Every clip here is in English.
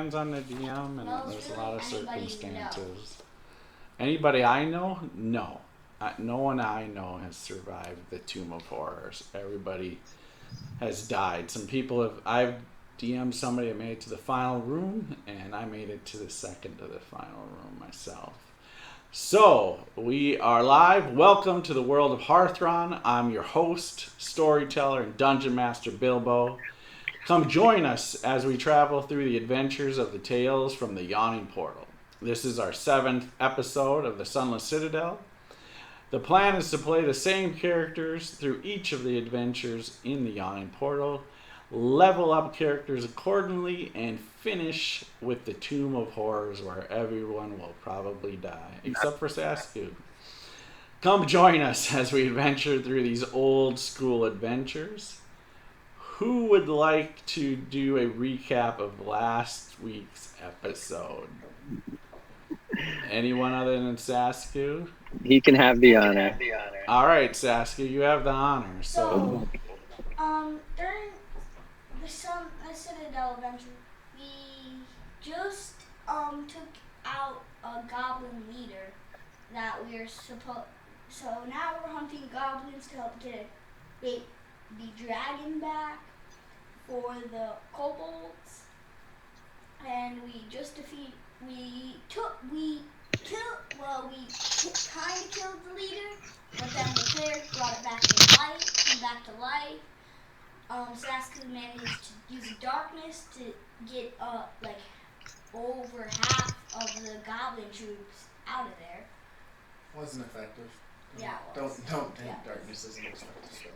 depends on the DM, and Well, there's it's a lot of really anybody you circumstances. Anybody I know? No. No one I know has survived the Tomb of Horrors. Everybody has died. Some people have. I've DM'd somebody that made it to the final room, and I made it to the second to the final room myself. So, we are live. Welcome to the world of Hearthron. I'm your host, storyteller, and dungeon master Bilbo. Come join us as we travel through the adventures of the tales from the Yawning portal. This is our 7th episode of the Sunless Citadel. The plan is to play the same characters through each of the adventures in the Yawning portal, level up characters accordingly, and finish with the Tomb of Horrors where everyone will probably die, except for Saskia. Come join us as we adventure through these old school adventures. Who would like to do a recap of last week's episode? Anyone other than Saskia? He can have the honor. All right, Saskia, you have the honor. So, during the Citadel adventure, we just took out a goblin leader that we are supposed. So now we're hunting goblins to help get the dragon back for the kobolds, and we just kind of killed the leader, but then the player brought it back to life, came back to life. Saskia managed to use darkness to get over half of the goblin troops out of there. Wasn't effective. Yeah, it was. Don't take Yeah. darkness as an effective spell.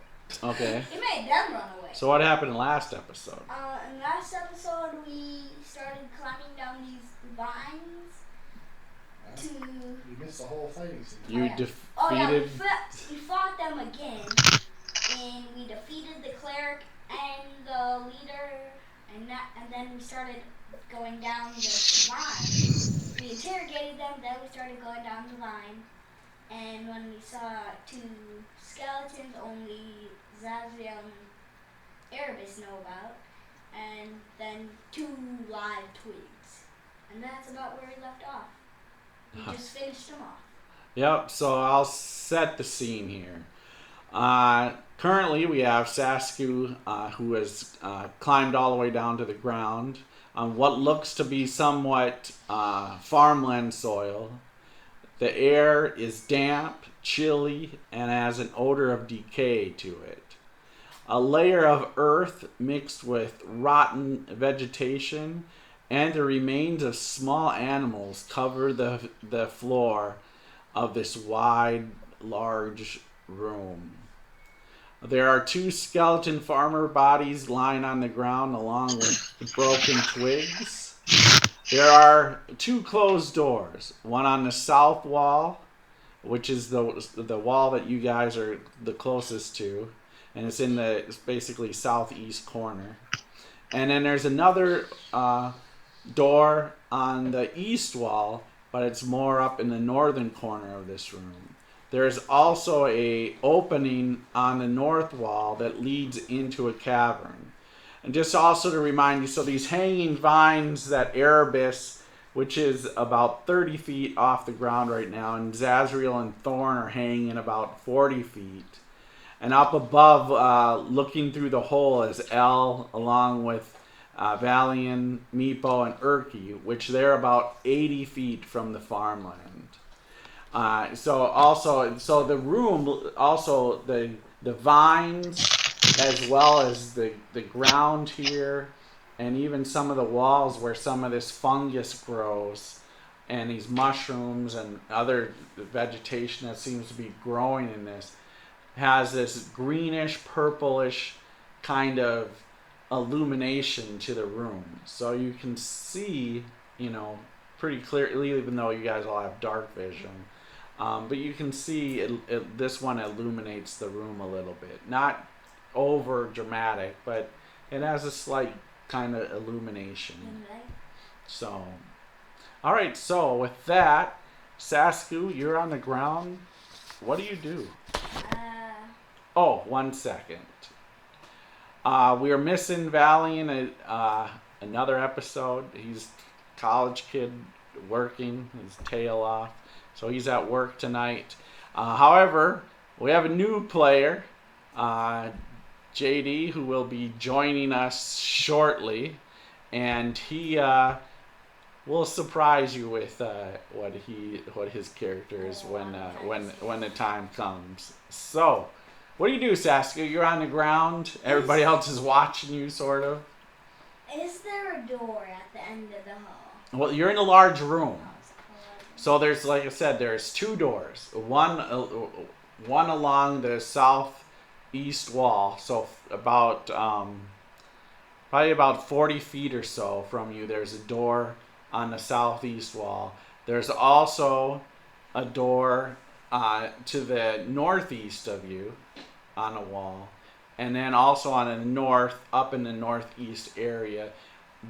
Okay. It made them run away. So what happened in last episode? In last episode, we started climbing down these vines to. You missed the whole fighting scene. You defeated. We fought them again, and we defeated the cleric and the leader, and then we started going down the vine. We interrogated them, then we started going down the vine, and when we saw 2 skeletons, only Zazriel and Erebus know about, and then 2 live twigs, and that's about where we left off. We just finished them off. Yep, so I'll set the scene here. Currently, we have Saskia, who has climbed all the way down to the ground on what looks to be somewhat farmland soil. The air is damp, chilly, and has an odor of decay to it. A layer of earth mixed with rotten vegetation and the remains of small animals cover the floor of this wide, large room. There are 2 skeleton farmer bodies lying on the ground along with broken twigs. There are 2 closed doors, one on the south wall, which is the wall that you guys are the closest to, and it's basically southeast corner. And then there's another door on the east wall, but it's more up in the northern corner of this room. There's also a opening on the north wall that leads into a cavern. And just also to remind you, so these hanging vines that Erebus, which is about 30 feet off the ground right now, and Zazriel and Thorn are hanging about 40 feet. And up above, looking through the hole, is El, along with Valian, Meepo, and Urki, which they're about 80 feet from the farmland. So the room, also the vines, as well as the ground here, and even some of the walls where some of this fungus grows, and these mushrooms and other vegetation that seems to be growing in this, has this greenish, purplish kind of illumination to the room. So you can see, pretty clearly, even though you guys all have dark vision. But you can see this one illuminates the room a little bit. Not over dramatic, but it has a slight kind of illumination. So, all right. So with that, Saskia, you're on the ground. What do you do? Oh, 1 second. We are missing Valiant another episode. He's a college kid working his tail off, so he's at work tonight. However, we have a new player, JD, who will be joining us shortly, and he will surprise you with what his character is when the time comes. So, what do you do, Saskia? You're on the ground. Everybody else is watching you, sort of. Is there a door at the end of the hall? Well, you're in a large room. So there's, like I said, there's two doors. One along the southeast wall. So about probably about 40 feet or so from you, there's a door on the southeast wall. There's also a door to the northeast of you on a wall. And then also on the north, up in the northeast area,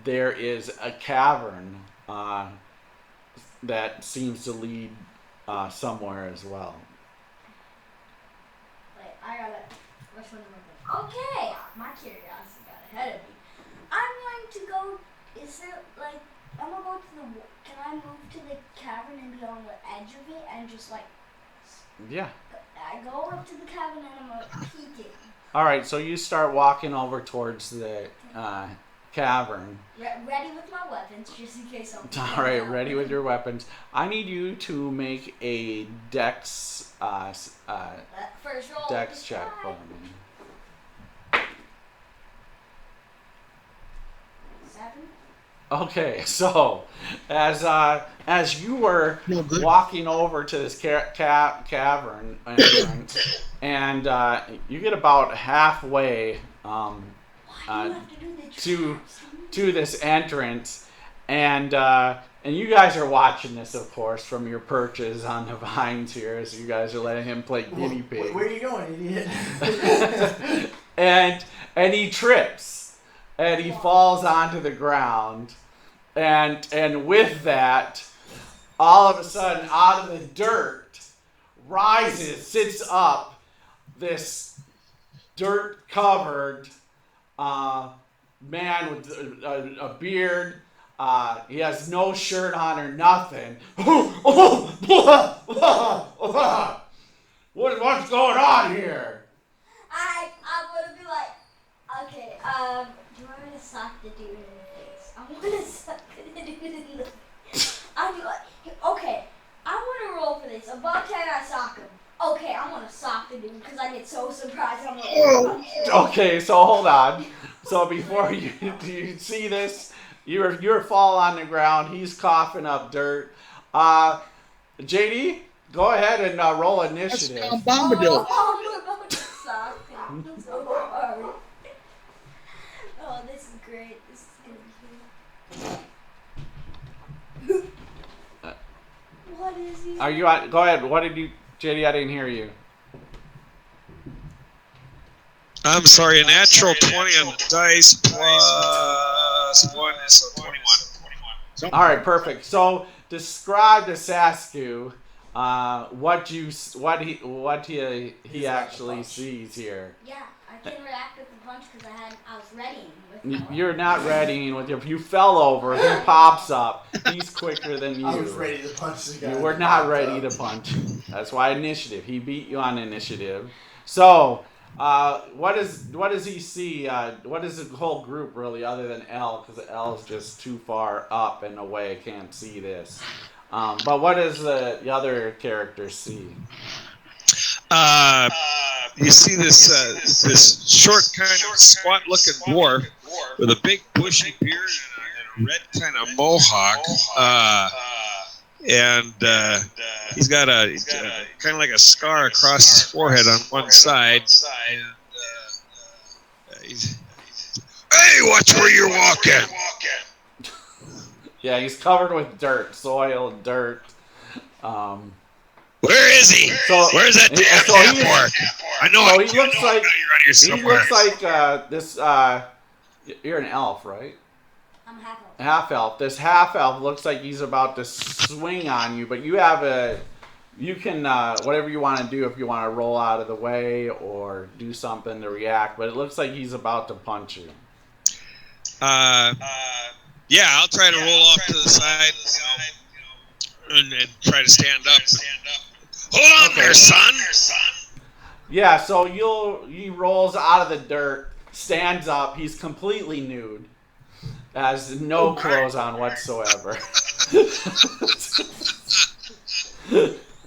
there is a cavern that seems to lead somewhere as well. Wait, which one am I going? Okay, my curiosity got ahead of me. I'm going to go, is there, like, I'm going to go to can I move to the cavern and be on the edge of it and just, like, Yeah. I go up to the cavern and I'm going to peek it. All right, so you start walking over towards the cavern. Ready with my weapons, just in case something. All right, ready with your weapons. I need you to make a dex first roll. dex check for me. 7. Okay, so as you were walking over to this cavern entrance, and you get about halfway to this entrance, and you guys are watching this, of course, from your perches on the vines here, as you guys are letting him play guinea pig. Where are you going, idiot? and he trips, and he falls onto the ground, and with that, all of a sudden, out of the dirt, sits up this dirt-covered man with a beard. He has no shirt on or nothing. What's going on here? I'm gonna be like, okay, do you want me to sock the dude in the face? I want to sock the dude in the face. I'm like, okay, I want to roll for this. Above 10, I sock him. Okay, I want to sock the dude because I get so surprised. I'm like, okay, so hold on. So before you see this, you're fall on the ground. He's coughing up dirt. JD, go ahead and roll initiative. I'm about to sock him. I'm so hard. Oh, this is great. This is gonna be good. What is he? Are you on? Go ahead. What did you, JD? I didn't hear you. I'm sorry, a natural 20 on the dice plus 1 is 21. All right, perfect. So describe to Sasku what he actually sees here. Yeah, I can react with the punch because I was readying with my weapon. You're not readying with your. You fell over. He pops up. He's quicker than you. I was ready to punch the guy. You were not ready to punch. That's why initiative. He beat you on initiative. So. What does he see? What is the whole group really, other than L? Because L is just too far up and away, can't see this. But what does the other characters see? You see this short, kind of squat-looking dwarf with a big bushy beard and a red kind of mohawk. And he's got a kind of like a scar across his forehead on one side. And he's, hey, watch where you're walking. Yeah, he's covered with dirt, soil, dirt. Where is he? Where's that damn airport? I know. So he looks like you're around here somewhere. He looks like this. You're an elf, right? I'm half elf. Half elf. This half elf looks like he's about to swing on you, but you have you can whatever you want to do, if you want to roll out of the way or do something to react, but it looks like he's about to punch you. Yeah, I'll try to roll off to the side, and try to stand up. Hold on there, son. Yeah, so he rolls out of the dirt, stands up. He's completely nude, has no clothes on whatsoever.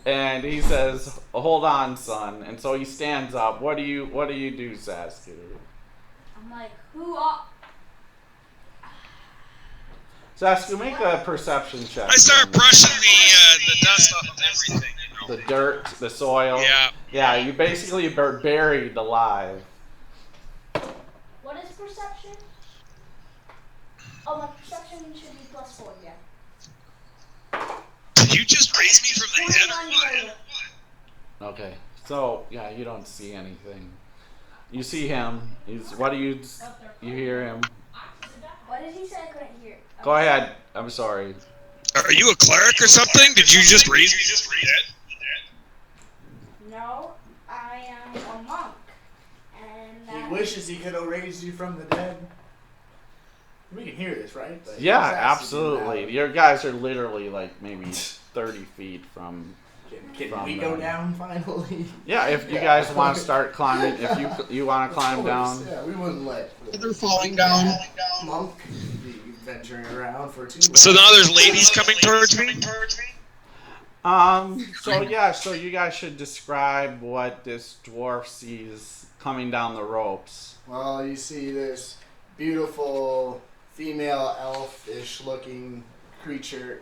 And he says, "Hold on, son." And so he stands up. What do you do, Saskia? I'm like, who are? Saskia, make a perception check. I start brushing the dust off of everything. The dirt, the soil. Yeah. Yeah, you basically are buried alive. What is perception? Oh, my perception should be +4, yeah. Did you just raise me from the head or what? Okay, so yeah, you don't see anything. You see him. What do you hear him? What did he say? I couldn't hear. Go ahead. I'm sorry. Are you a cleric or something? Did you just raise me from the head? No, I am a monk. And He wishes he could have raised you from the dead. We can hear this, right? Like, Yeah, it's actually absolutely. loud. Your guys are literally like maybe 30 feet from. Can we go down finally? Yeah, if you guys want to start climbing, if you want to climb Of course, down. Yeah, we wouldn't let They're falling down. monk be venturing around for too long. So now there's ladies coming towards me? So you guys should describe what this dwarf sees coming down the ropes. Well, you see this beautiful female elf-ish looking creature,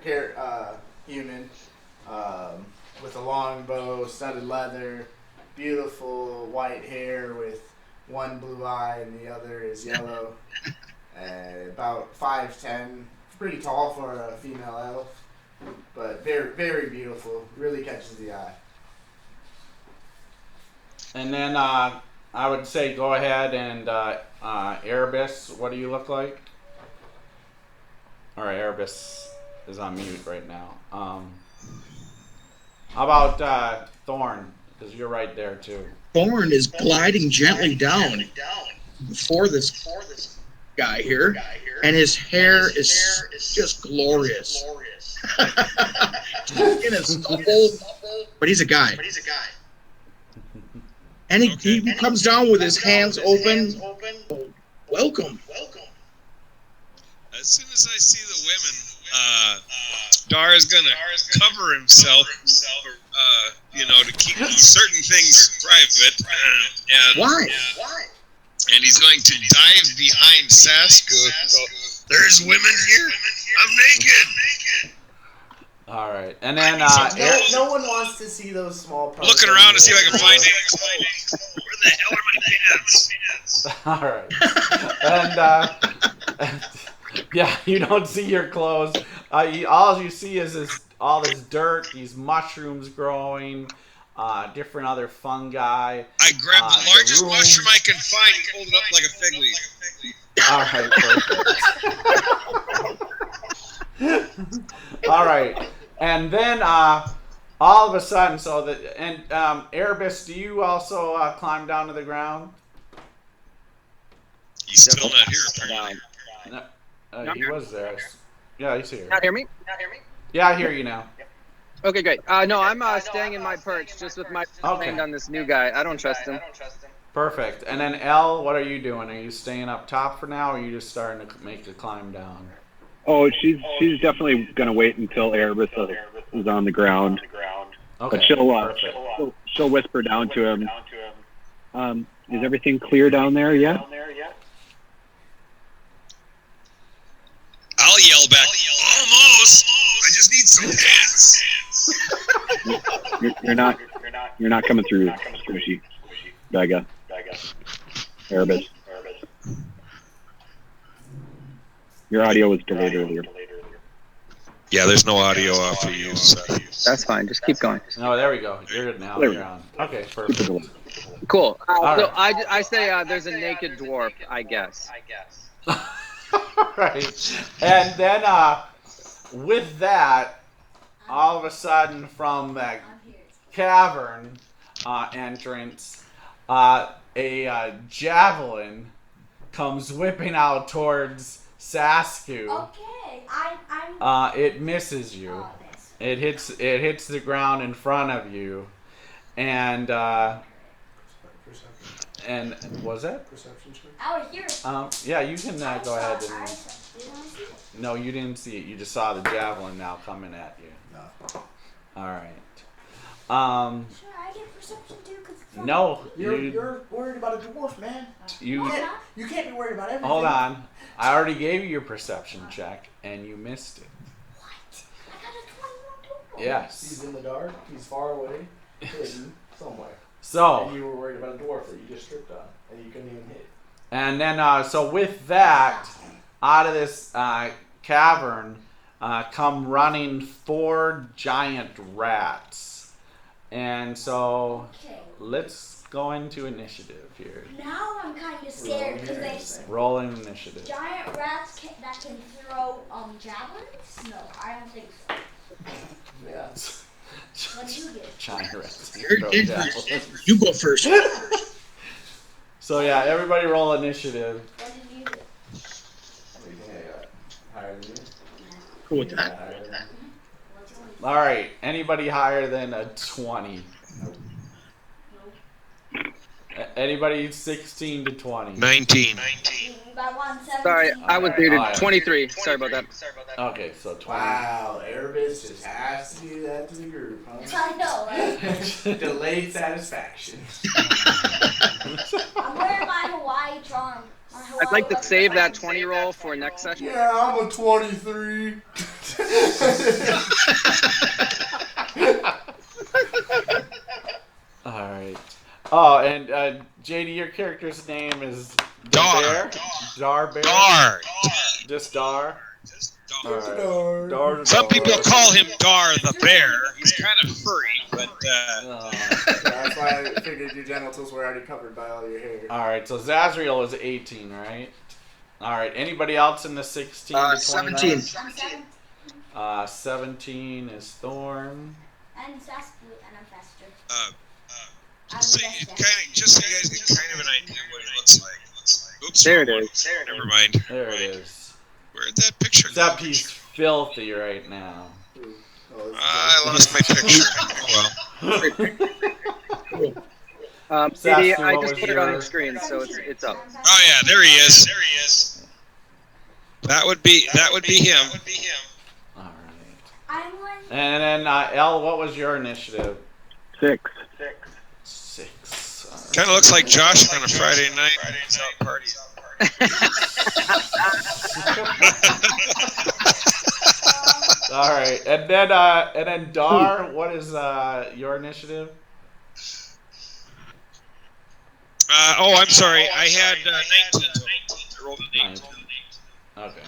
human, with a long bow, studded leather, beautiful white hair with one blue eye and the other is yellow. About 5'10", pretty tall for a female elf, but very, very beautiful. Really catches the eye. And then I would say go ahead and Erebus, what do you look like? All right, Erebus is on mute right now. How about Thorn? Because you're right there too. Thorn is gliding gently down before this guy here, and his hair is just glorious. His skin is stubble, but he's a guy. And he comes down with his hands open. Welcome. As soon as I see the women, Dar is going to cover himself, to keep certain things private. Why? And he's going to dive behind Saskia. There's women here. I'm naked. All right, and then No one wants to see those small parts. Looking around to see if I can find any clothes. Where the hell are my pants? all right, and yeah, you don't see your clothes. All you see is all this dirt, these mushrooms growing, different other fungi. I grab the largest room. mushroom I can find and hold it up like a fig leaf. All right, perfect. All right, and then all of a sudden, Erebus, do you also climb down to the ground? He's still not here, apparently. No, he was there. Yeah, he's here. Not hear me? Yeah, I hear you now. Okay, great. No, I'm staying in my perch just with my hand on this new guy. I don't trust him. Perfect. And then Elle, what are you doing? Are you staying up top for now, or are you just starting to make the climb down? Oh, she's definitely gonna wait until Erebus is on the ground. Okay. But she'll whisper down to him. Is everything clear down there yet? I'll yell back, almost. I just need some pants. You're not coming through, Squishy. Vega. Erebus. Your audio was delayed earlier. Yeah, there's no audio off for you. So. That's fine. Just keep going. Oh, there we go. You're good now. There we You're go. on. Okay, perfect. Cool. So right. I say there's a naked dwarf, I guess. Right. And then with that, all of a sudden from that cavern entrance, a javelin comes whipping out towards Sasku. Okay, I'm. It misses you. Oh, It hits the ground in front of you, and was that? Perception check. Out of here. Yeah, you can go ahead and. Did I see it? No, you didn't see it. You just saw the javelin now coming at you. No. All right. Should I get perception too? No. You're worried about a dwarf, man. You can't be worried about everything. hold on. I already gave you your perception check, and you missed it. What? I got a 21 total. Yes. He's in the dark. He's far away, hidden somewhere. So. And you were worried about a dwarf that you just stripped on, and you couldn't even hit. And then, so with that, out of this cavern, come running 4 giant rats. And so, Okay. let's go into initiative here. Now I'm kind of scared because they Rolling initiative. giant rats that can throw javelins. No, I don't think so. Yeah. What do you get? Giant rats. You go first. So yeah, everybody roll initiative. What did you get? What do you think I got? Higher than you? Cool with that. Higher than What's yours? All right, anybody higher than a 20? Anybody 16 to 20? 19. By 117. Sorry, I was muted. Oh, yeah. 23. Sorry about that. Okay, so 20. Wow, Erebus just has to do that to the group, huh? I know, right? Delayed satisfaction. I'm wearing my Hawaii charm. I'd like to save that 20 roll for next session. Yeah, I'm a 23. All right. Oh, and JD, your character's name is Dar. Dar Bear? Dar. Just Dar? All right. Dar. Some people call him Dar the Bear. He's kind of furry, but That's why I figured your genitals were already covered by all your hair. All right, so Zazriel is 18, right? All right, anybody else in the 16 to 17. 17 is Thorn. And Saskia, and I'm faster. just so you guys get kind of an idea what it looks like. Oops, There it wrong one. is. Never mind. There it is. Where'd that picture go? Except he's filthy right now. I lost my picture. Oh well. Sadie, Sassy, I what just was put it on your- the screen, so it's up. Oh yeah, there he is. That would be him. All right. I'm one. And then, Elle, what was your initiative? 6. 6. All right. Kind of looks like Josh on a Friday night. He's out partying. All right, and then Dar, what is your initiative? I'm sorry. I had 19. I rolled an 8. 19. Okay, 19.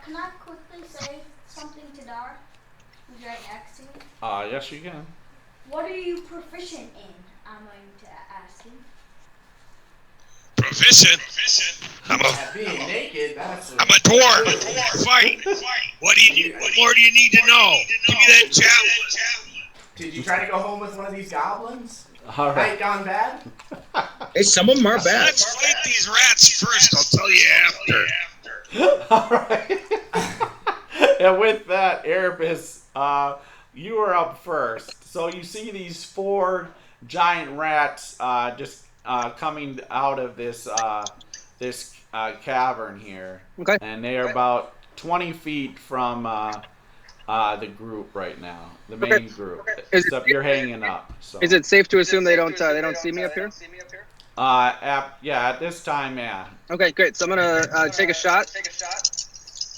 Can I quickly say something to Dar? Who's right next to me? Yes, you can. What are you proficient in? I'm going to ask him. Proficient. I'm a Being naked, that's dwarf. Fight. What more do you need to know? Give me that javelin. Did you try to go home with one of these goblins? All right. Night gone bad? Hey, some of them are bad. Let's fight these rats first. I'll tell you after. All right. And with that, Erebus, you are up first. So you see these 4 giant rats just coming out of this cavern here. Okay. And they are about 20 feet from the group right now, the main group. Except you're hanging up. So. Is it safe to assume they don't see me up here? At this time, yeah. Okay, great. So I'm gonna take a shot.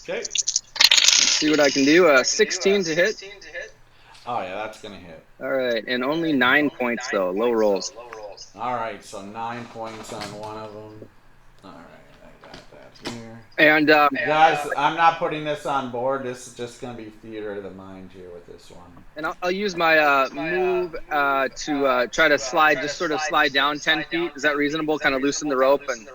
Okay. See what I can do. 16 to hit. Oh yeah, that's gonna hit. All right, and only 9 points though. Low rolls. All right, so 9 points on one of them. All right, I got that here. And Guys, I'm not putting this on board. This is just gonna be theater of the mind here with this one. And I'll use my move to try to slide, just sort of slide down 10 feet. Is that reasonable? Kind of loosen the rope and.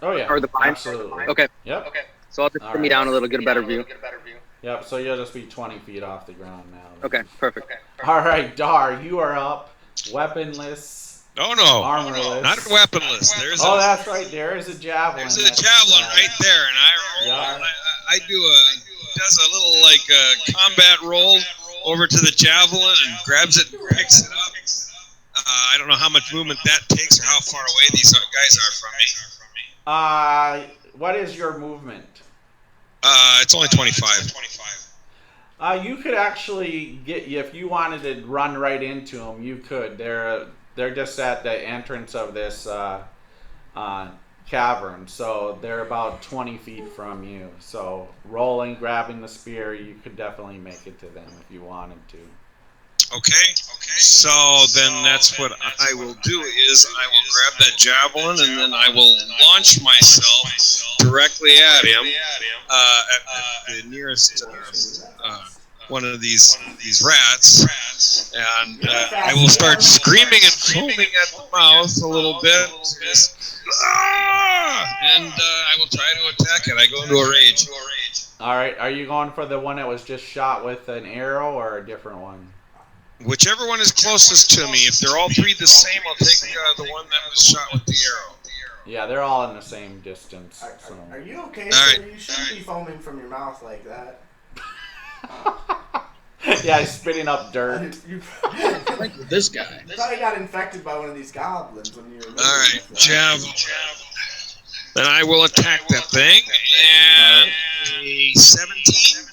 Oh yeah. Or the vine? Absolutely. Okay. Yep. So I'll just put me down a little, get a better view. Yep. So you'll just be 20 feet off the ground now. Okay, perfect. All right, Dar, you are up, weaponless, No. Armorless. Not weaponless. There's Oh, that's right. There is a javelin. There's a javelin right there, and I does a little like combat roll over to the javelin and grabs it and picks it up. I don't know how much movement that takes or how far away these guys are from me. What is your movement? It's only 25. You could actually get, if you wanted to run right into them, you could. They're just at the entrance of this cavern, so they're about 20 feet from you. So rolling, grabbing the spear, you could definitely make it to them if you wanted to. Okay. So then that's what I will do is I will grab that javelin and then I will launch myself directly at him, at the nearest one of these rats, and I will start screaming and foaming at the mouth a little bit, and I will try to attack it. I go into a rage. All right, are you going for the one that was just shot with an arrow or a different one? Whichever one is closest to me. If they're all three the same, I'll take the one that was shot with the arrow. Yeah, they're all in the same distance. So. Are you okay? Right. You shouldn't be foaming from your mouth like that. Yeah, he's spitting up dirt. You This guy. probably got infected by one of these goblins when you were. All right, javelin. Then I will attack that thing. And a 17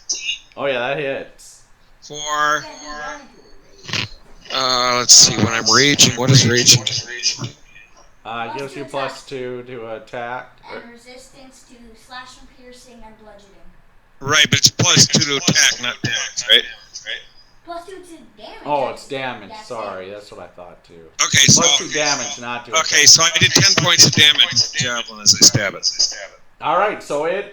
Oh yeah, that hits. for. Let's see. When I'm raging, what is raging? Gives you +2 to attack. And resistance to slashing, piercing, and bludgeoning. Right, but it's +2 to attack, not damage, right? +2 to damage. Oh, it's damage. That's Sorry, that's what I thought too. Okay, so +2 damage, not to okay, attack. so I did 10 points of damage with the javelin as I stab it. All right, so it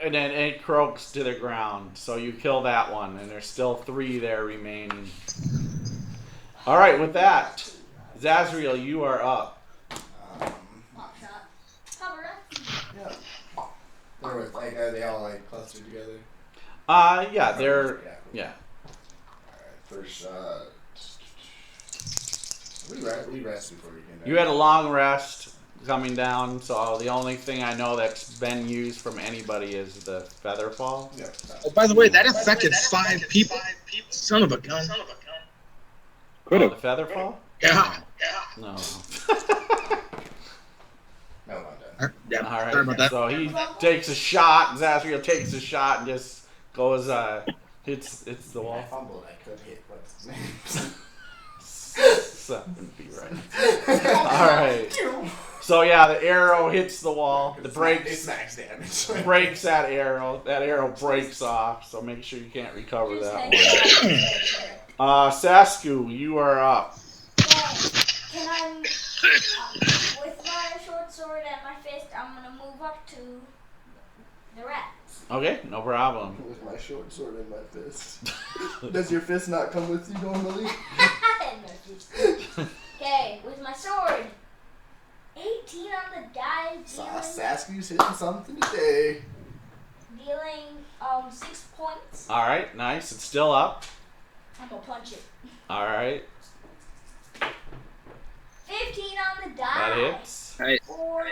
and then it croaks to the ground. So you kill that one, and there's still 3 there remaining. All right, with that, Zazriel, you are up. Pop shot. Cover up. Yeah. They're with, like, are they all like clustered together? Yeah, they're yeah. Alright, first we rest before we can. You had a long rest coming down, so the only thing I know that's been used from anybody is the feather fall. Yeah. Oh, by the way, that affected 5 people. Son of a gun. Could The have. feather fall? Yeah. No. No, I'm done. Yeah, All right. sorry about that. So he takes a shot. Zazriel takes a shot and just goes hits the I wall. fumbled. I could hit what's his name. Something would be right. All right. So yeah, the arrow hits the wall. The It's breaks max damage. breaks that arrow. That arrow breaks off. So make sure you can't recover that one. Sasku, you are up. Can I, with my short sword and my fist, I'm gonna move up to the rats. Okay, no problem. With my short sword in my fist. Does your fist not come with you normally? Okay, with my sword. 18 on the die, Sasky's hitting something today. dealing 6 points. All right, nice. It's still up. I'm gonna punch it. All right, 15 on the die. that hits. Right. For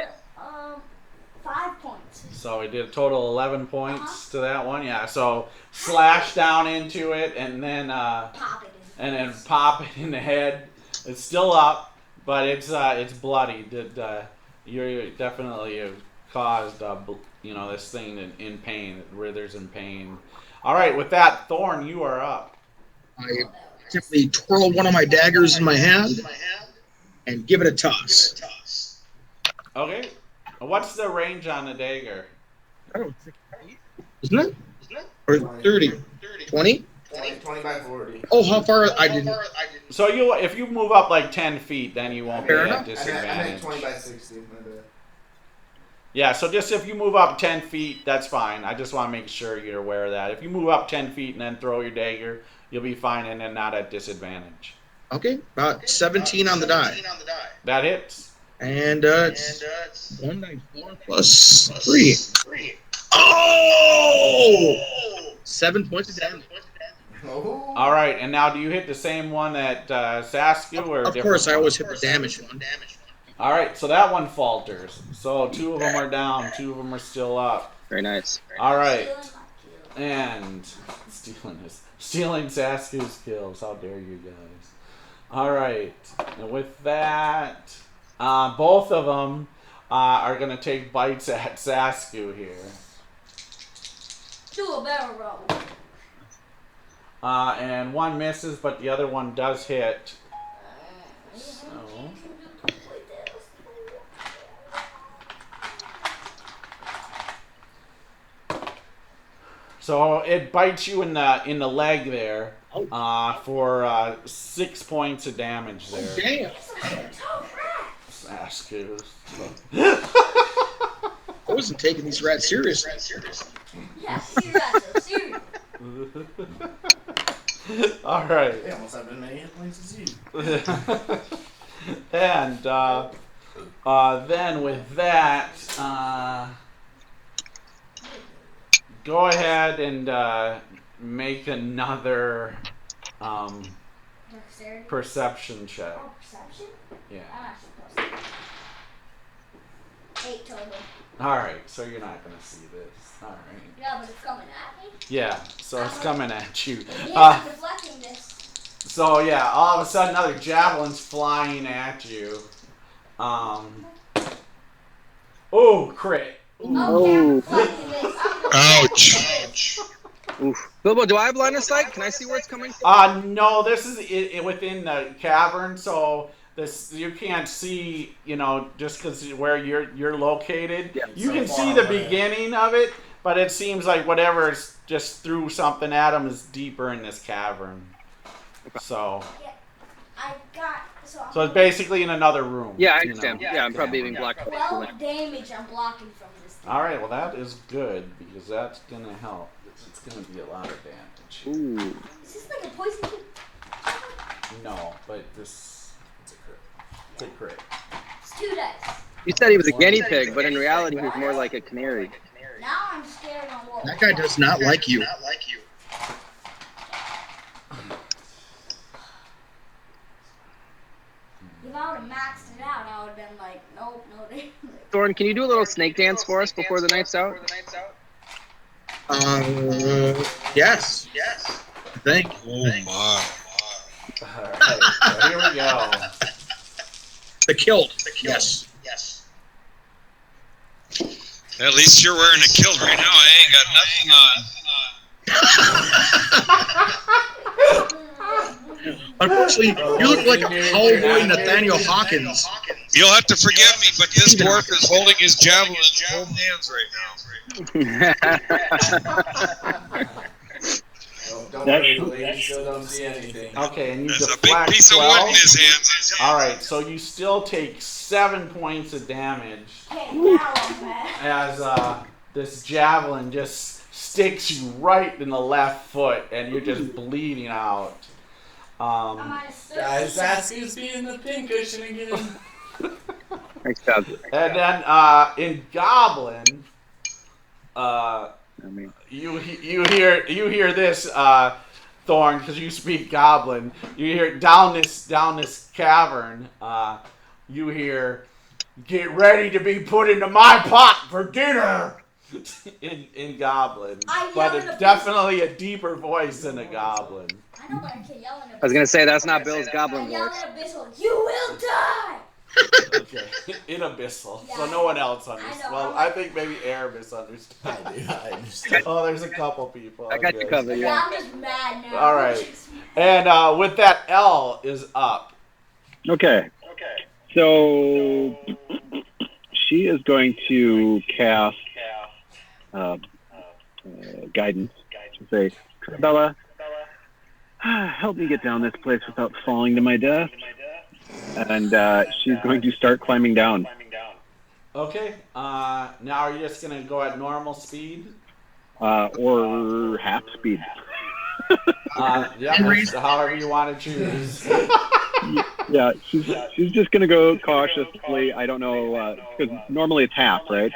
5 points. So we did a total 11 points to that one. Yeah. So slash down into it and then Pop it. pop it in the head. It's still up, but it's bloody. You're definitely caused this thing in pain. It withers in pain. All right, with that, Thorn, you are up. I simply twirl one of my daggers in my hand and give it a toss. Okay. What's the range on the dagger? Isn't it? Or 30? 20? 20 by 40. Oh, how far? I didn't. So if you move up like 10 feet, then you won't be Fair at enough. I meant disadvantage. 20 by 60. My bad. Yeah, so just if you move up 10 feet, that's fine. I just want to make sure you're aware of that. If you move up 10 feet and then throw your dagger, you'll be fine and then not at disadvantage. Okay, about 17 on the die. That hits. And it's 194 plus 3. Oh! 7 points of damage. Oh. All right, and now do you hit the same one at Saskia or? Of course, I always hit the damage one. All right, so that one falters. So 2 of them are down, 2 of them are still up. Very nice. All right, and stealing Saskia's kills. How dare you guys? All right, and with that, both of them are gonna take bites at Saskia here. Do a barrel roll. And one misses, but the other one does hit. So it bites you in the leg there for 6 points of damage there. Damn. Saskia. I wasn't taking these rats seriously. Yeah, serious. All right. They almost have as many hit points as you. And then with that, go ahead and make another perception check. Oh, perception? Yeah. I'm actually plus 8 total. All right. So you're not gonna see this. All right. Yeah, but it's coming at me. Yeah. So it's coming at you. Yeah, I'm deflecting this. So yeah, all of a sudden another javelin's flying at you. Oh, crit. Okay, I'm deflecting this. Ouch. Oof. Bilbo, do I have line of sight? Can I see where it's coming from? No, this is within the cavern, so this you can't see, just because where you're located. Yeah, you so can far see the away. beginning of it, but it seems like whatever's just threw something at him is deeper in this cavern. So I got it's basically in another room. Yeah, I understand. Yeah, I'm probably being blocked. 12 damage I'm blocking from this thing. All right, well that is good because that's gonna help. It's gonna be a lot of damage. Ooh. Is this like a poison cube? No, but this it's a crit. It's 2 dice. You said he was a guinea pig, but in reality he was more like a canary. Now I'm scared on what. That guy does not like you. If I would have maxed it out, I would have been like, nope, no damage. Thorn, can you do a little snake dance for us before the night's out? Yes. I think. Oh my. All right, so here we go. The killed. Yes. At least you're wearing a kilt right now. I ain't got nothing on. Unfortunately, you look like a cowboy Nathaniel Hawkins. You'll have to forgive me, but this dwarf is holding his javelin in both hands right now. Don't worry, the lady still don't see anything. Okay, and you There's a big deflect piece of wood in 12. his hands. All right, so you still take 7 points of damage Okay, now I'm mad. as this javelin just sticks you right in the left foot, and you're just bleeding out. I'm minus 30. Guys, Saskia's being the pincushion again. Thanks, Dad. And then in Goblin, you hear this, Thorn, because you speak Goblin. You hear down this cavern. You hear, "Get ready to be put into my pot for dinner." in Goblin, but it's definitely a deeper voice than a Goblin. I know, but I can't yell in I was gonna say that's not Bill's goblin I yell voice. in Abyssal, you will die! Okay, in Abyssal, Yeah, so no one else understands. I know, Well, I'm I like- think maybe Aramis understands. I understand. Oh, there's a couple people. I got you okay. covered, Yeah, yeah. I'm just mad now. All right. And with that, L is up. Okay. So she is going to cast guidance to say, Bella, help me get down this place without falling to my death. And she's going to start climbing down. Okay. Now are you just gonna go at normal speed? Or half speed. Yeah. However you want to choose. Yeah, she's just going to go cautiously. I don't know, because normally it's half, right?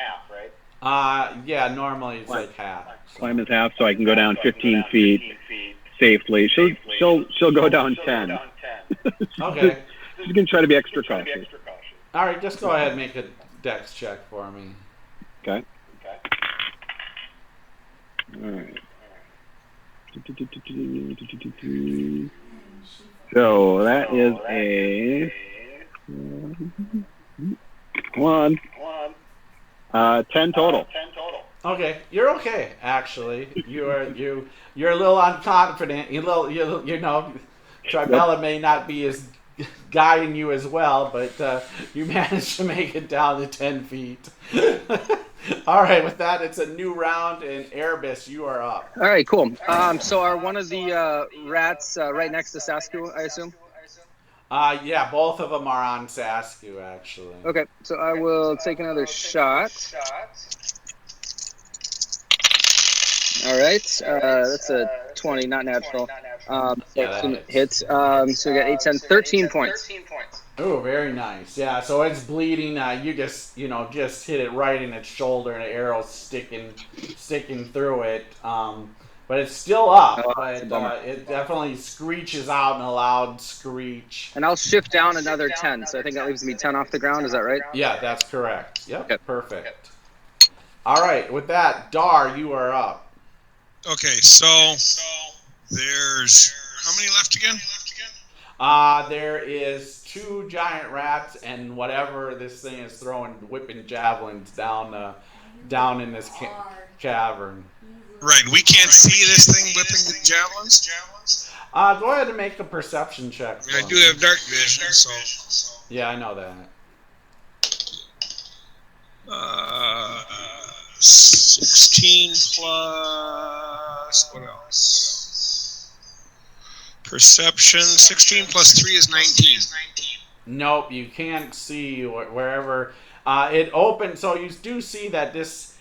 Yeah. Normally it's like half. So. Climb is half, so I can go down 15 feet, safely. She'll go down 10. Okay. She's gonna try to be extra cautious. All right, just go ahead and make a dex check for me. Okay. All right. So that is a 10 total. Okay, you're okay. Actually, you're a little unconfident. You know, Tribella may not be as guiding you as well, but you managed to make it down to 10 feet. All right, with that, it's a new round, and Erebus, you are up. All right, cool. So are one of the rats right next to Sasku, I assume? Yeah, both of them are on Sasku, actually. Okay, so I will take another shot. All right, that's a 20, not natural. Yeah, that hits. So we got 8, 10, 13 points. Oh, very nice. Yeah, so it's bleeding. You just hit it right in its shoulder, and an arrow's sticking through it. But it's still up. But it definitely screeches out in a loud screech. And I'll shift down another 10, so I think that leaves me 10 off the ground. Is that right? Yeah, that's correct. Yep, okay. Perfect. All right, with that, Dar, you are up. Okay, so there's how many left again? There is 2 giant rats and whatever this thing is throwing whipping javelins down in this cavern. Right, we can't see this thing whipping the javelins. Go ahead and make a perception check. I do have dark vision, so. Yeah, I know that. 16 plus what else? Perception. 16 plus 3 is 19. Nope, you can't see wherever it opens. So you do see that this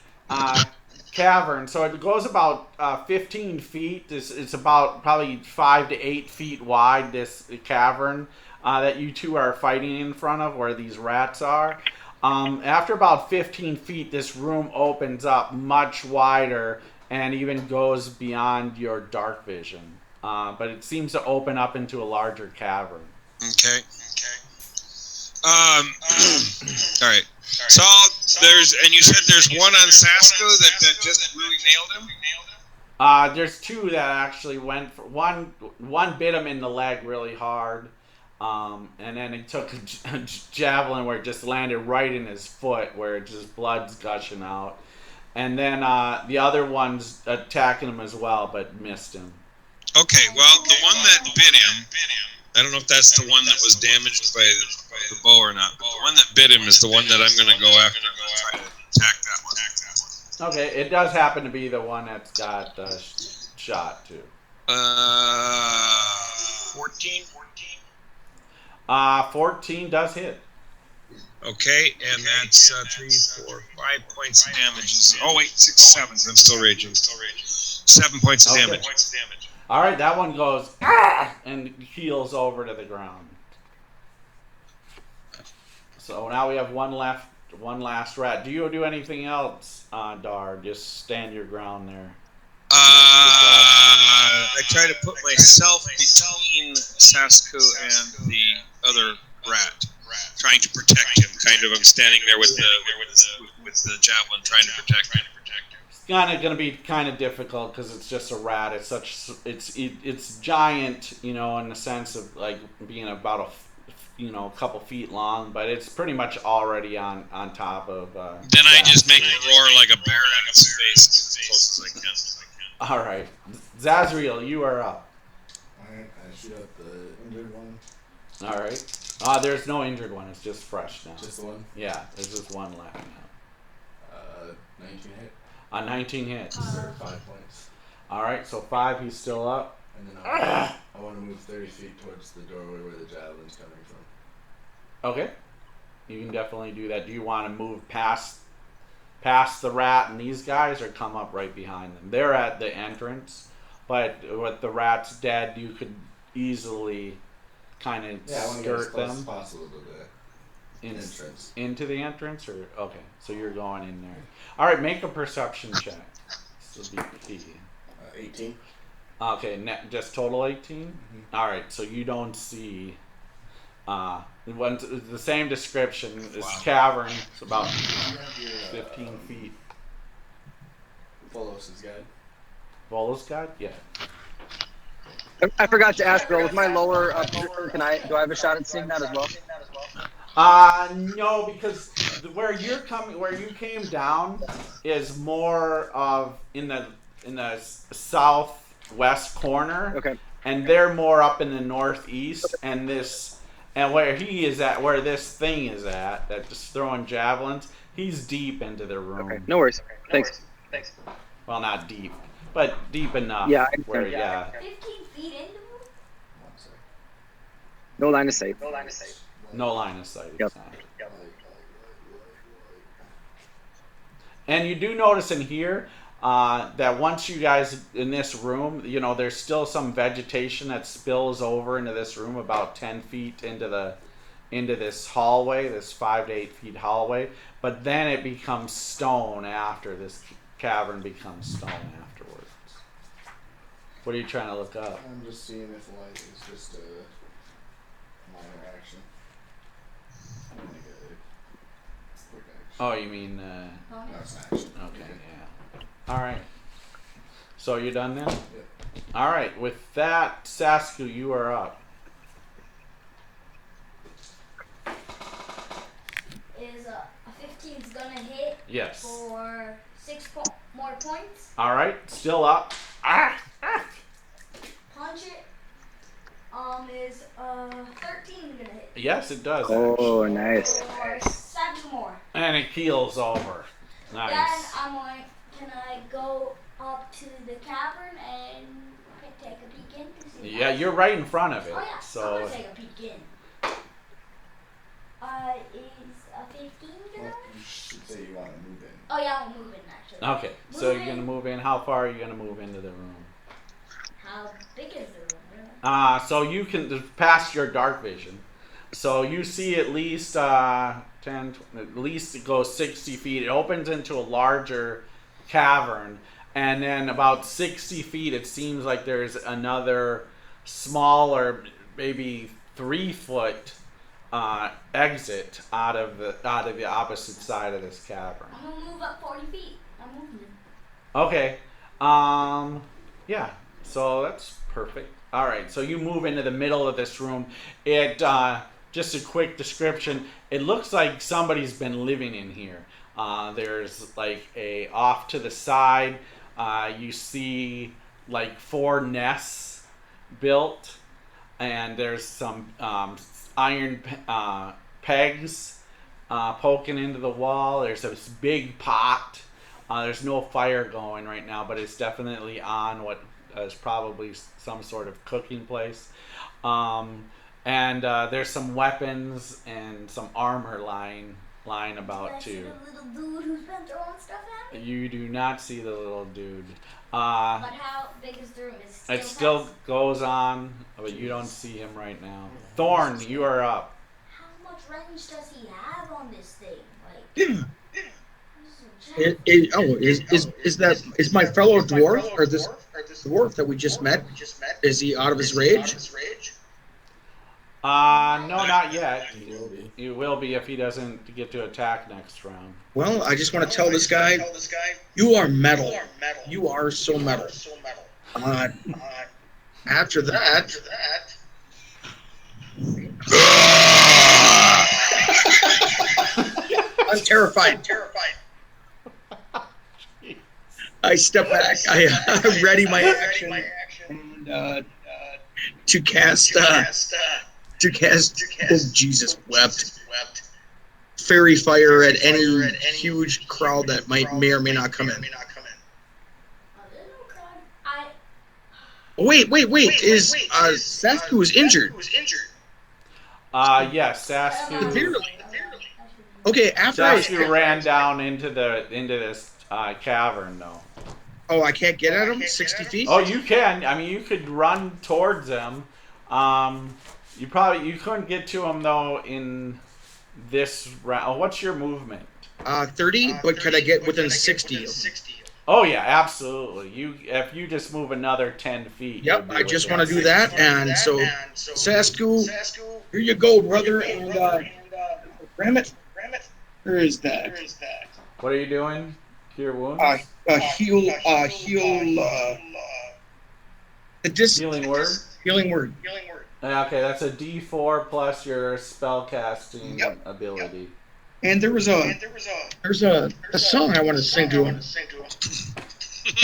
cavern. So it goes about 15 feet. It's about probably 5 to 8 feet wide. This cavern that you two are fighting in front of, where these rats are. After about 15 feet, this room opens up much wider and even goes beyond your dark vision. But it seems to open up into a larger cavern. Okay. All right. So and you said there's one on Sasco that just really nailed him? There's 2 that actually went for one bit him in the leg really hard. And then he took a javelin where it just landed right in his foot, where it just blood's gushing out. And then the other one's attacking him as well, but missed him. Okay, well, the one that bit him, I don't know if that's the one that was damaged by the bow or not, but the one that bit him is the one that I'm going to go after. I'm going to try to attack that one. Okay, it does happen to be the one that's got shot too. 14. 14 does hit. Okay, and that's 3, 4, 5 points of damage. Oh wait, 6, 7. I'm still raging. 7 points of damage. All right, that one goes and heals over to the ground. So now we have one last rat. Do you do anything else, Dar? Just stand your ground there. I try to put myself between Sasco and the other rat, trying to protect him. Kind of, I'm standing there with the javelin, trying to protect him. It's kind of going to be kind of difficult because it's just a rat. It's giant, in the sense of like being about a couple feet long, but it's pretty much already on top of. Then I just make it roar like a bear on its face as close as I can. All right, Zazriel, you are up. All right, I shoot out the injured one. All right. There's no injured one. It's just fresh now. Just the one? Yeah, there's just one left now. 19 hit. 19 hits. For 5 points. All right, so 5. He's still up. And then I want to move 30 feet towards the doorway where the javelin's coming from. Okay, you can definitely do that. Do you want to move past the rat and these guys, or come up right behind them? They're at the entrance, but with the rat's dead, you could easily kind of skirt them. As possible to the entrance. Into the entrance, or okay, so you're going in there. All right, make a perception check. This will be key. 18. Okay, just total 18? All right, so you don't see... the same description. This cavern is about 15 feet. Volos' guide. Volos guide? Yeah. I forgot to ask, Bill, with my lower position, do I have a shot at seeing that as well? No, because where you came down is more of in the southwest corner. Okay. And they're more up in the northeast, and where he is at, where this thing is at, that just throwing javelins, he's deep into the room. Okay, no worries. Thanks. Well, not deep, but deep enough. Yeah, where, 15 feet into the room? No line of sight. No line of sight. Yep. And you do notice in here that once you guys in this room, there's still some vegetation that spills over into this room about 10 feet into this hallway, this 5 to 8 feet hallway. But then it becomes stone after this cavern becomes stone afterwards. What are you trying to look up? I'm just seeing if light is just a minor action. I'm gonna get a quick action. Oh, you mean... No, it's an action. Okay, yeah. All right. So you done then? Yep. All right. With that, Sasku, you are up. Is a 15's gonna hit Yes. for 6 more points. All right. Still up. Ah! Punch it. Is 13 gonna hit Yes, it does. Oh, nice. for 7 more. And it keels over. Nice. Then I'm like, can I go up to the cavern and take a peek in to see? Yeah, you're right in front of it. Oh yeah, I'm So gonna take a peek in. Is a 15 gonna? Well, you should say you want to move in. Oh yeah, I'll move in actually. okay. So you're gonna move in. How far are you gonna move into the room? How big is the room? Really? So you can pass your dark vision. So you see at least 10, at least it goes 60 feet. It opens into a larger cavern, and then about 60 feet, it seems like there's another smaller, maybe 3-foot exit out of the opposite side of this cavern. I'm gonna move up 40 feet. I'm moving. Okay. Yeah. So that's perfect. All right. So you move into the middle of this room. It just a quick description. It looks like somebody's been living in here. There's like off to the side. You see like 4 nests built, and there's some iron pegs poking into the wall. There's this big pot. There's no fire going right now, but it's definitely on what is probably some sort of cooking place. And there's some weapons and some armor lying about See too. the little dude who's been throwing stuff at me? You do not see the little dude. But how big is the room? Is It still goes on, but you don't see him right now. Thorn, you are up. How much range does he have on this thing? Like, Is my fellow dwarf or this dwarf that we just met? Is he out of his rage? No, not yet. He will be if he doesn't get to attack next round. Well, I just want to tell this guy, you are metal. You are so metal. After that, I'm terrified. I step back. I ready my action and, to cast. Oh, Jesus wept. Fairy fire at any huge crowd that may or may not come in. Wait. Is Sasku is injured? Yes, Sasku. Severely. Okay, after Sasku ran down into this cavern though. Oh, I can't get at him? 60 feet? Oh, you can. I mean, you could run towards him. You couldn't get to him though in this round. What's your movement? 30, but could I get within 60 of him? Oh yeah, absolutely. If you just move another 10 feet. Yep, I just want to do that. And so, Sasku, here you go, brother. And Ramit, where is that? What are you doing? Cure wounds. Heal. Healing word. Healing word. Okay, that's a D4 plus your spell casting ability. And there's a song I want to sing to him,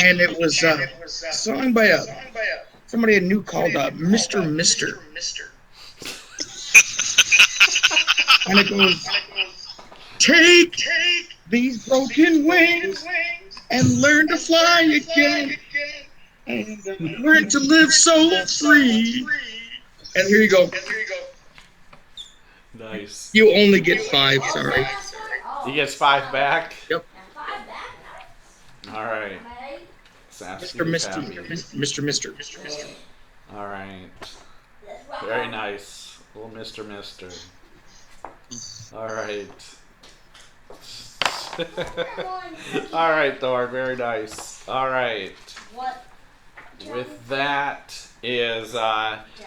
and it was a song by somebody I knew called Mr. Mister, and it goes, take these broken wings and learn to fly again, and learn to live so free. And here you go. Nice. You only get 5. Sorry. He gets 5 back. Yep. 5 back. Nice. All right. Alright. Mr. Mister. All right. Let's rock Very on. nice. Little Mr. All right. All right, Thor. Very nice. All right. What? With that is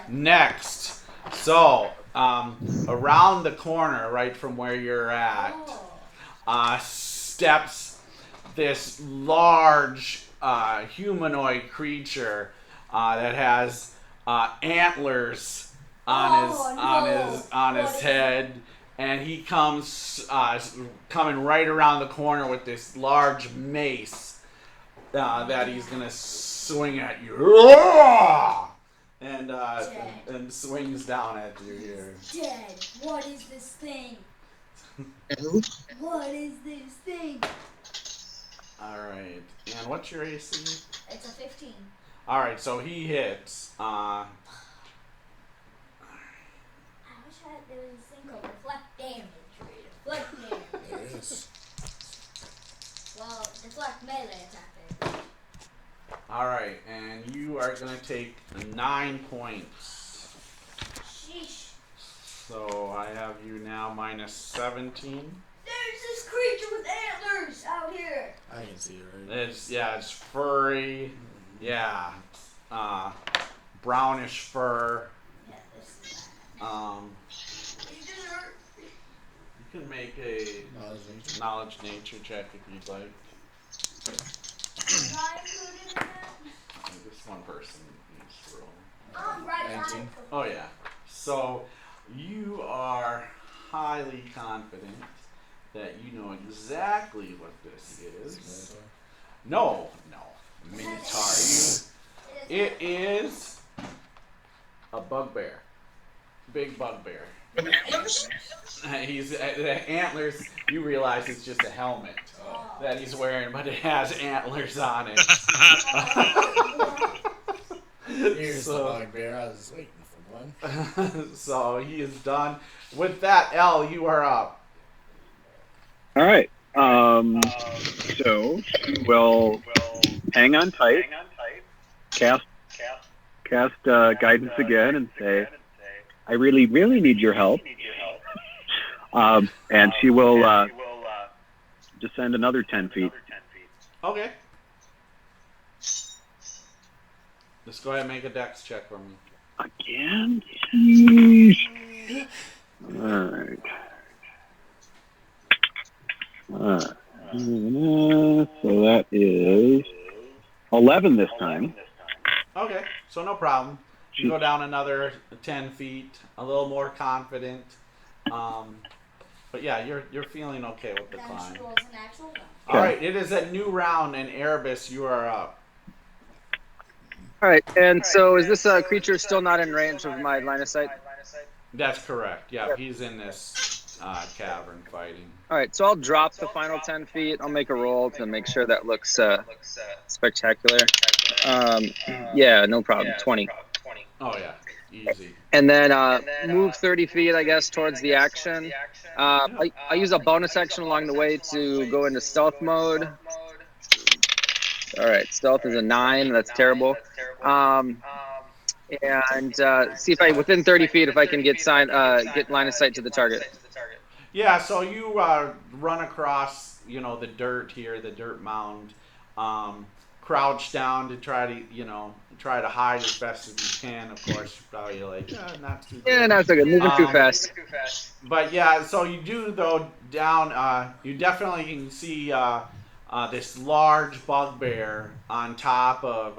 next. So around the corner, right from where you're at, steps this large humanoid creature that has antlers on his head, and he comes coming right around the corner with this large mace that he's gonna swing at you, and swings down at you here. Dead. What is this thing? What is this thing? All right, and what's your AC? It's a 15. All right, so he hits. I wish there was this thing called deflect damage. Deflect damage. Well, deflect melee attack. All right, and you are gonna take 9 points. Sheesh. So I have you now minus 17. There's this creature with antlers out here. I can see it right. It's furry. Yeah, brownish fur. Yeah, this is that. He didn't hurt me. You can make a knowledge nature check if you'd like. Am I included in that? This one person needs to roll. I'm right behind 19. Oh yeah. So you are highly confident that you know exactly what this is. No, Minotaur. It is a bugbear. Big bugbear. With antlers? He's the antlers. You realize it's just a helmet that he's wearing, but it has antlers on it. Here's the bugbear. I was waiting for one. So he is done. With that, L, you are up. All right. So we'll hang on tight. Cast guidance again and say, I really, really need your help. And she will descend another 10 feet. Okay. Just go ahead and make a dex check for me. Again? Jeez. All right. So that is 11 this time. Okay, so no problem. You go down another 10 feet, a little more confident. But yeah, you're feeling okay with the Then climb. she rolls an actual one. All right, it is a new round, and Erebus, you are up. All right, and so is this creature still not in range of my line of sight? That's correct. Yeah, he's in this cavern fighting. All right, so I'll drop the final 10 feet. I'll make a roll to make sure that looks spectacular. Yeah, no problem. 20. Oh yeah, easy. And then move 30 feet, I guess, towards the action. I use a bonus action along the way to go into stealth mode. All right, stealth is a 9. That's terrible. And see if within 30 feet, if I can get line of sight to the target. Yeah, so you run across, the dirt here, the dirt mound, crouch down to try to hide as best as you can. Of course, you're probably like, not too good. Yeah, no, it's okay. Moving too fast. But yeah, so you do though down. You definitely can see this large bugbear on top of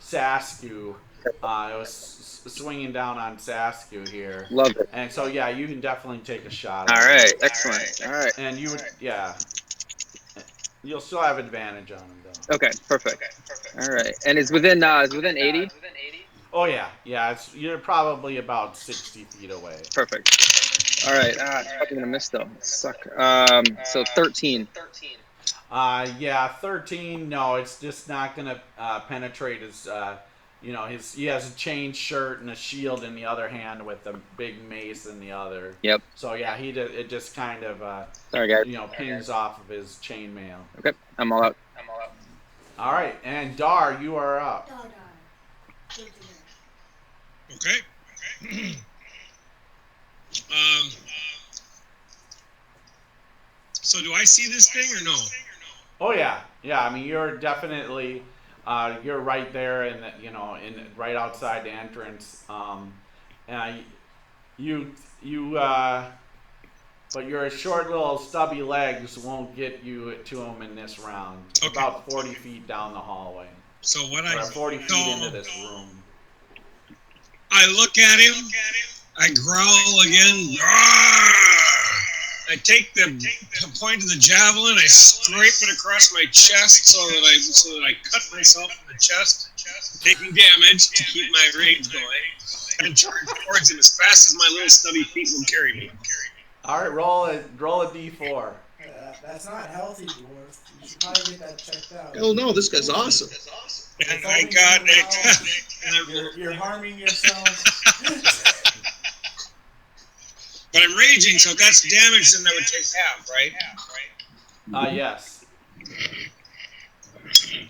Sasku. It was swinging down on Sasku here. Love it. And so yeah, you can definitely take a shot. All right, excellent. All right. And you would, you'll still have advantage on him though. Okay, perfect. All right, and it's within 80. Oh yeah. You're probably about 60 feet away. Perfect. All right. It's probably gonna miss though. Suck. So 13. 13. No, it's just not gonna penetrate his. He has a chain shirt and a shield in the other hand with a big mace in the other. Yep. So yeah, it just kind of Sorry, guys. pings off of his chainmail. Okay, I'm all out. All right, and Dar, you are up. Okay. So do I see this thing or no? Oh yeah. I mean, you're definitely. You're right there, right outside the entrance. But your short little stubby legs won't get you to him in this round. Okay. About 40 feet down the hallway. So what Or 40 feet into this room. I look at him. I growl again. I take the point of the javelin. I scrape it across my chest so that I cut myself in the chest, taking damage to keep my rage going, and charge towards him as fast as my little stubby feet will carry me. All right, roll a d4. That's not healthy, Dwarf. You should probably get that checked out. Oh no, this guy's awesome. And I got it. You're harming yourself. But I'm raging, so that's damage, then I would take half, right? Yes.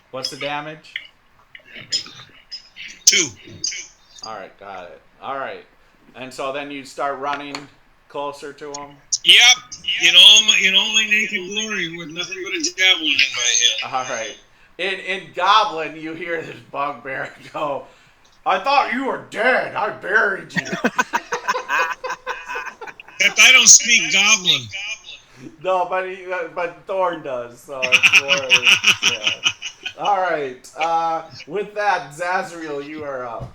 What's the damage? 2. All right, got it. All right. And so then you start running closer to him? Yep. In all my naked glory with nothing but a javelin in my hand. All right. In Goblin, you hear this bugbear go, I thought you were dead. I buried you. Except I don't speak goblin. No, but Thorn does. So it's more, yeah. All right. With that, Zazriel, you are up.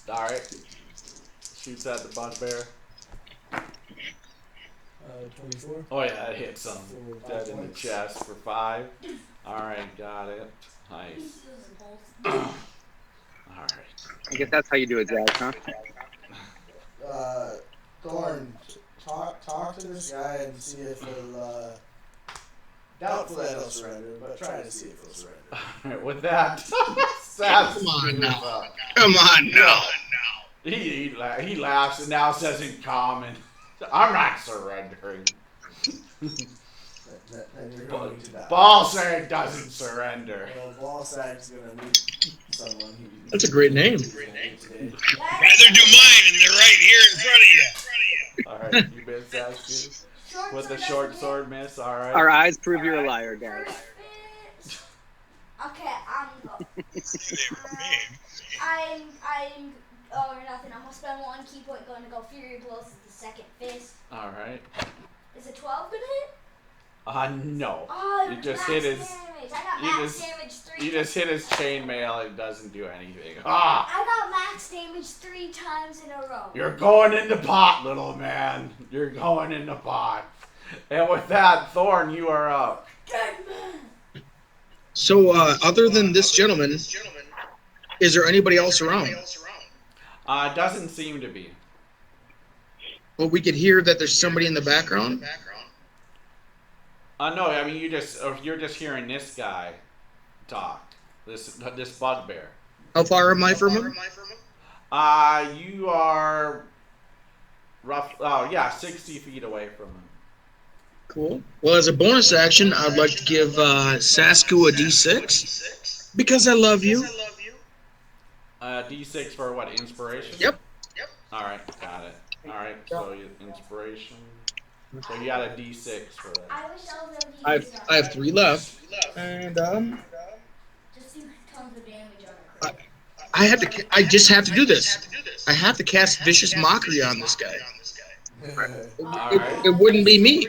All right. Shoots at the bugbear. 24. Oh yeah, it hits him. Dead in the chest for 5. All right, got it. Nice. All right. I guess that's how you do it, Zach, huh? Thorn, talk to this guy and see if he'll. Doubtful that he'll surrender, but try to see if he'll surrender. All right, with that, Sass Come on now. up. Come on now. He laughs and now says in common, I'm not surrendering. Then you're going to die. Ballsag doesn't surrender. Well, Ballsag's gonna meet someone he. That's a great name. Rather do mine, and they're right here in front of you. Alright, you missed Sass. With the short sword miss, alright. Our eyes prove you're a liar, guys. Okay, I'm going. Or nothing. I'm gonna spend 1 key point going to go Fury Blows to the second fist. Alright. Is a 12 gonna hit? No. Oh, You just max hit his. damage. I got You max just, damage 3. you just hit his chainmail. It doesn't do anything. Ah! I got max damage 3 times in a row. You're going in the pot, little man. You're going in the pot. And with that, Thorn, you are up. Dead man. So, other than this gentleman, is there anybody else around? It doesn't seem to be. Well, we could hear that there's somebody in the background. No, I mean you're just hearing this guy talk. This bugbear. How far am I from him? You are 60 feet away from him. Cool. Well, as a bonus action, I'd like to give Sasku a D6 because I love you. D6 for what? Inspiration? Yep. All right, got it. All right, so inspiration. So you got a D6 for that. I wish LWD I have 3 left, and just do tons of damage on a I, crit. I just have to do this. I have to cast Vicious Mockery on this guy. It wouldn't be me.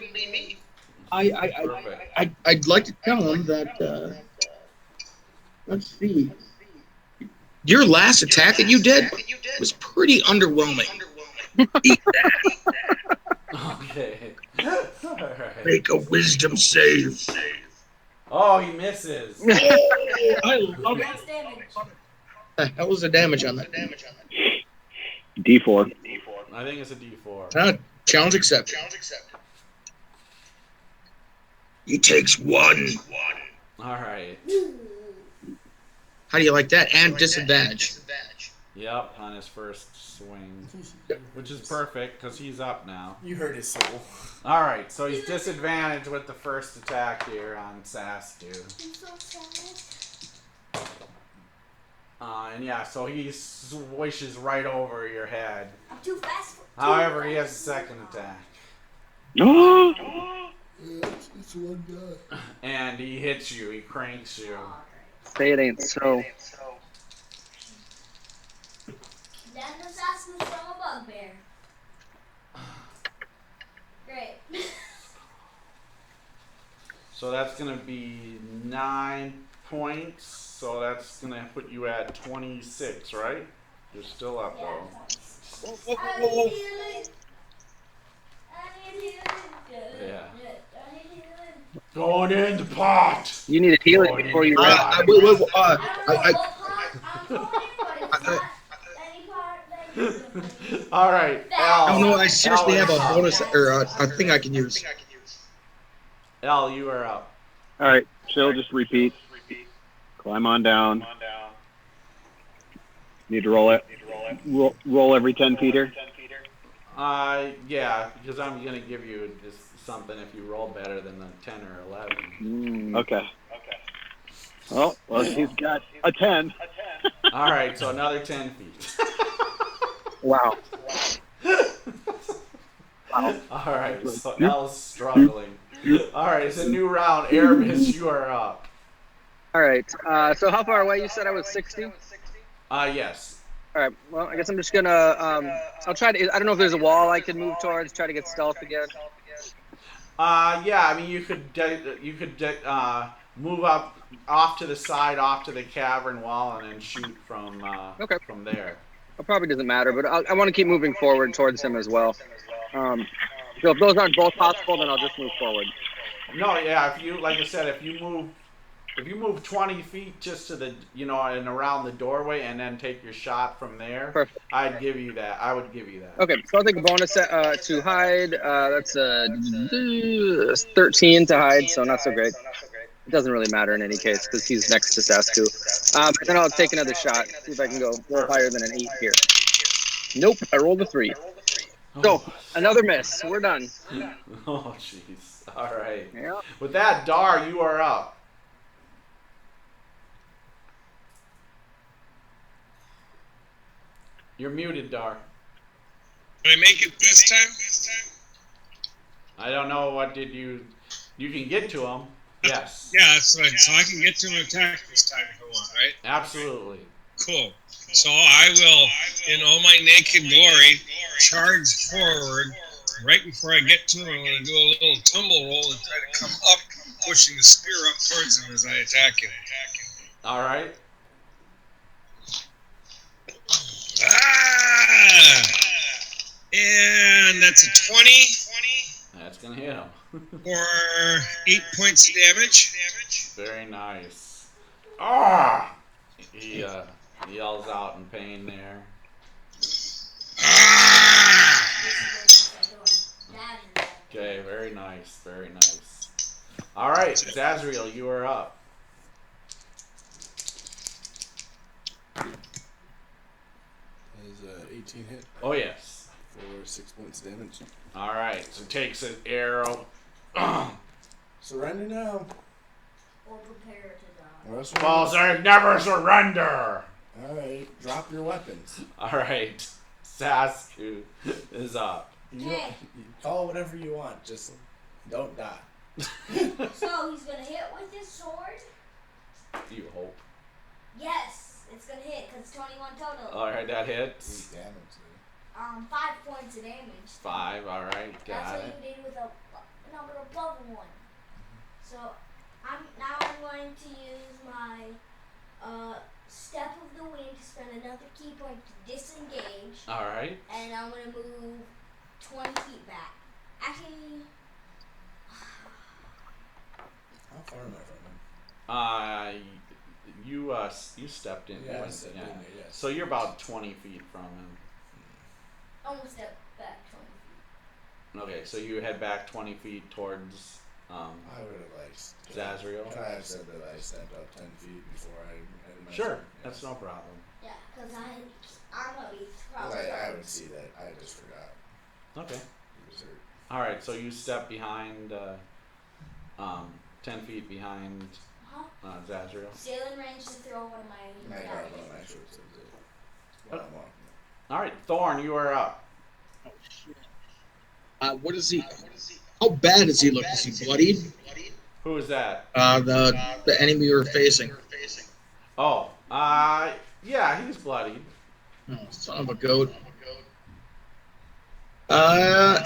I'd like to tell him that. Let's see. Your last attack that you did was pretty underwhelming. Eat that. Okay. All right. Make a wisdom save. Oh, he misses. I love Max damage. it. How was the damage on that? D4. I think it's a D4. Challenge accepted. He takes 1. All right. How do you like that? And disadvantage. Yep, on his first swing, which is perfect because he's up now. You hurt his soul. All right, so he's disadvantaged with the first attack here on Sasdu. I'm so sad. And yeah, so he swishes right over your head. I'm too fast for However, he has a second attack. Oh! It's one guy. And he hits you, he cranks you. Say it ain't so. Then assassins from a bugbear. Great. So that's going to be 9 points. So that's going to put you at 26, right? You're still up, Yeah, though. I need healing. I need healing. Yeah. I need healing. Going in the pot! You need to heal it before you rest. I don't know what part I'm going, but it's not any part that you can. All right, Al. No, I seriously Al, have a bonus or a thing I can use. Al, you are up. All right, chill. Just repeat. Climb on down. Need to roll it. Roll every 10 feeter. Yeah, because I'm gonna give you just something if you roll better than the 10 or 11. Okay. Well, he's got a 10. All right, so another 10 feet. Wow. All right, so Al's struggling. All right, it's a new round. Aramis, you are up. All right. So how far away? You said I was 60? Yes. All right. Well, I guess I'm just gonna. I'll try to. I don't know if there's a wall I can move towards. Try to get stealth again. Yeah, I mean you could move up off to the side, off to the cavern wall, and then shoot from from there. It probably doesn't matter, but I want to keep moving forward towards him as well. So if those aren't both possible, then I'll just move forward. No, yeah. If you, like I said, if you move 20 feet just to the, and around the doorway, and then take your shot from there, Perfect. I'd give you that. I would give you that. Okay, so I'll take a bonus to hide. That's 13 to hide, so not so great. It doesn't really matter in any case because he's next to Sasku. But then I'll take another shot. See if I can go roll higher than an 8 here. Nope, I rolled a 3. So another miss. We're done. Oh, jeez. All right. Yeah. With that, Dar, you are up. You're muted, Dar. Can I make it this time? I don't know. What did you? You can get to him. Yes. Yeah, that's right. So I can get to an attack this time if I want, right? Absolutely. Cool. So I will, in all my naked glory, charge forward. Right before I get to him, I'm going to do a little tumble roll and try to come up, pushing the spear up towards him as I attack him. All right. Ah! And that's a 20 That's gonna hit him. for 8 points of damage. Very nice. Ah! He yells out in pain there. Ah! Okay, very nice, very nice. All right, Zazriel, you are up. Is 18 hit Oh yes. for 6 points damage. All right, so takes an arrow. Surrender now. Or prepare to die. Or else Falls, I never surrender. Alright, drop your weapons. All right. Sasku is up. Okay. Call whatever you want, just don't die. So he's gonna hit with his sword. You hope. Yes, it's gonna hit because 21 total. Alright, that hits. Damage. 5 points of damage. 5, alright, got That's it. what you did with a number above 1. So I'm going to use my step of the wind to spend another key point to disengage. Alright. And I'm gonna move 20 feet back. Actually, How far am I from him? You stepped in. Yeah, I right? stepped in there, yes. So you're about 20 feet from him. almost step back 20 feet. Okay, so you head back 20 feet towards I would have liked. Zazriel. Can I have said that I stepped up 10 feet before I headed my Sure, sword? that's no problem. Yeah, because I'm gonna be Well, probably. I would see that. I just forgot. Okay. He was hurt. Alright, so you step behind, 10 feet behind Huh? Zazriel. Still in range to throw one of my. And I got one of my shorts. While I'm walking. Alright, Thorn, you are up. Oh, shit. What is he? How bad does he look? Is he bloodied? Who is that? The enemy we were facing. Oh, yeah, he's bloodied. Oh, son of a goat. L,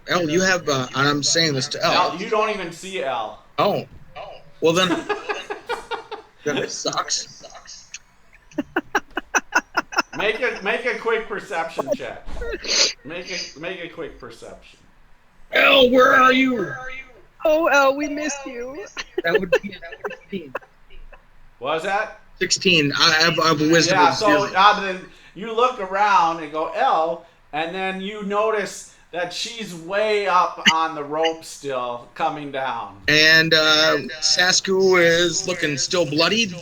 L, you have, and I'm saying this to L. L, you don't even see L. Oh. Well then, then it sucks. Make a quick perception check. Make a quick perception. L, where are you? Oh, El, we missed you. That would be a 16. What was that? 16. I have a wisdom Yeah, of so 0. you look around and go L, and then you notice that she's way up on the rope still, coming down. And Sasku is looking still bloodied.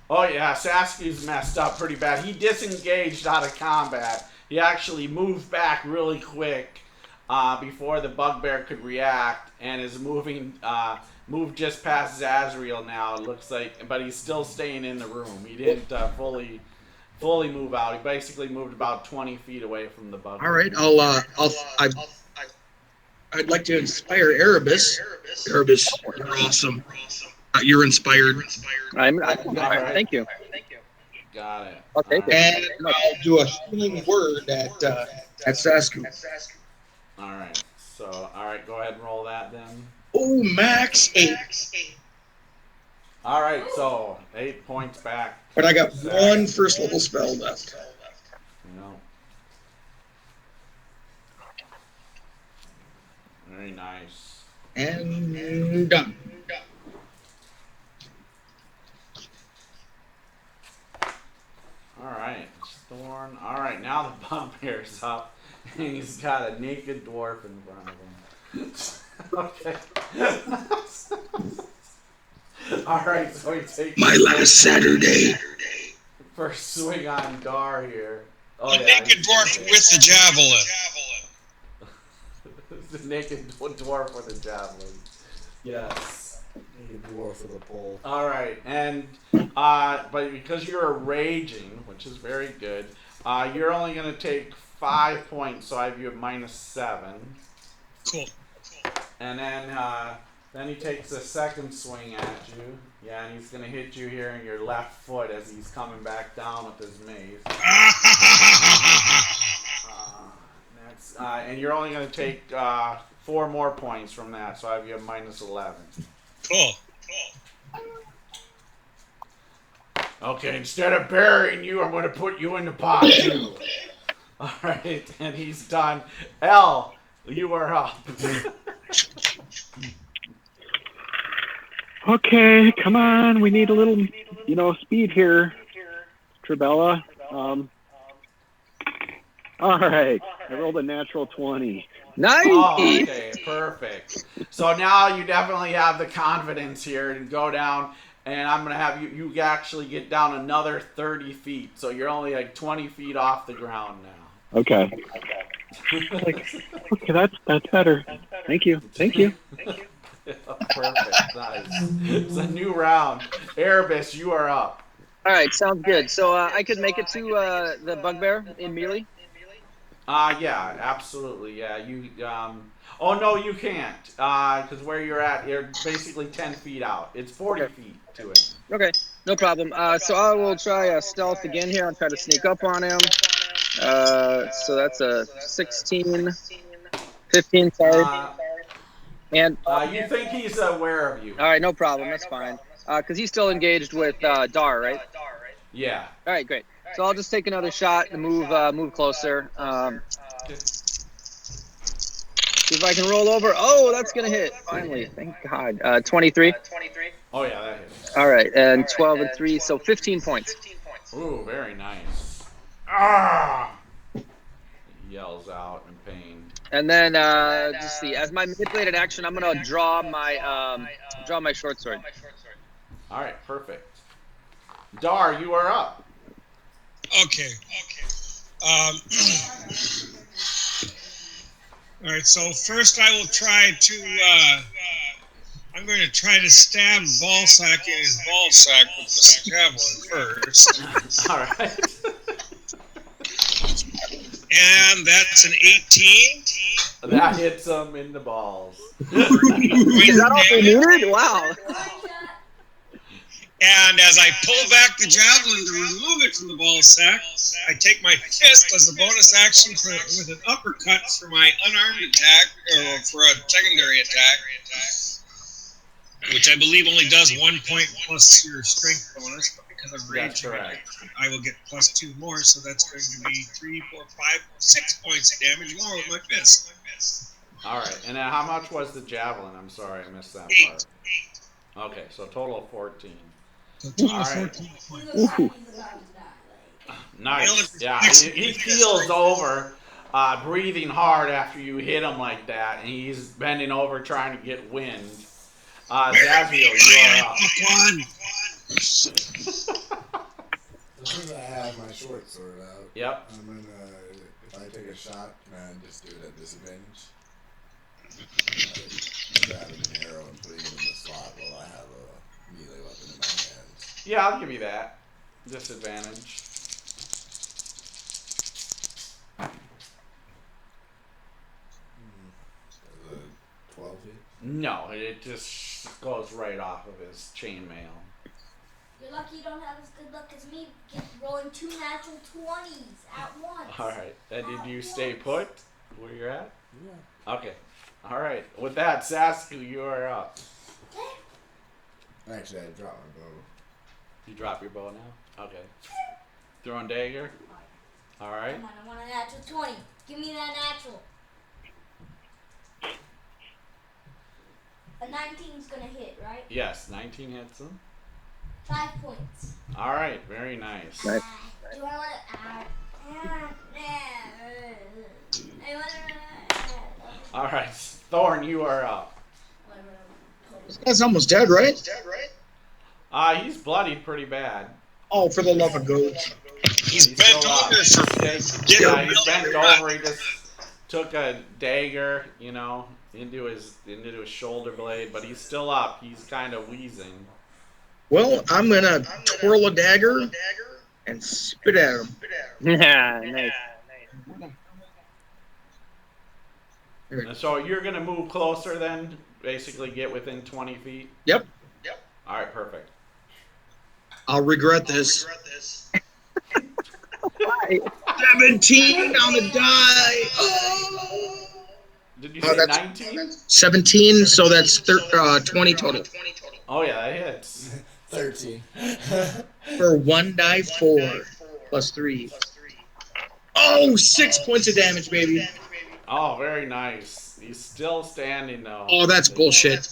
Oh yeah, Sasky's messed up pretty bad. He disengaged out of combat. He actually moved back really quick before the bugbear could react, and is moved just past Zazriel now. It looks like, but he's still staying in the room. He didn't fully move out. He basically moved about 20 feet away from the bugbear. All right, I'd like to inspire Erebus. Erebus, you're awesome. You're inspired. Thank you. Got it. I'll take it. And I'll do a healing word at Sasku. All right. So, all right, go ahead and roll that then. Oh, max 8. All right, so 8 points back. But I got one first level spell left. No. Very nice. And done. All right, Thorn. All right, now the bugbear's up, and he's got a naked dwarf in front of him. Okay. All right, so he takes My last Saturday. first swing on Gar here. Oh, A naked dwarf with the javelin. the naked dwarf with a javelin. Yes. Need a dwarf with a pole. All right, and but because you're raging, which is very good, you're only going to take 5 points. So I have you at -7. Cool. And then he takes a second swing at you. Yeah, and he's going to hit you here in your left foot as he's coming back down with his mace. Next, and you're only going to take 4 more points from that. So I have you at -11. Cool. Okay, instead of burying you, I'm going to put you in the pot too. All right, and he's done. L, you are up. Okay, come on. We need a little, speed here, Trabella. All right. I rolled a natural 20. Nice. Oh, okay, perfect. So now you definitely have the confidence here to go down, and I'm going to have you actually get down another 30 feet. So you're only like 20 feet off the ground now. Okay. Okay, that's better. Thank you. Perfect, nice. It's a new round. Erebus, you are up. All right, sounds good. So I could make it to the bugbear in melee. Yeah, absolutely. Yeah, you. Oh no, you can't. Because where you're at, you're basically 10 feet out. It's 40 Okay. feet to it. Okay, no problem. So I will try stealth again here. I'll try to sneak up on him. So that's a 16, 15, sorry. And You think he's aware of you? all right, no problem. That's fine. Because he's still engaged with Dar, right? Yeah. All right, great. So I'll just take another shot and move closer. See if I can roll over. Oh, that's gonna hit. Finally, thank God. 23. Oh yeah, that hits. All right, and 12 and 3, so 15 points. Ooh, very nice. Ah! He yells out in pain. And then just see, as my manipulated action, I'm gonna draw my short sword. All right, perfect. Dar, you are up. Okay. All right. So first, I will try to. I'm going to try to stab Ballsack in his ballsack with the javelin first, All right. and that's an 18. That hits him in the balls. Is that all we needed? Wow. And as I pull back the javelin to remove it from the ball sack, I take my fist as a bonus action with an uppercut for my unarmed attack, or for a secondary attack, which I believe only does 1 point plus your strength bonus. But because of rage, I will get +2 more, so that's going to be 3, 4, 5, 6 points of damage more with my fist. All right, and then how much was the javelin? I'm sorry, I missed that part. Okay, so total of 14. So total All right. 14 points. Nice. Yeah, he keels over, breathing hard after you hit him like that, and he's bending over trying to get wind. Zazio, you are up. As soon as I have my short sword out, Yep. I'm gonna, if I take a shot, can I just do it at disadvantage? Grabbing an arrow and putting it in the slot while I have a melee weapon in my hand. Yeah, I'll give you that. Disadvantage. Is it 12 hit? No, it just goes right off of his chainmail. You're lucky you don't have as good luck as me, rolling 2 natural 20s at once. All right. And did you stay put where you're at? Yeah. Okay. All right. With that, Sasku, you are up. Actually, I dropped my bow. You drop your bow now? Okay. Throwing dagger? All right. Come on, I want a natural 20. Give me that natural. A 19's gonna hit, right? Yes, 19 hits him. 5 points. All right, very nice. Nice. Do I want to... All right, Thorn, you are up. This guy's almost dead, right? He's bloodied pretty bad. Oh, for the love of God. He's bent over for Yeah, he's bent over. He just took a dagger, into his shoulder blade, but he's still up. He's kind of wheezing. Well, I'm going to twirl a dagger and spit at him. Yeah, nice. And so you're going to move closer then, basically get within 20 feet? Yep. All right, perfect. I'll regret this. Why? 17 on the die. Oh. Did you say 19? 17, so that's 20 total. Oh, yeah, that hits. 13. For 1 die, 4 plus 3. Oh, 6 points of damage, baby. Oh, very nice. He's still standing, though. Oh, that's bullshit.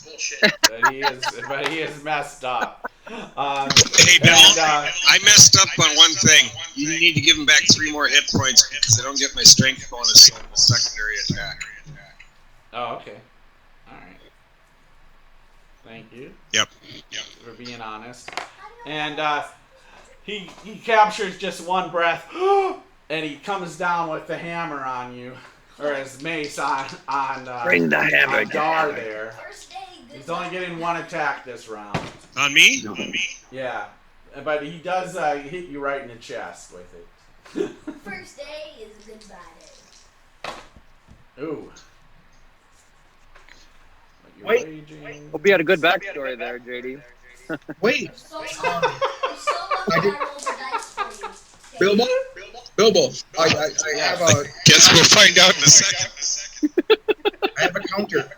But he is messed up. Hey, Bill, I messed up on one thing. You need to give him back 3 more hit points because I don't get my strength bonus on the secondary attack. Oh, okay. All right. Thank you. Yep. For being honest. And he captures just one breath, and he comes down with the hammer on you, or his mace on Bring the hammer on Dar there. First day, good He's only getting 1 attack this round. On me? Yeah. but he does hit you right in the chest with it. First day is a good bad day. Ooh. But you're Wait. raging. Hope you had a good backstory there, JD. Wait, I'm so lucky I rolled the dice for you. Bilbo, I have a Guess we'll find out in a second. I have a counter.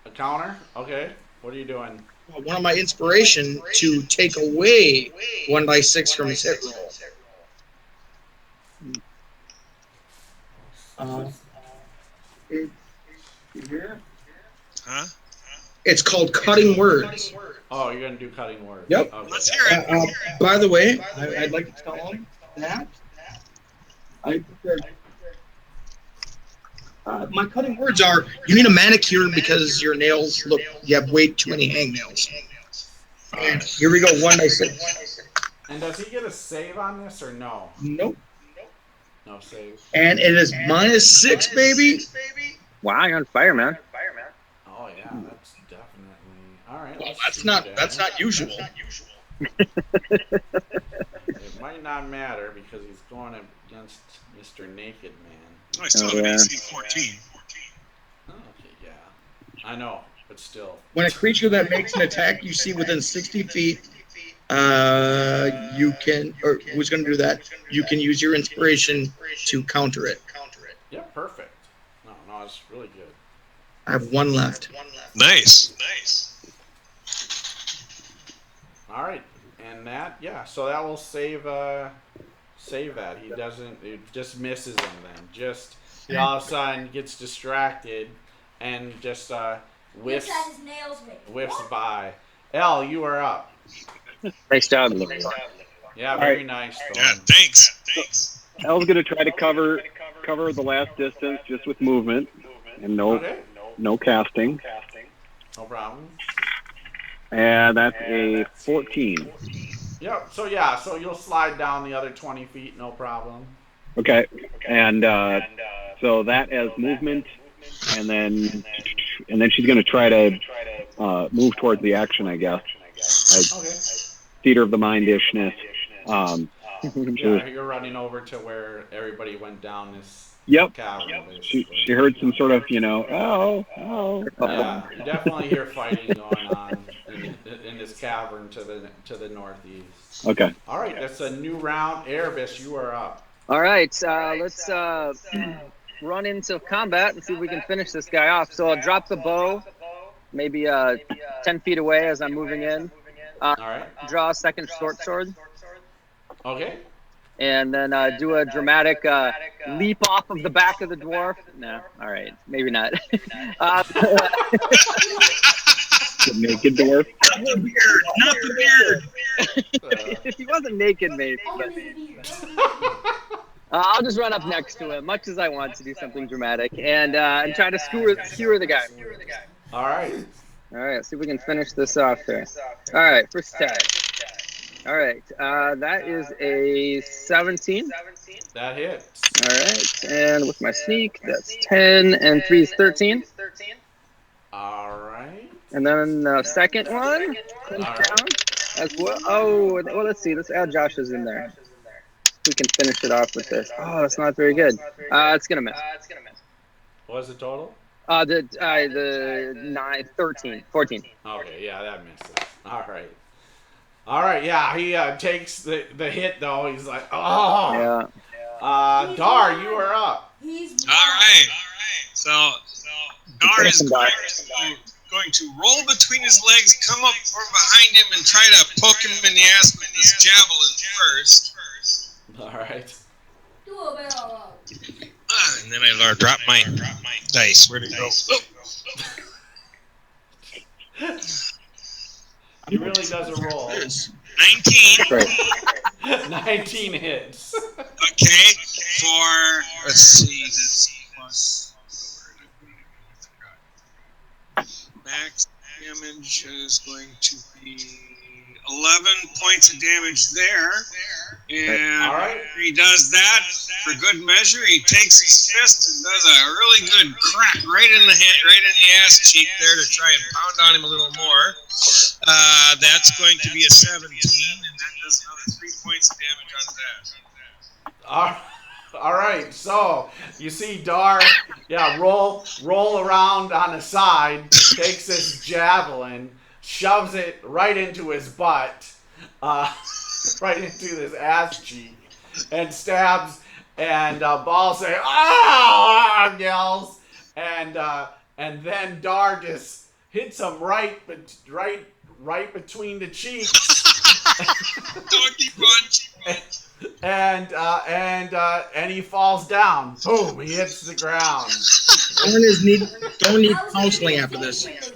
A counter? Okay. What are you doing? One of my inspiration to take away 1d6 from his hit roll. Huh? It's called cutting words. Oh, you're gonna do cutting words. Yep. Okay. Let's hear it. By the way, I'd like to tell him that I prepared. My cutting words are: you need a manicure because your nails look. You have way too many hangnails. And here we go, 1d6. And does he get a save on this or no? Nope. No save. And it is -6, baby. Wow, you're on fire, man. Oh yeah, that's definitely all right. Well, let's that's see not usual. It might not matter because he's going against Mr. Naked Man. I still have an AC 14. Oh, okay, yeah. I know, but still. When a creature that makes an attack you see within 60 feet, you can, or who's going to do that? You can use your inspiration to counter it. Yeah, perfect. No, it's really good. I have one left. Nice. All right, and that, yeah, so that will save that. He doesn't, it just misses him then. He all of a sudden gets distracted and just whiffs Looks at his nails with. by. Elle, you are up. Nice job. Yeah, All very right. nice. Yeah, thanks. Elle's going to try to cover the last distance just with movement and Okay, no casting. no problem. And that's a 14. Yep, so you'll slide down the other 20 feet, no problem. Okay. And so that as movement, and then she's going to try to move towards the action, I guess. Okay. Theater of the mind-ishness. Yeah, you're running over to where everybody went down this Yep. cavern. She basically. heard some sort of, oh. Yeah, you definitely hear fighting going on in this cavern to the northeast. Okay. All right, that's a new round. Erebus, you are up. All right, let's run into combat and see if we can finish this guy off. So I'll drop the bow, maybe 10 feet away as I'm moving in. All right. Draw a second short sword, Okay. and then do a dramatic leap off of the back of the dwarf. No, all right, maybe not. The naked dwarf. Not the beard. If he wasn't naked, maybe. But, I'll just run up next to him, much as I want to do something dramatic, and try to skewer the guy. All right. All right, let's see if we can finish this off here. All right, first attack. All right, that is a 17. That hits. All right, and with my sneak, that's 10, and 3 is 13. All right. And then the second one comes All right. down as well. Oh, well, let's see. Let's add Josh's in there. We can finish it off with this. Oh, that's not very good. It's gonna miss. What was the total? The 9, 13, 14. Okay, yeah, that misses. All right. All right, yeah, he takes the hit though. He's like, oh. Yeah. Dar, you are up. He's All right. So Dar is going to roll between his legs, come up from behind him, and try to poke him in the ass with this javelin first. All right. do a barrel roll. And then I drop my dice. Where'd it go? He really does a roll. 19. Right. 19 hits. Okay. For, let's see, that's plus. Max damage is going to be 11 points of damage there. And All right. after he does that, for good measure, he takes his fist and does a really good crack right in the hand, right in the ass cheek there to try and pound on him a little more. That's going to be a 17, and that does another 3 points of damage on that. All right. So you see Dar, roll around on the side, takes his javelin, shoves it right into his butt, right into his ass cheek, and stabs. And Ball say ah yells, and then Dar just hits him right between the cheeks. Donkey punch. And he falls down. Boom! He hits the ground. Don't need counseling after this. He's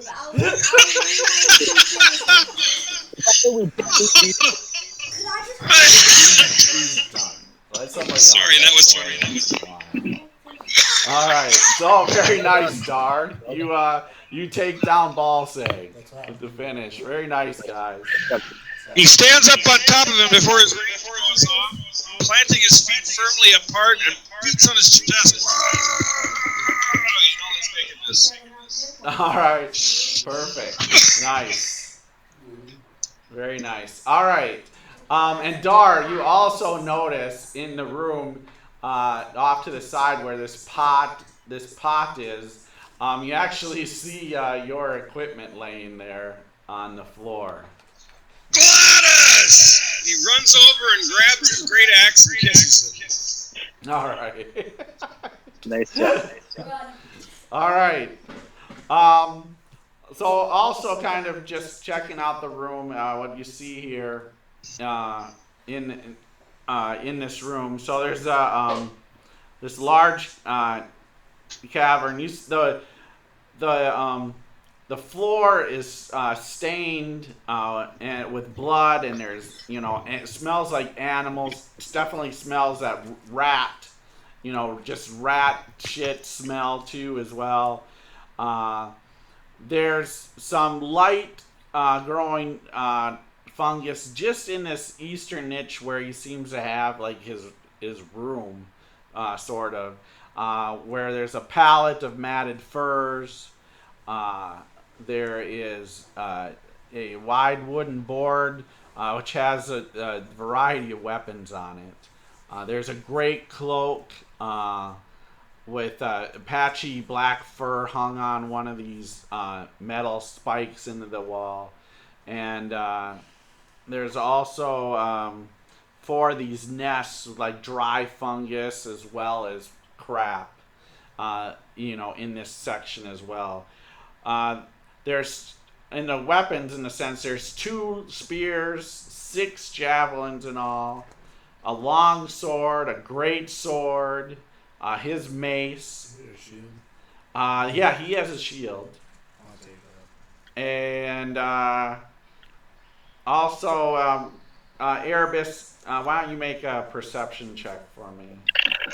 done. Let somebody else Sorry, that was funny. All right. So very nice, Dar. You take down Balsay with the finish. Very nice, guys. He stands up on top of him before his range goes off, planting his feet firmly apart and beats on his chest. All right. Perfect. Nice. Very nice. All right. And Dar, you also notice in the room off to the side where this pot is, you actually see your equipment laying there on the floor. Gladys! He runs over and grabs his great axe and kisses it. All right. Nice job. All right. So also kind of just checking out the room, what you see here in this room. So there's this large cavern. The floor is stained and with blood, and there's and it smells like animals. It definitely smells that rat, just rat shit smell too as well. There's some light growing fungus just in this eastern niche where he seems to have like his room, sort of, where there's a pallet of matted furs. There is a wide wooden board which has a variety of weapons on it. There's a great cloak with patchy black fur hung on one of these metal spikes into the wall. And there's also 4 of these nests with like dry fungus as well as crap, in this section as well. There's, in the weapons, in the sense, there's 2 spears, 6 javelins in all, a long sword, a great sword, his mace. Is it a shield? Yeah, he has a shield. I'll take that. And also, Erebus, why don't you make a perception check for me?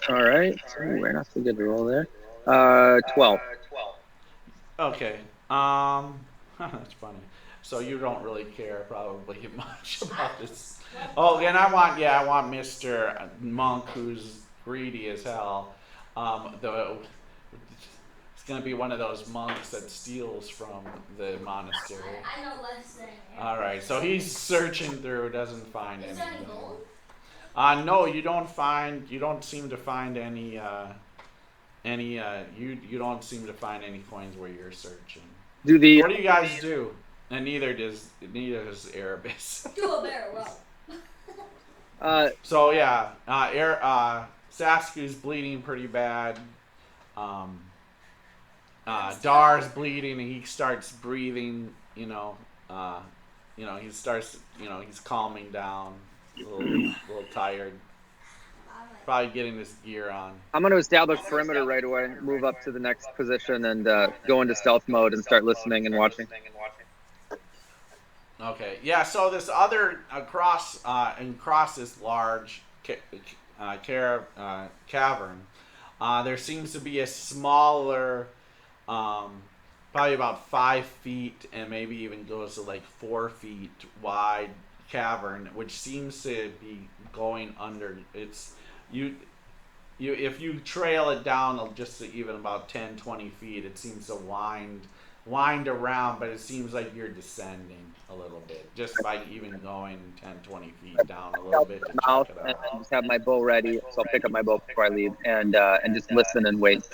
All right. Ooh, not so good to roll there. 12. Okay. That's funny. So you don't really care probably much about this. Oh, and I want Mr. Monk, who's greedy as hell. It's gonna be one of those monks that steals from the monastery. I know less than. All right. So he's searching through, doesn't find Is there any anything. gold? No, you don't seem to find any you don't seem to find any coins where you're searching. Do the What do you guys do? And neither does Erebus. Do a barrel roll. So yeah, Sasku's bleeding pretty bad. Dar's bleeding and he starts breathing, he starts, he's calming down, a little tired. Probably getting his gear on. I'm going to establish perimeter right away, move up to the next position, and go into stealth mode and start listening and watching. Okay, yeah. So this other across this large cavern, there seems to be a smaller, probably about 5 feet, and maybe even goes to like 4 feet wide cavern, which seems to be going under. It's you. If you trail it down just to even about 10, 20 feet, it seems to wind around, but it seems like you're descending a little bit just by even going 10, 20 feet down a little bit to check it And out. just have my bow ready, so I'll pick up my bow before I leave, and just listen and wait.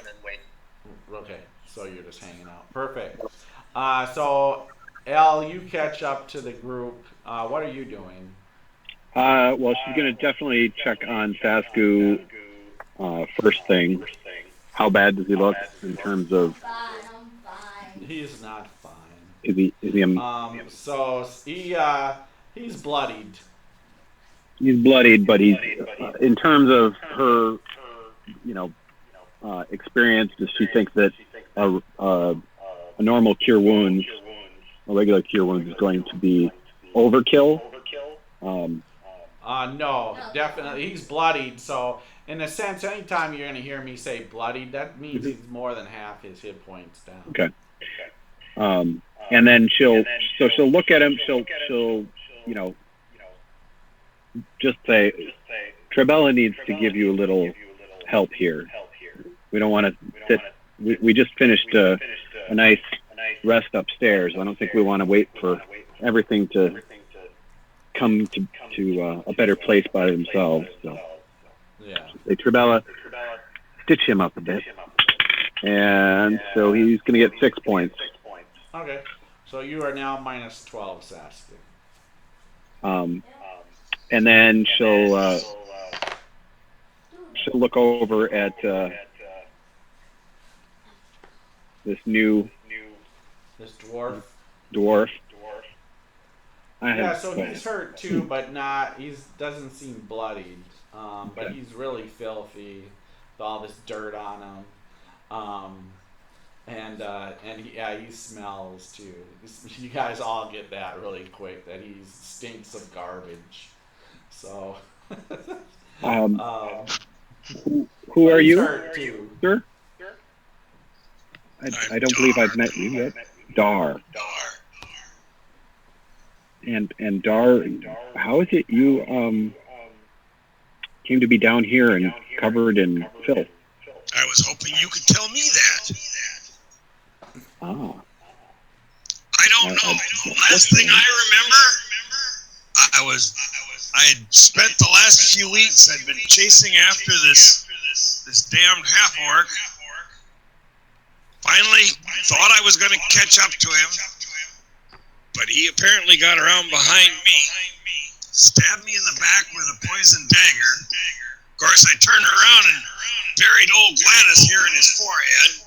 Okay, so you're just hanging out. Perfect. So, Al, you catch up to the group. What are you doing? Well, she's going to definitely check on Sasku first thing. How bad does he look in terms of? Fine, I'm fine. He's not fine. Is he? So he's bloodied. He's bloodied, but he's in terms of her, experience. Does she think that a normal cure wounds, a regular cure wounds, is going to be overkill? No, definitely. He's bloodied, so in a sense, anytime you're going to hear me say bloodied, that means he's more than half his hit points down. Okay. And then she'll look at him. She'll just say, Trebella needs to give you a little help here. We don't want to sit. We just finished a nice rest upstairs. I don't think we want to wait for everything to come to a better place by themselves. So, Yeah. say, Trebella, stitch him up a bit. And so he's going to get 6 points. Okay. So you are now minus 12, Saskia. And then she'll look over at this new This dwarf. dwarf. Yeah, so he's hurt too, but not. Doesn't seem bloodied. But he's really filthy with all this dirt on him. He smells too. You guys all get that really quick that he stinks of garbage. So. Who are you, Hurt too. sir? I don't believe I've met you yet. Dar. And Dar, how is it you came to be down here and covered in filth? I was hoping you could tell me that. Ah. I don't know. The last thing I remember, I had spent the last few weeks. I'd been chasing after this damned half orc. Finally, thought I was going to catch up to him, but he apparently got around behind me, stabbed me in the back with a poison dagger. Of course, I turned around and buried old Gladys here in his forehead.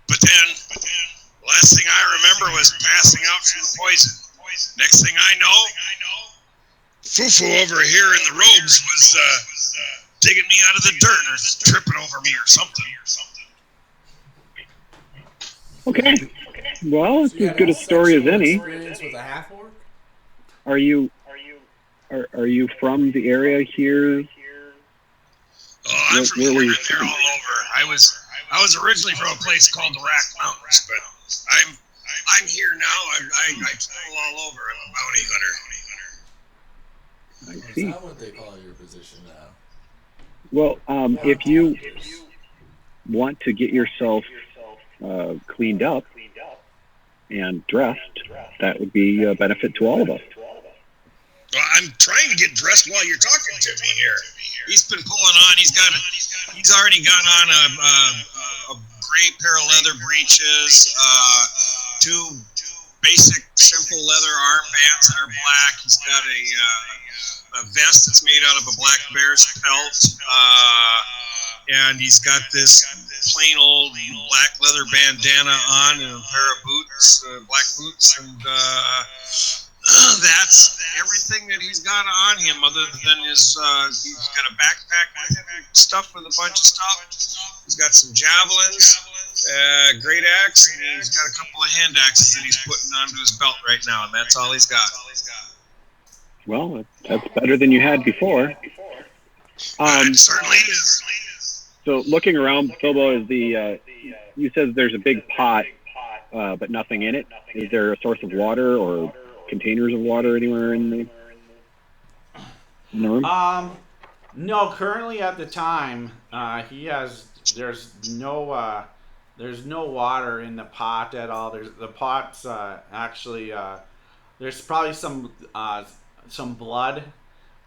But then, the last thing I remember was passing out from the poison. Next thing I know, Fufu over here in the robes was digging me out of the dirt or tripping over me or something. Okay. Well, it's as good a story as any. Experience with a half orc? Are you from the area here? Oh, I'm from here and there all over. I was originally from a place called the Rack Mountains, but I'm here now. I travel all over. I'm a bounty hunter. I Is see. that what they call your position now? Well, if you want to get yourself cleaned up and dressed, that would be a benefit to all of us. Well, I'm trying to get dressed while you're talking to me here. He's been pulling on. He's already got on a gray pair of leather breeches, two basic simple leather armbands that are black. He's got a vest that's made out of a black bear's pelt, and he's got this plain old black leather bandana on and a pair of boots, black boots, and that's everything that he's got on him, other than he's got a backpack with him, stuff with a bunch of stuff. He's got some javelins, great axe, and he's got a couple of hand axes that he's putting onto his belt right now, and that's all he's got. Well, that's better than you had before. It certainly is. So looking around, Bilbo, is you said there's a big pot, but nothing in it. Is there a source of water or containers of water anywhere in the room? No. Currently, at the time, there's no water in the pot at all. The pot's actually there's probably some blood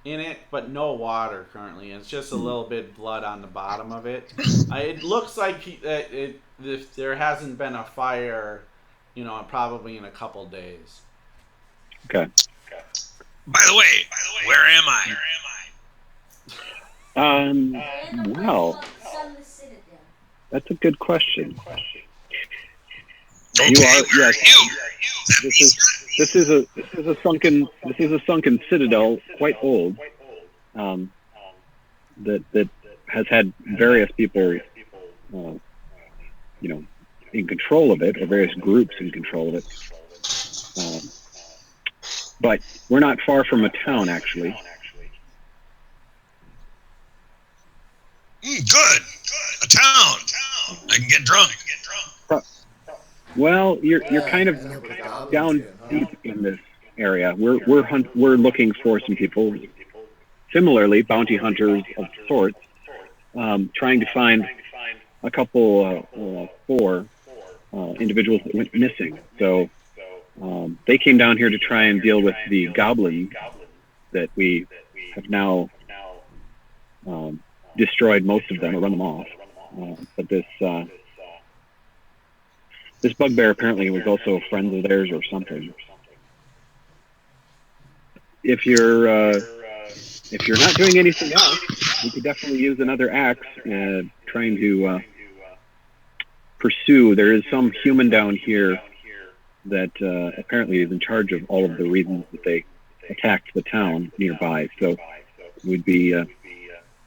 in it, but no water currently. It's just a little bit blood on the bottom of it. It looks like if there hasn't been a fire, probably in a couple days. Okay. By the way, where am I? We're in the Well, place called Sunless Citadel. that's a good question. Okay, You are, where yes. are you? This is a sunken citadel, quite old. That has had various people, in control of it, or various groups in control of it. But we're not far from a town, actually. Good. A town. I can get drunk. Well, you're kind of down deep in this area. We're looking for some people, similarly bounty hunters of sorts, trying to find a couple, 4 individuals that went missing. So they came down here to try and deal with the goblins that we have now destroyed most of them or run them off. But this bugbear apparently was also friends of theirs or something. If you're not doing anything else, we could definitely use another axe trying to pursue. There is some human down here that apparently is in charge of all of the reasons that they attacked the town nearby. So we'd be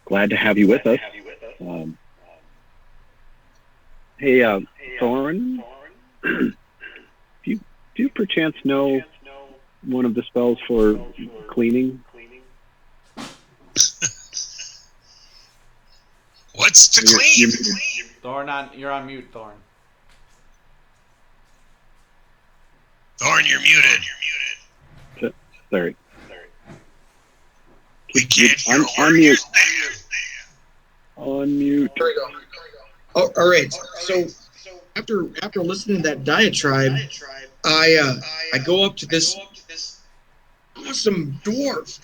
glad to have you with us. Hey, Thorn, do you perchance know one of the spells for cleaning? What's to clean? Thorn, you're on mute, Thorn. Thorn, you're muted. Sorry. We can't hear On what mute. you're saying. On mute. There we go. Oh, all right. So after listening to that diatribe, I go up to this awesome dwarf,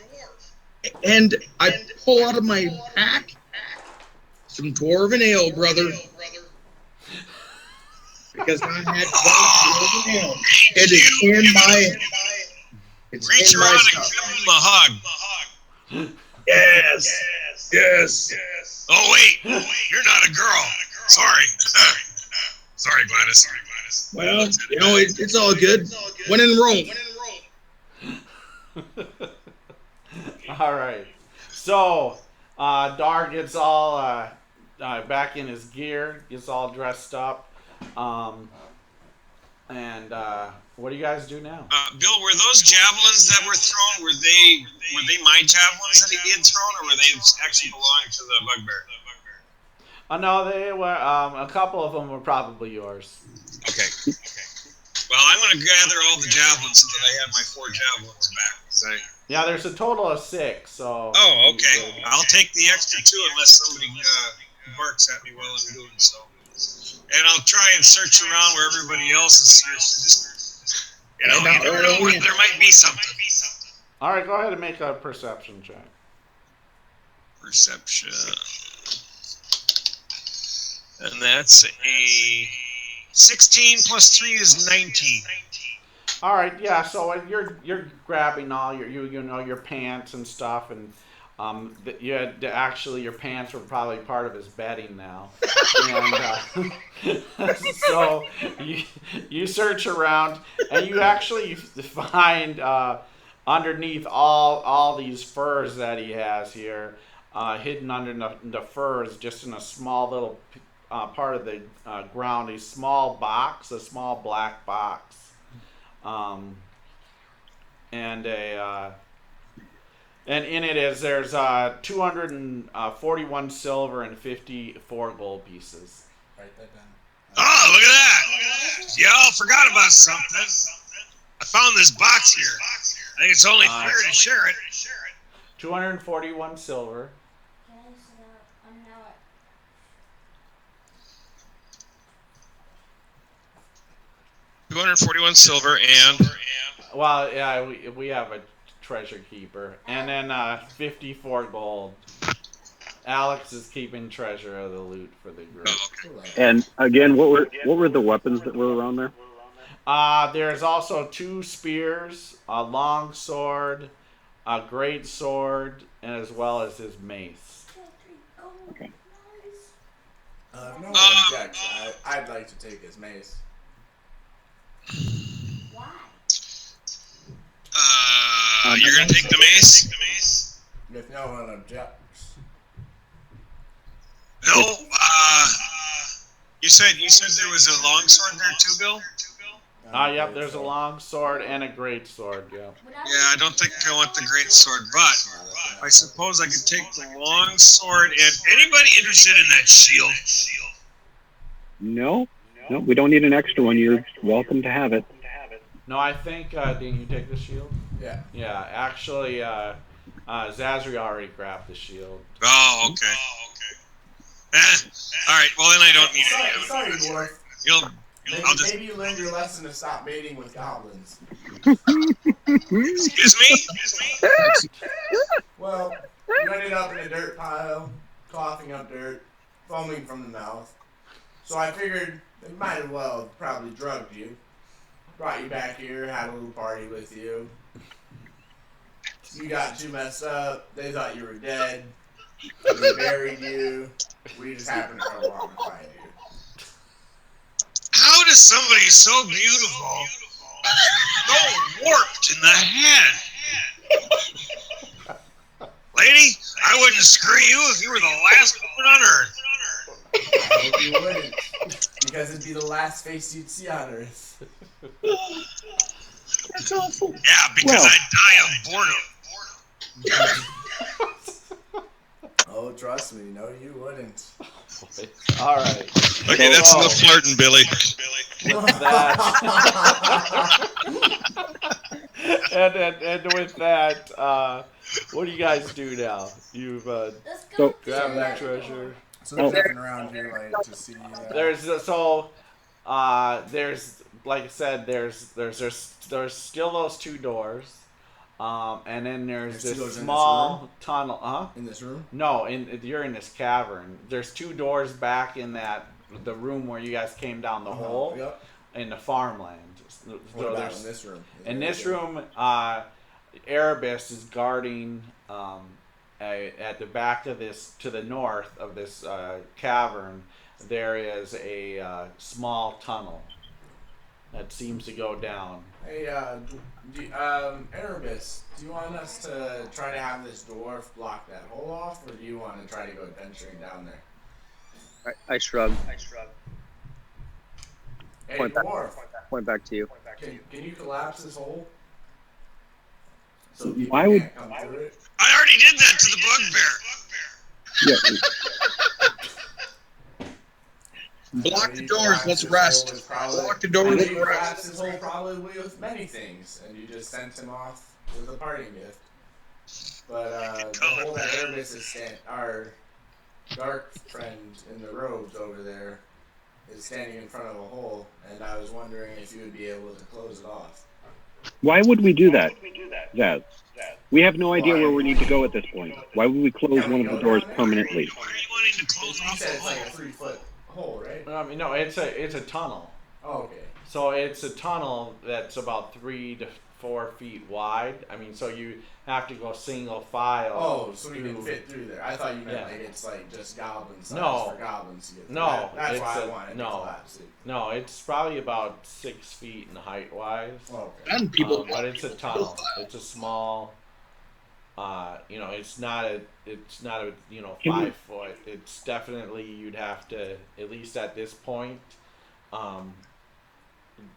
and I pull out of my pack some dwarven ale, brother, because I had dwarven ale. It is in my. It's Reach in my around and stuff. give him a hug. Yes. Oh, wait. You're not a girl. Sorry. Sorry, Gladys. Well, it's all good. When in Rome. All right. So, Dar gets all back in his gear, gets all dressed up. And what do you guys do now? Bill, were those javelins that were thrown, were they my javelins that he had thrown, or were they actually belonging to the bugbear? No, they were. A couple of them were probably yours. Okay. Well, I'm going to gather all the javelins so that I have my 4 javelins back. So. Yeah, there's a total of 6. So. Oh, okay. I'll take the extra 2 unless somebody barks at me while I'm doing so. And I'll try and search around where everybody else is searching. You never know where there might be something. All right, go ahead and make a perception check. Perception. And that's a 16 plus 3 is 19. All right, yeah. So you're grabbing all your pants and stuff, and you had actually your pants were probably part of his bedding now, and so you search around and you actually find underneath all these furs that he has here, hidden under the furs, just in a small little part of the ground, a small black box, and in it there's 241 silver and 54 gold pieces. Write that down. Oh, look at that! Y'all forgot about something. A found this box here. I think it's only fair to share it. 241 silver. Okay, so I'm now at 241 silver and Well, yeah, we have a treasure keeper, and then 54 gold. Alex is keeping treasure of the loot for the group. And again, what were the weapons that were around there? There's also 2 spears, a long sword, a great sword, and as well as his mace. Okay. If no one objects, I'd like to take his mace. why? You're gonna take the mace? If no one objects. No. You said there was a long sword there too, Bill? Yep, there's a long sword and a great sword, yeah. Yeah, I don't think I want the great sword, but I suppose I could take the long sword. And anybody interested in that shield? No, we don't need an extra one. You're welcome to have it. No, I think, didn't you take the shield? Yeah. Yeah, actually, Zazri already grabbed the shield. Oh, okay. All right. Well, then I don't need it. Sorry, Dwarf. Maybe you learned your lesson to stop mating with goblins. Excuse me? Well, you ended up in a dirt pile, coughing up dirt, foaming from the mouth. So I figured they might as well have probably drugged you. Brought you back here, had a little party with you. You got too messed up. They thought you were dead. They buried you. We just happened to come along and find you. How does somebody so beautiful go warped in the head? Lady, I wouldn't screw you if you were the last woman on Earth. I hope you wouldn't. Because it'd be the last face you'd see on Earth. That's awful. Yeah, because I'd die of boredom. Oh, trust me. No, you wouldn't. All right. Okay, that's enough flirting, Billy. With that, and with that, what do you guys do now? You've Let's go grabbed that treasure. So there's nothing around here like to see. There's like I said, there's still those 2 doors, and then there's There's 2 doors this in small tunnel. in this room. No, you're in this cavern. There's 2 doors back in the room where you guys came down the hole Yep. in the farmland. What about in this room? In this room, Erebus is guarding at the back of this, to the north of this cavern. There is a small tunnel that seems to go down. Hey, Erebus, do you want us to try to have this dwarf block that hole off, or do you want to try to go adventuring down there? I shrug. Hey, Point back. dwarf, Point back to you. can you collapse this hole? So people Why would- can't come through it? I already did that to the bugbear. Yeah. Block the doors, let's rest. Block the doors, You let's collapsed rest. his hole probably with many things, and you just sent him off with a parting gift. But the hole that Erebus is our dark friend in the robes over there is standing in front of a hole, and I was wondering if you would be able to close it off. Why would we do that, Zaz? We have no idea where we need to go at this point. Why would we close one of the doors permanently? Why are you wanting to close You off said the it's like a hole? 3-foot hole, right? I mean, no, it's a tunnel. Oh, okay. So it's a tunnel that's about 3 to 4 feet wide. I mean, so you have to go single file. Oh, so we can through- fit through there. I thought you meant Yeah. like it's like just goblin size No. for goblins to get through. No, That's it's why I a- wanted no. to collapse it. No, it's probably about 6 feet in height wise. Oh, okay. And people. But it's a tunnel. It's a small. It's not a Can we- 5 foot. It's definitely, you'd have to, at least at this point,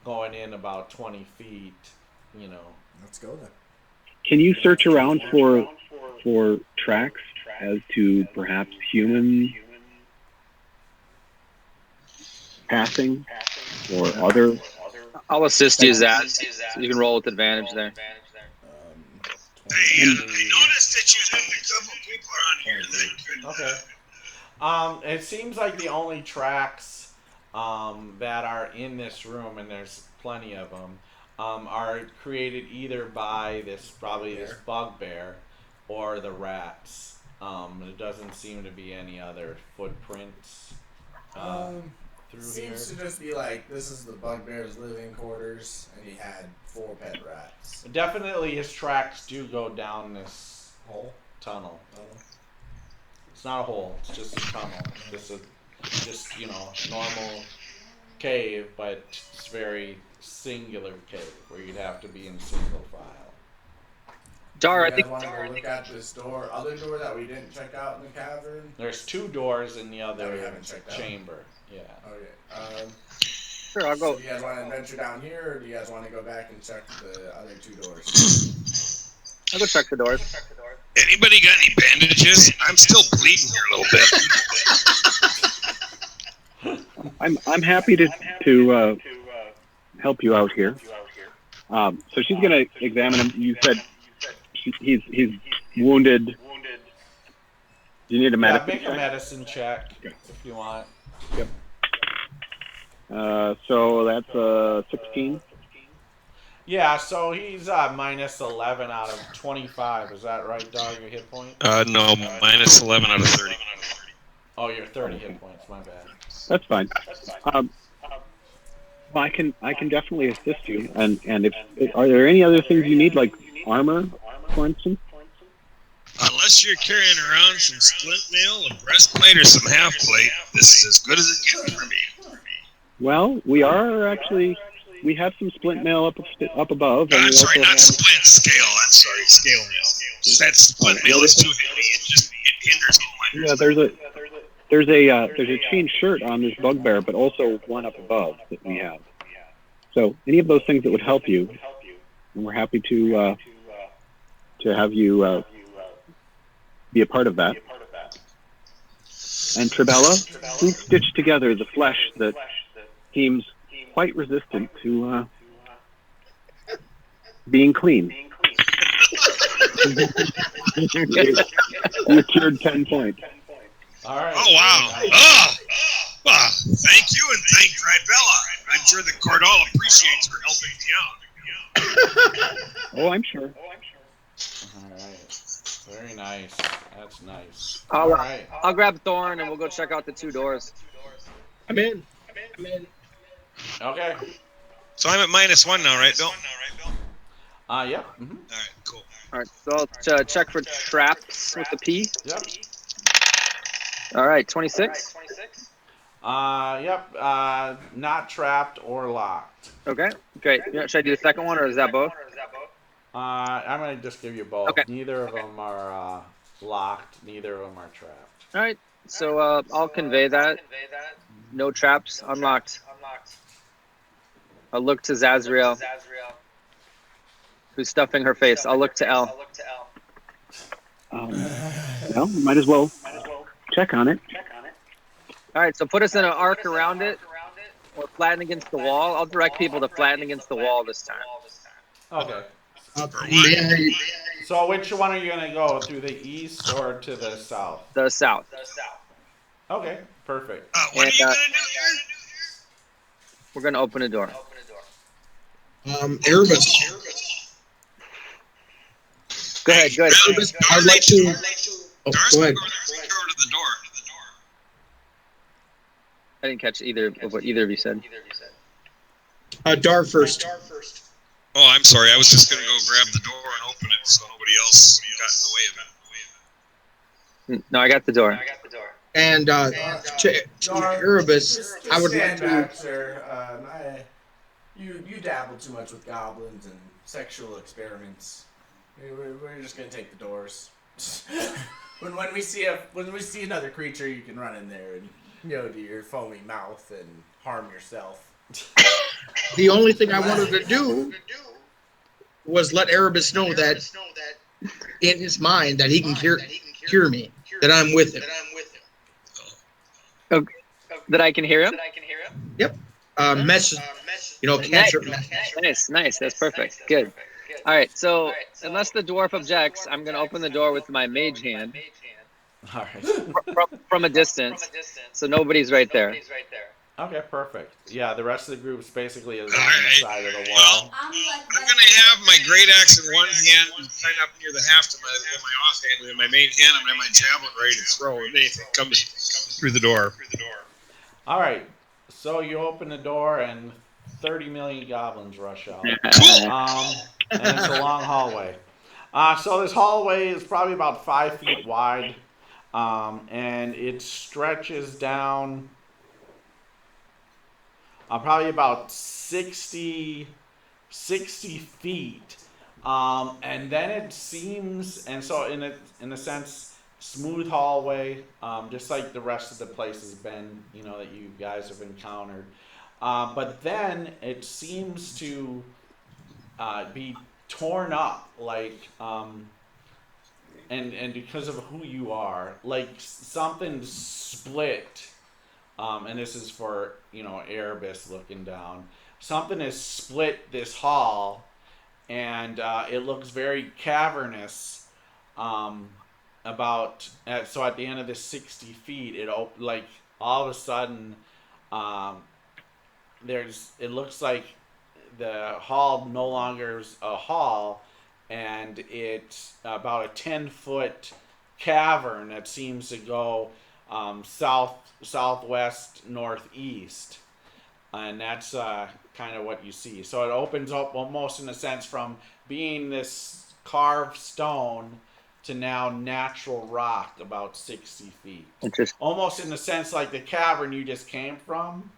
going in about 20 feet. Let's go then. Can you search around for tracks as to perhaps human passing or other I'll assist you, Zaz. So you can roll with advantage there. Hey, I noticed that you had a couple people around here that could. Okay. It seems like the only tracks that are in this room, and there's plenty of them, are created either by this bugbear or the rats. There doesn't seem to be any other footprints through here. Seems to just be like, this is the bugbear's living quarters, and he had 4 pet rats. Definitely his tracks do go down this Hole? tunnel. It's not a hole, it's just a tunnel. Just normal cave, but it's very singular cave where you'd have to be in single file. Dar, I You think. guys want to go look at this other door that we didn't check out in the cavern? There's 2 doors in the That we other haven't checked out. chamber. Yeah. Okay. Sure, I'll So go. do you guys want to adventure down here, or do you guys want to go back and check the other 2 doors? I'll go check the doors. Anybody got any bandages? I'm still bleeding here a little bit. I'm happy to help you out here. So she's going to examine him. You said he's wounded. Do you need a medicine Make check? a medicine check if you want. Yep. So that's 16. Yeah, so he's minus 11 out of 25. Is that right, Dog? Your hit point? No, minus 11 out of 30. Oh, you're 30 hit points. My bad. That's fine. I can definitely assist you. And if are there any other things you need, like armor, for instance? Unless you're carrying around some splint mail, a breastplate, or some half plate, this is as good as it gets for me. Well, we have some splint mail up above. And I'm we sorry, also not have- splint, scale. I'm sorry, scale mail. That splint mail is too heavy. It hinders all my. Yeah, there's a chain shirt on this bugbear, but also one up above that we have. So any of those things that would help you, and we're happy to have you be a part of that. And Tribella, we've stitched together the flesh that seems quite resistant to being clean. You cured 10 points. All right. Oh, wow. Thank you, and thank Tribella. I'm sure the Cordal appreciates her helping me out. Oh, I'm sure. All right. Very nice. That's nice. All right. I'll grab Thorn and we'll go check out the 2 doors. I'm in. Okay. So I'm at minus 1 now, right, Bill? Yep. Mm-hmm. All right, cool. All right, so I'll check for traps with the P. Yep. All right, 26. Yep. Not trapped or locked. Okay, great. Should I do the second one, or is that both? I'm gonna just give you both. Okay. Neither of them are locked. Neither of them are trapped. All right, so I'll convey that. No traps, unlocked. I'll look to Zazriel, who's stuffing her face. I'll look to L. Well, might as well check on it. All right, so put us in an arc around it, or flatten against the wall. I'll direct people to flatten against the wall this time. Okay. Man, So which one are you gonna go, through the east or to the south? The south. Okay. Perfect. What are you And, going to do here? We're gonna open a door. Erebus. Go ahead. Erebus, I'd like to. Oh, Darcy, go ahead. go over to the door. I didn't catch either of what either of you said. Dar first. Oh, I'm sorry. I was just going to go grab the door and open it so nobody else got in the way of it. No, I got the door. And to Erebus, I would like stand to. back, sir. You dabble too much with goblins and sexual experiments. We're just gonna take the doors. when we see another creature, you can run in there and do your foamy mouth and harm yourself. The only thing I wanted to do was let Erebus know that in his mind that he can cure me, that I'm with him. Okay. That I can hear him? Yep. message, cantrip message. Nice. That's perfect. Good. All right. So unless the dwarf objects, I'm going to open the door with my mage hand All right. from a distance, so nobody's right there. Okay, perfect. Yeah, the rest of the group basically is on All right. the side of the Well, wall. I'm like I'm gonna have my great axe in one hand, kind of up near the haft of my offhand, and in my main hand, I'm gonna have my javelin ready to throw when anything comes through the door. All right, so you open the door and 30 million goblins rush out. Cool. And it's a long hallway. So this hallway is probably about 5 feet wide, and it stretches down probably about 60 feet. And then it seems, and so in a sense, smooth hallway, just like the rest of the place has been, that you guys have encountered. But then it seems to be torn up, like, and because of who you are, like something split. And this is for, Erebus looking down. Something has split this hall, and it looks very cavernous. So at the end of the 60 feet, like all of a sudden, it looks like the hall no longer is a hall, and it's about a 10-foot cavern that seems to go southwest, northeast, and that's kind of what you see. So it opens up almost in a sense from being this carved stone to now natural rock about 60 feet. Interesting. Almost in the sense like the cavern you just came from,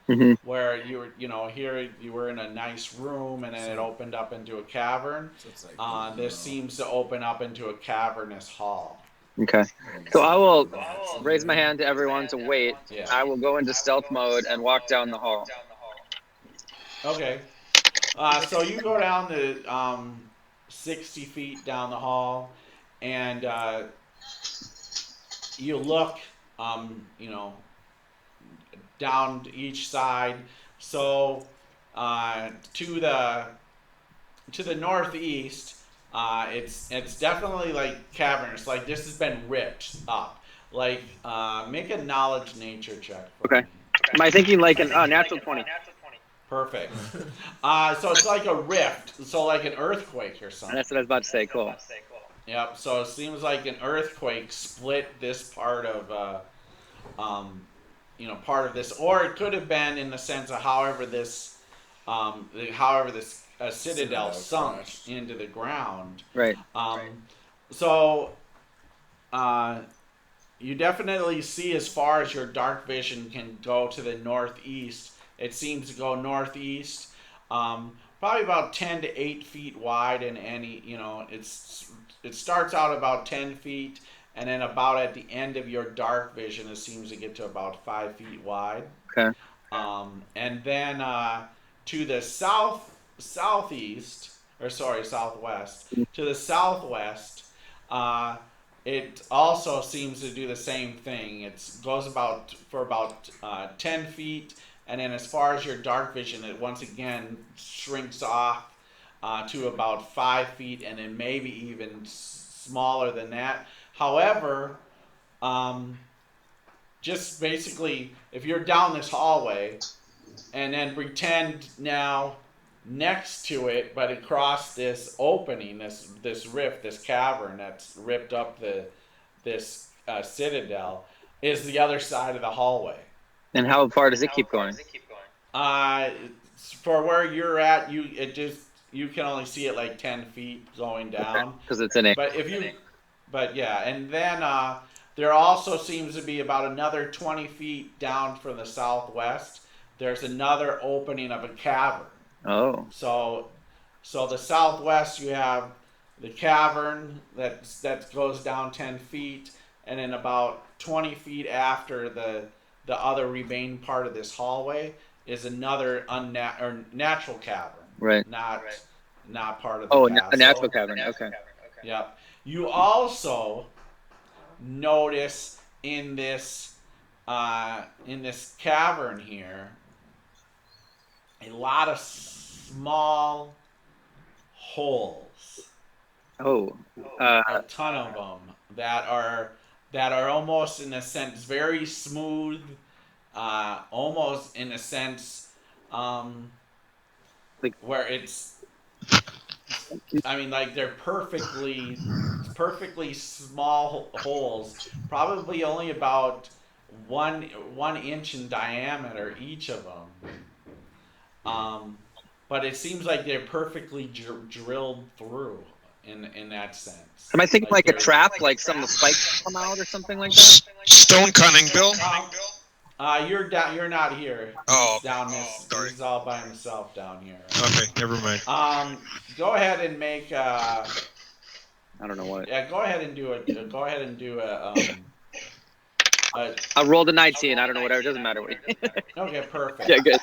where you were, here you were in a nice room and then it opened up into a cavern. So it's like, This seems to open up into a cavernous hall. Okay. So I will raise my hand to everyone to wait. Yeah. I will go into stealth mode and walk down the hall. Okay. So you go down the 60 feet down the hall, and you look, down to each side. So to the northeast, it's definitely like cavernous. Like this has been ripped up. Like make a knowledge nature check. Okay. Am I thinking like an natural 20? Perfect. So it's like a rift. So like an earthquake or something. That's what I was about to say. Cool. Yep. So it seems like an earthquake split this part of, part of this, or it could have been in the sense of however this citadel sunk crashed into the ground. Right. So, you definitely see as far as your dark vision can go to the northeast. It seems to go northeast, probably about 10 to 8 feet wide, and it starts out about 10 feet, and then about at the end of your dark vision, it seems to get to about 5 feet wide. Okay. And then to the southwest, to the southwest, it also seems to do the same thing. It goes about 10 feet, and then as far as your dark vision, it once again shrinks off to about 5 feet, and then maybe even smaller than that. However, just basically, if you're down this hallway, and then pretend now next to it, but across this opening, this rift, this cavern that's ripped up this citadel, is the other side of the hallway. And how far does it keep going? For where you're at, you can only see it like 10 feet going down. Because it's in a. But yeah, and then there also seems to be about another 20 feet down from the southwest. There's another opening of a cavern. Oh. So the southwest, you have the cavern that goes down 10 feet, and then about 20 feet after the other remaining part of this hallway is another natural cavern. Right. Not part of the castle. A natural cavern. Okay. Yep. You also notice in this cavern here, a lot of small holes. Oh, A ton of them that are almost in a sense very smooth, almost in a sense, um, like where it's. I mean, like they're perfectly small holes, probably only about one inch in diameter each of them. But it seems like they're perfectly drilled through in that sense. am I thinking like a They're trap, like some of the spikes come out or something like that? Stone cunning, Bill. You're down. You're not here. Oh, He's down this. sorry. He's all by himself down here. Okay, never mind. Go ahead and make. I don't know what. Yeah, go ahead and do a. Go ahead and do a. I rolled a 19. I don't know, whatever. It doesn't matter. Okay, perfect. Yeah, good.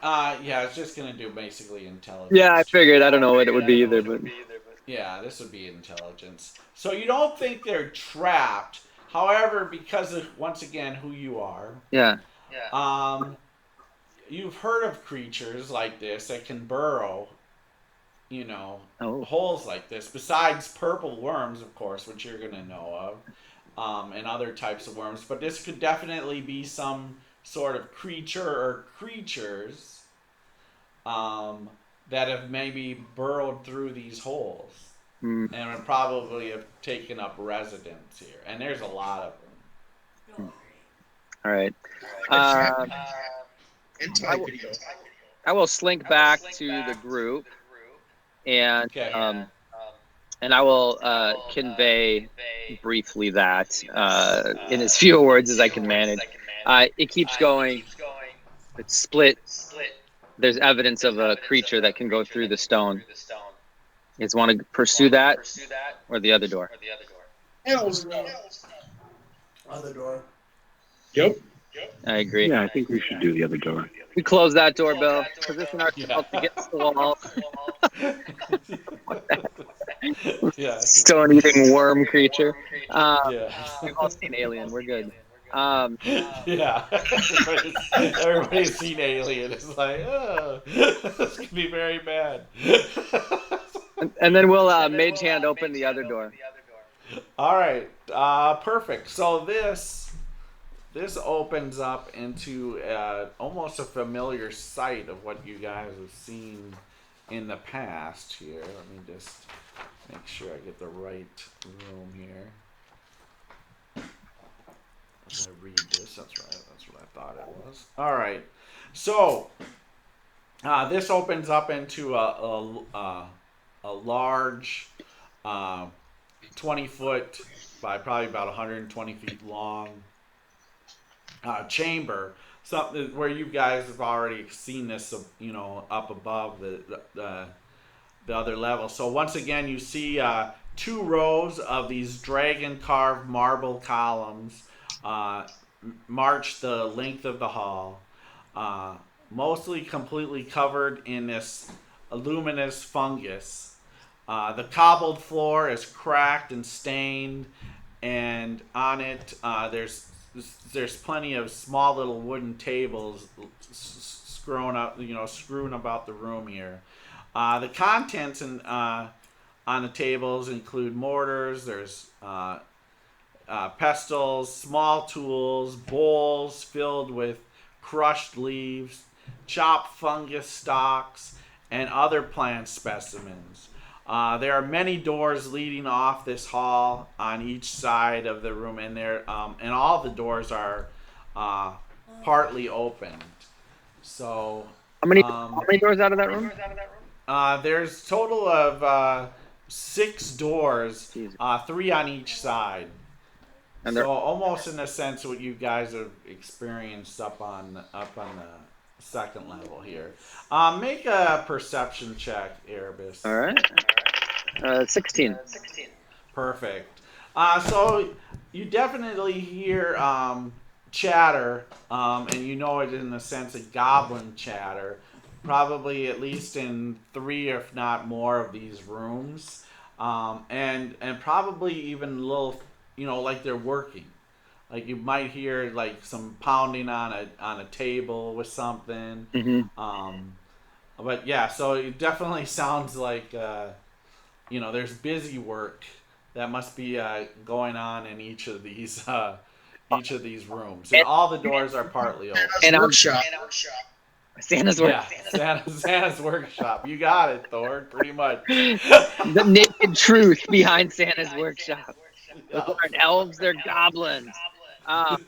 Yeah, it's just gonna do basically intelligence. Yeah, I figured. I don't know what it would be either, but Yeah, this would be intelligence. So you don't think they're trapped. However, because of once again who you are, yeah. you've heard of creatures like this that can burrow, Oh. holes like this. Besides purple worms, of course, which you're gonna know of, and other types of worms. But this could definitely be some sort of creature or creatures, that have maybe burrowed through these holes. Mm. And would probably have taken up residence here. And there's a lot of them. All right. Anti-video. I will slink back to the group, and Okay. and I will convey briefly that in as few words as I can manage. It keeps going. It's split. There's evidence of a creature that can go through the stone. You guys want to pursue that, or the other door? Hells no. Other door. Yep. I agree. Yeah, I think we should do the other door. We close that door, Bill. Position ourselves against the wall. Yeah. Stone-eating worm creature. Yeah. We've all seen Alien. We're good. Yeah. Everybody's seen Alien. It's like, oh, this could be very bad. And then we'll mage hand open the other door. All right. Perfect. So this opens up into almost a familiar sight of what you guys have seen in the past here. Let me just make sure I get the right room here. As I read this, that's right. That's what I thought it was. All right. So this opens up into a large 20-foot by probably about 120 feet long chamber, something where you guys have already seen this, up above the other level. So once again, you see 2 rows of these dragon carved marble columns march the length of the hall, mostly completely covered in this luminous fungus. The cobbled floor is cracked and stained, and on it there's plenty of small little wooden tables strewn about the room here. The contents on the tables include mortars. There's pestles, small tools, bowls filled with crushed leaves, chopped fungus stalks, and other plant specimens. There are many doors leading off this hall on each side of the room, and and all the doors are partly opened. So How many doors out of that room? there's a total of 6 doors, 3 on each side. And So almost in a sense what you guys have experienced up on the second level here. Make a perception check, Erebus. all right. 16. Perfect. So you definitely hear chatter, and you know it in the sense of goblin chatter, probably at least in 3 if not more of these rooms, and probably even little, like they're working. Like you might hear like some pounding on a table with something. But yeah, so it definitely sounds like there's busy work that must be going on in each of these rooms, and all the doors are partly open. And Workshop. Santa's work. Yeah, Santa's workshop. You got it, Thor. Pretty much. The naked truth behind Santa's workshop. Those Yeah. aren't elves, they're goblins. And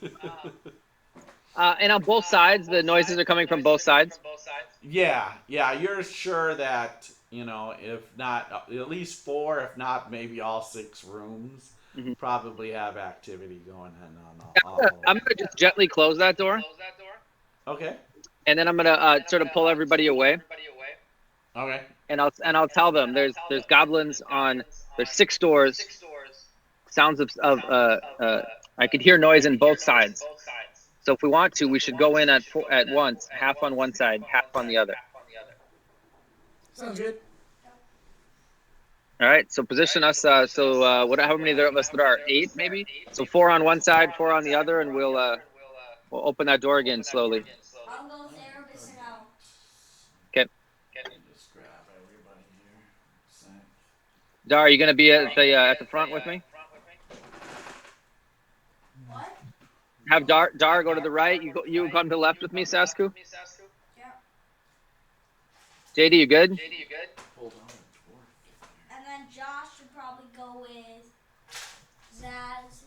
on both sides, the noises are coming from both sides. Yeah. You're sure that if not at least 4, if not maybe all 6 rooms, probably have activity going on. I'm gonna just gently close that door, Okay. and then I'm gonna sort of pull everybody away, Okay. and I'll tell them there's goblins on. There's 6 doors. Sounds of I could hear noise in both sides. So if we want to, we should go in at once, half on one side, half on the other. Sounds good. All right. So position us. How many of us there are? 8, maybe. So 4 on one side, 4 on the other, and we'll open that door again slowly. I'll go with Erebus and Al. Okay. Just grab everybody here. Sec. Dar, are you gonna be at the front with me? What? Have Dar go to the right. You come to the left with me, Sasku. Yeah. JD, you good? Hold on, Dwarf. And then Josh should probably go with Zaz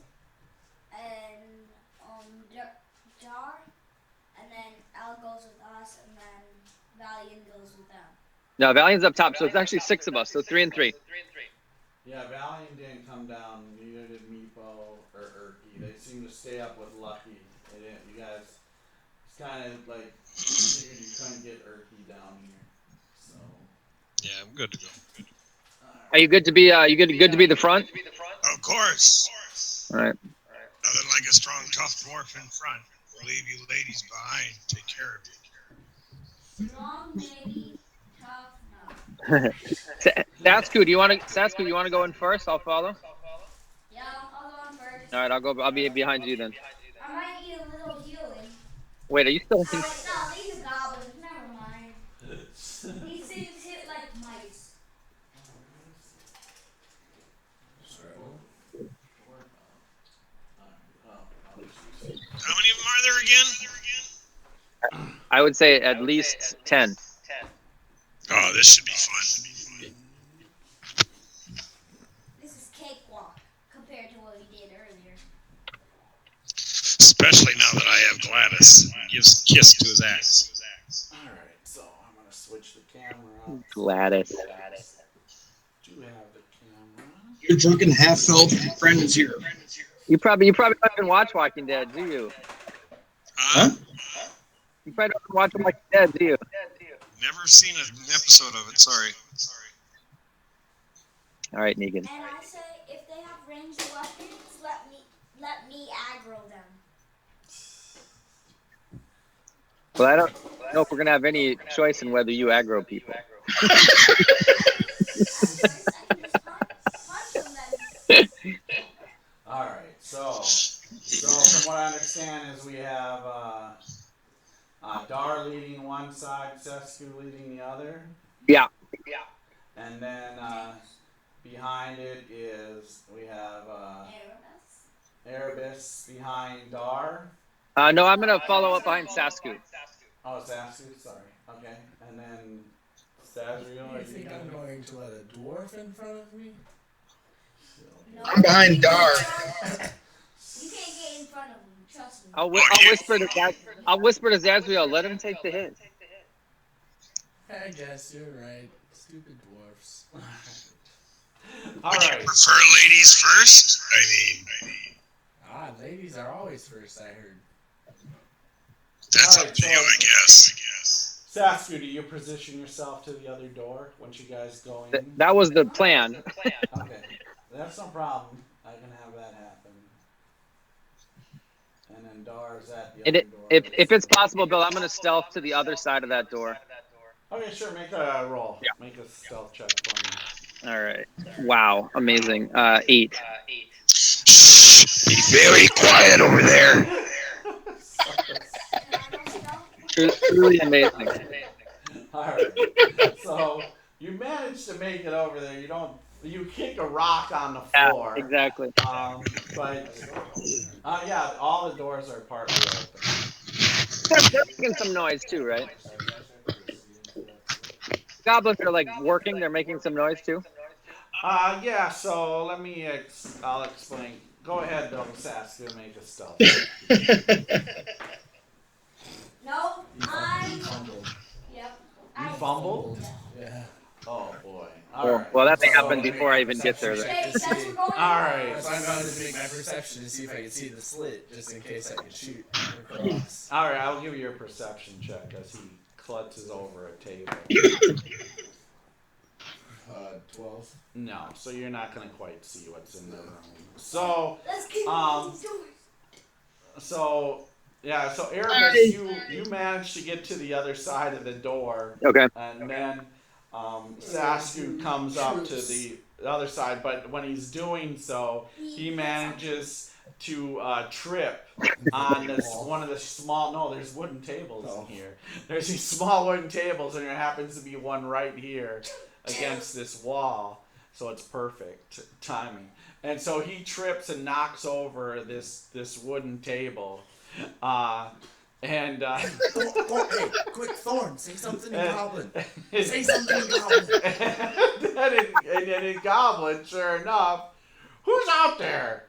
and Jar. And then Al goes with us, and then Valiant goes with them. No, Valiant's up top, so it's actually 6 of us. So 3 and 3. Yeah, Valiant didn't come down. Neither did Meepo or Erky. They seem to stay up with Lucky. They didn't. You guys, it's kind of like figured you couldn't get Erky down here. So. Yeah, I'm good to go. Are you good to be? You good to be the front? Of course. All right. Nothing like a strong, tough dwarf in front. We'll leave you ladies behind. Take care of you. Strong, maybe, tough, no. Sasku, you want to go in first? I'll follow. Yeah, I'll go on first. All right, I'll be behind you then. I might need a little healing. Wait, are you still? No, these are goblins. Never mind. These things hit like mice. How many of them are there again? I would say at least 10. Oh, this should be fun. This is cakewalk compared to what we did earlier. Especially now that I have Gladys. Gives a kiss to his ass. Alright, so I'm going to switch the camera up. Gladys. Do have the camera. Your drunken half-felt friend is here. You probably don't even watch Walking Dead, do you? Huh? You probably don't watch Walking Dead, do you? Never seen an episode of it. Sorry. All right, Negan. And I say, if they have ranged weapons, let me aggro them. Well, I don't know if we're gonna have any choice in whether you aggro people. I can just punch them then. Alright, so from what I understand is we have Dar leading one side, Sesku leading the other. Yeah. And then behind it is we have Erebus behind Dar. No, I'm gonna follow up behind Sasku. Oh, Sasku, sorry. Okay. And then Sazriel. You think I'm going to let a dwarf in front of me? No, I'm behind Dar. You can't get in front of them, trust me. I'll whisper to Zazriel. Let him take the hit. I guess you're right. Stupid dwarfs. All Would right. you prefer ladies first? I mean, Ladies are always first, I heard. that's All right, up to so- you, I guess. Sasku, do you position yourself to the other door once you guys go in? That was the plan. Okay. That's no problem. I can have that happen. And then Dar's at the And other door. if it's possible, Bill, I'm gonna stealth to the other side of that door. Okay, sure. Make a roll. Yeah. Make a stealth check for me. All right. Wow. Amazing. 8. Shh! Be very quiet over there. Truly amazing. All right. So you managed to make it over there. You kick a rock on the Yeah, floor. exactly. But yeah, all the doors are partly open. They're making some noise too, right? Goblins are like working. They're making some noise too. Yeah. So I'll explain. Go ahead, though, Saskia, make a stealth. No, I'm. Yep. You fumbled? Yeah. Oh boy. Well, that may So- happen before I even get there. Then. Okay, that's what we're going. All right. That's why I'm going to make my perception to see if I can see the slit, just in case I can shoot across. All right. I'll give you a perception check as he clutches over a table. 12. No, so you're not gonna quite see what's in the room. So, Let's keep these doors. so Erebus, you managed to get to the other side of the door, Okay. and then Sasku comes up to the other side. But when he's doing so, he manages to trip on one of the small. No, there's wooden tables in here. There's these small wooden tables, and there happens to be one right here against this wall, so it's perfect timing. And so he trips and knocks over this wooden table, and Hey, quick, Thorn, say something in and- Goblin. and- Say something in Goblin. and then in Goblin, sure enough, who's out there?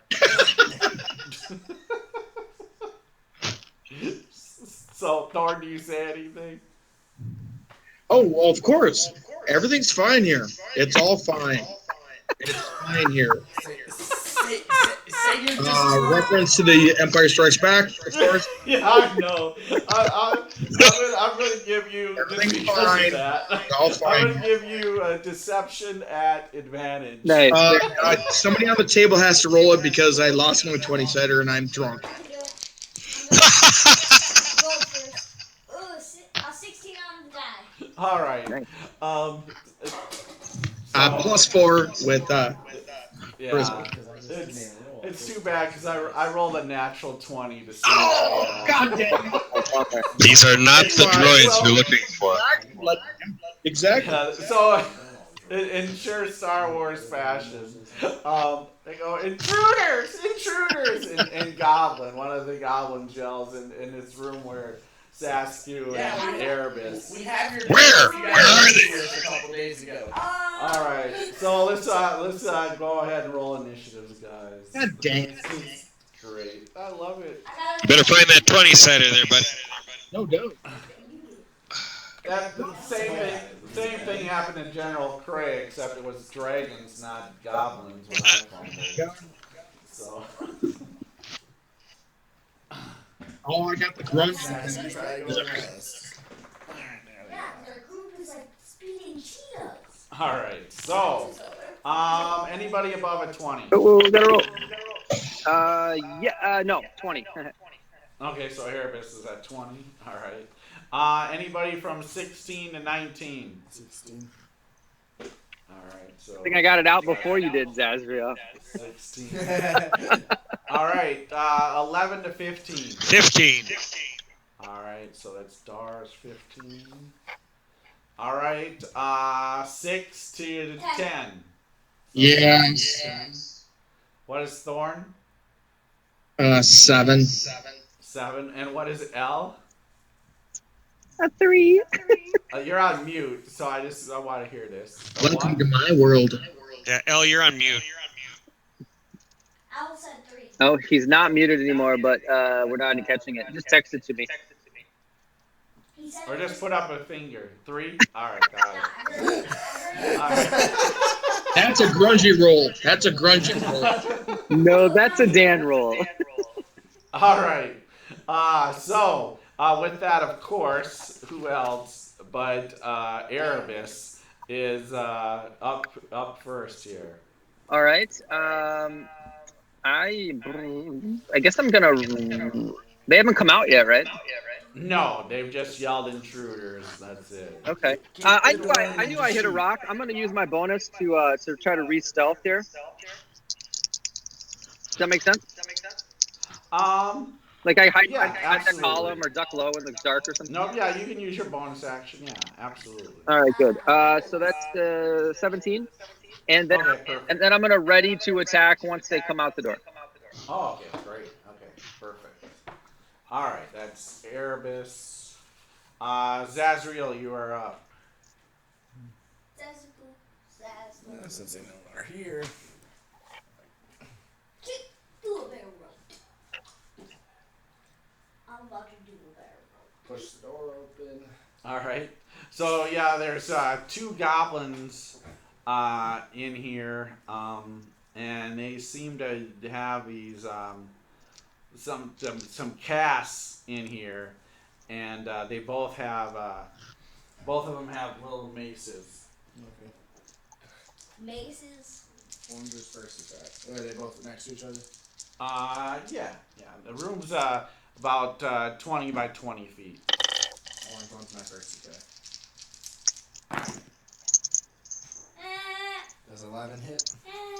So Thorn, do you say anything? Oh, well, of course. Everything's fine here. It's all fine. It's fine here. Say your describe. Reference to the Empire Strikes Back, of course. Yeah, I know. I'm going to give you just Everything's because fine. of that. It's all I'm fine. going to give you a deception at advantage. Nice. Somebody on the table has to roll it because I lost my 20-sider and I'm drunk. I can do it. I'm gonna roll first. Ooh, 16 on the die. All right. Nice. +4 with Yeah. It's too bad because I rolled a natural 20 to see. God damn. These are not the droids we're looking for. Exactly. Yeah, so, in sure Star Wars fashion, they go, intruders! And Goblin, one of the goblins yells in this room where Sasku and Erebus. We have your Where? you Where guys are they? here a couple days ago. All right, so let's go ahead and roll initiatives, guys. God damn. This is great. I love it. Better find that 20-sider there, bud. No doubt. That the same thing happened in General Craig, except it was dragons, not goblins. When I fumbled. So. Oh, I got the grunge. Try to go fast. Yeah, their group is like speeding cheetahs. All right, so anybody above a 20? Oh, we gotta roll. No, 20. Okay, so Erebus is at 20. All right. Anybody from 16 to 19? 16. All right, so I think I got it out before you did, Zazriel. 16. All right, 11 to 15. 15. All right, so that's Dar's 15. All right, 6 to 10. Yeah. 10. What is Thorn? 7. 7. And what is L? A 3. You're on mute, so I want to hear this. A Welcome what? to my world. Yeah, L, you're on mute. Owl said 3. Oh, he's not muted anymore, but we're not catching it. Just text it to me. He said Or it just was- put up a finger. 3? All right, got Yeah, it. I heard it. All right. That's a grungy roll. That's a grungy roll. No, that's a Dan roll. All right. So with that, of course, who else but Erebus is up first here. All right. I guess I'm gonna. They haven't come out yet, right? No, they've just yelled intruders. That's it. Okay. I knew I hit a rock. I'm gonna use my bonus to try to re-stealth here. Does that make sense? Um, Like I hide Yeah, behind the absolutely. column or duck low in the dark or something? No, yeah, you can use your bonus action. Yeah, absolutely. All right, good. So that's 17. And then, Okay, perfect. and then I'm going to ready to attack once they come out the door. Oh, okay, great. Okay, perfect. All right, that's Erebus. Zazriel, you are up. Since they know we're here. Do a bear rope. I'm about to do a bear rope. Push the door open. All right. So yeah, there's two goblins in here, and they seem to have these some casts in here, and they both of them have little maces. Okay. Maces. One's his first attack. Are they both next to each other? Yeah. The room's about 20 by 20 feet. One's my first attack. Does 11 hit?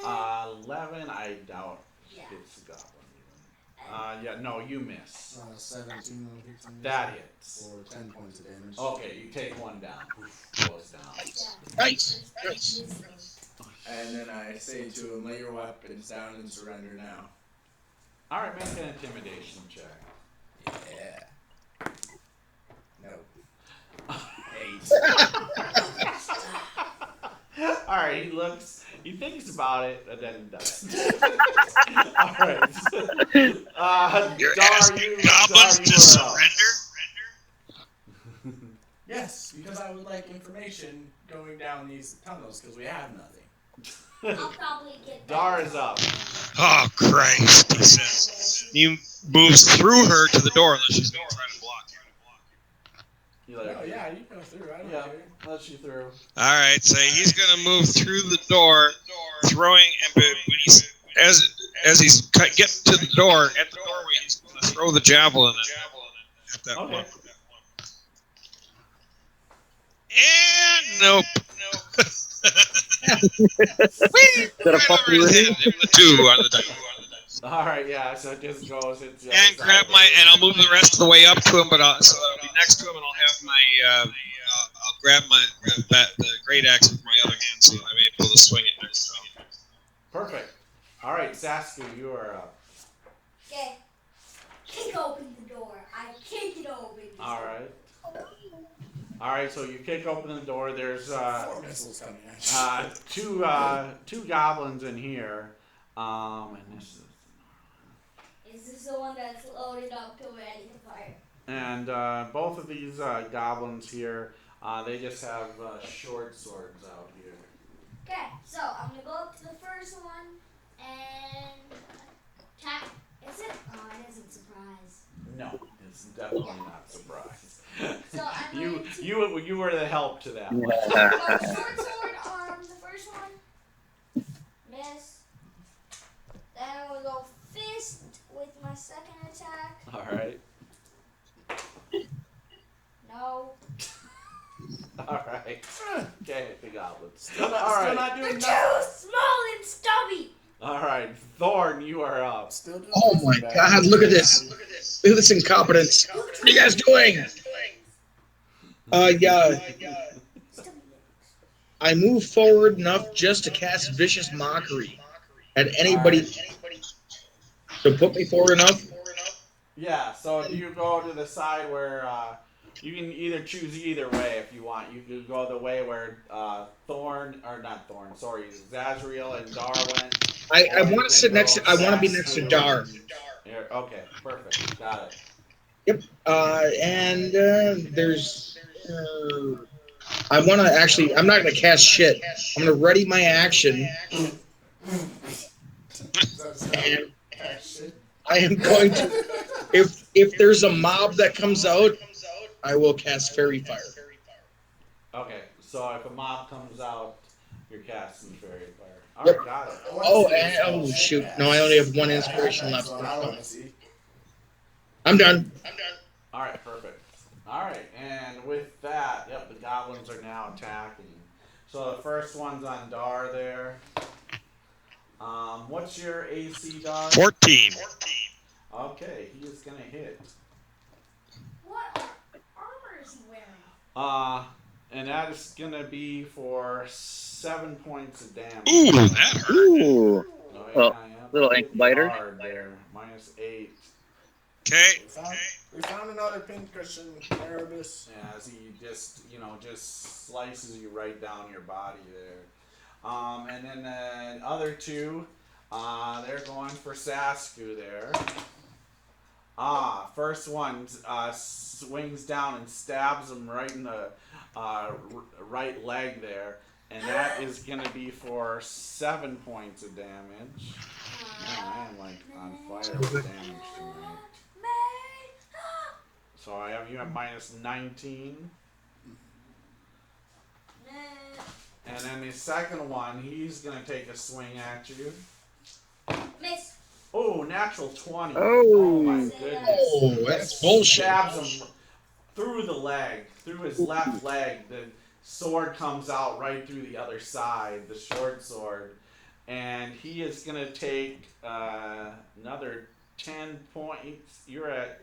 11, I doubt Yeah. it's a goblin even. Yeah, no, you miss. 17 will hit somebody. That hits. For 10 points of damage. Okay, you take one down. Goes down. Nice. And then I say to him, lay your weapons down and surrender now. Alright, make an intimidation check. Yeah. No. 8. Alright, he thinks about it, and then does. Alright. You're Dar, asking goblins to surrender? Yes, because I would like information going down these tunnels, because we have nothing. I'll probably get that. Dar is up. Oh, Christ, he says. He moves through her to the door unless she's going to try to block you. You let her- Oh, yeah, you go through. I don't Yeah, care. let you through. All right, so he's going to move through the door, throwing, and when he's as he's getting to the door, at the doorway, he's going to throw the javelin at that Okay. one. And nope. Whee! Right over his head. Hit the 2 on the dice. Alright, yeah, so it just goes into And grab and I'll move the rest of the way up to him, but so I'll be next to him, and I'll have my, I'll grab the great axe with my other hand, so I'm able to swing it next to him. Perfect. Alright, Saskia, you are up. Okay. Kick open the door. I kick it open. Alright. Alright, so you kick open the door. There's 4 missiles coming at you. two goblins in here. And this Is this the one that's loaded up to ready to fire? and both of these goblins here, they just have short swords out here. Okay, so I'm gonna go up to the first one and attack. Is it? Oh, it isn't surprise. No, it's definitely not surprise. So I'm you going to you were the help to that one. go short sword on the first one. Miss. Then I'm gonna go fist with my second attack. Alright. No. Alright. Okay, the goblins. Still Alright. not They're doing too nothing. small and stubby. Alright. Thorn, you are up. Still doing Oh my nothing. God! Look at this. Look at this incompetence. What are you guys doing? Yeah. Stubby legs. I move forward enough just to cast vicious mockery at anybody. So put me forward enough. Yeah, so you go to the side where you can either choose either way if you want. You could go the way where Zazriel and Dar went. I want to sit next. I want to be next to Dar. Here, okay, perfect. Got it. Yep. And there's. I want to actually. I'm not going to cast shit. I'm going to ready my action. And I am going to. If there's a mob that comes out, I will cast Fairy Fire. Okay, so if a mob comes out, you're casting Fairy Fire. Yep. Alright, got it. Oh, and, oh shoot! No, I only have one inspiration left. That's what I want to see. I'm done. Alright, perfect. Alright, and with that, yep, the goblins are now attacking. So the first one's on Dar there. What's your AC, dog? 14. Okay, he is gonna hit. What armor is he wearing? And that is gonna be for 7 points of damage. Ooh, that hurt. Ooh. Oh, Oh, yeah. little Hit ankle biter. hard there. -8. Okay. We found another pincushion, Erebus. Yeah, as he just slices you right down your body there. And then the other two, they're going for Sasku there. First one swings down and stabs him right in the right leg there. And that is going to be for 7 points of damage. Man, I am like on fire with damage tonight. So you have -19. And then the second one, he's going to take a swing at you. Miss. Oh, natural 20. Oh. My goodness. Oh, that's bullshit. Stabs him through the leg, through his left leg. The sword comes out right through the other side, the short sword. And he is going to take another 10 points. You go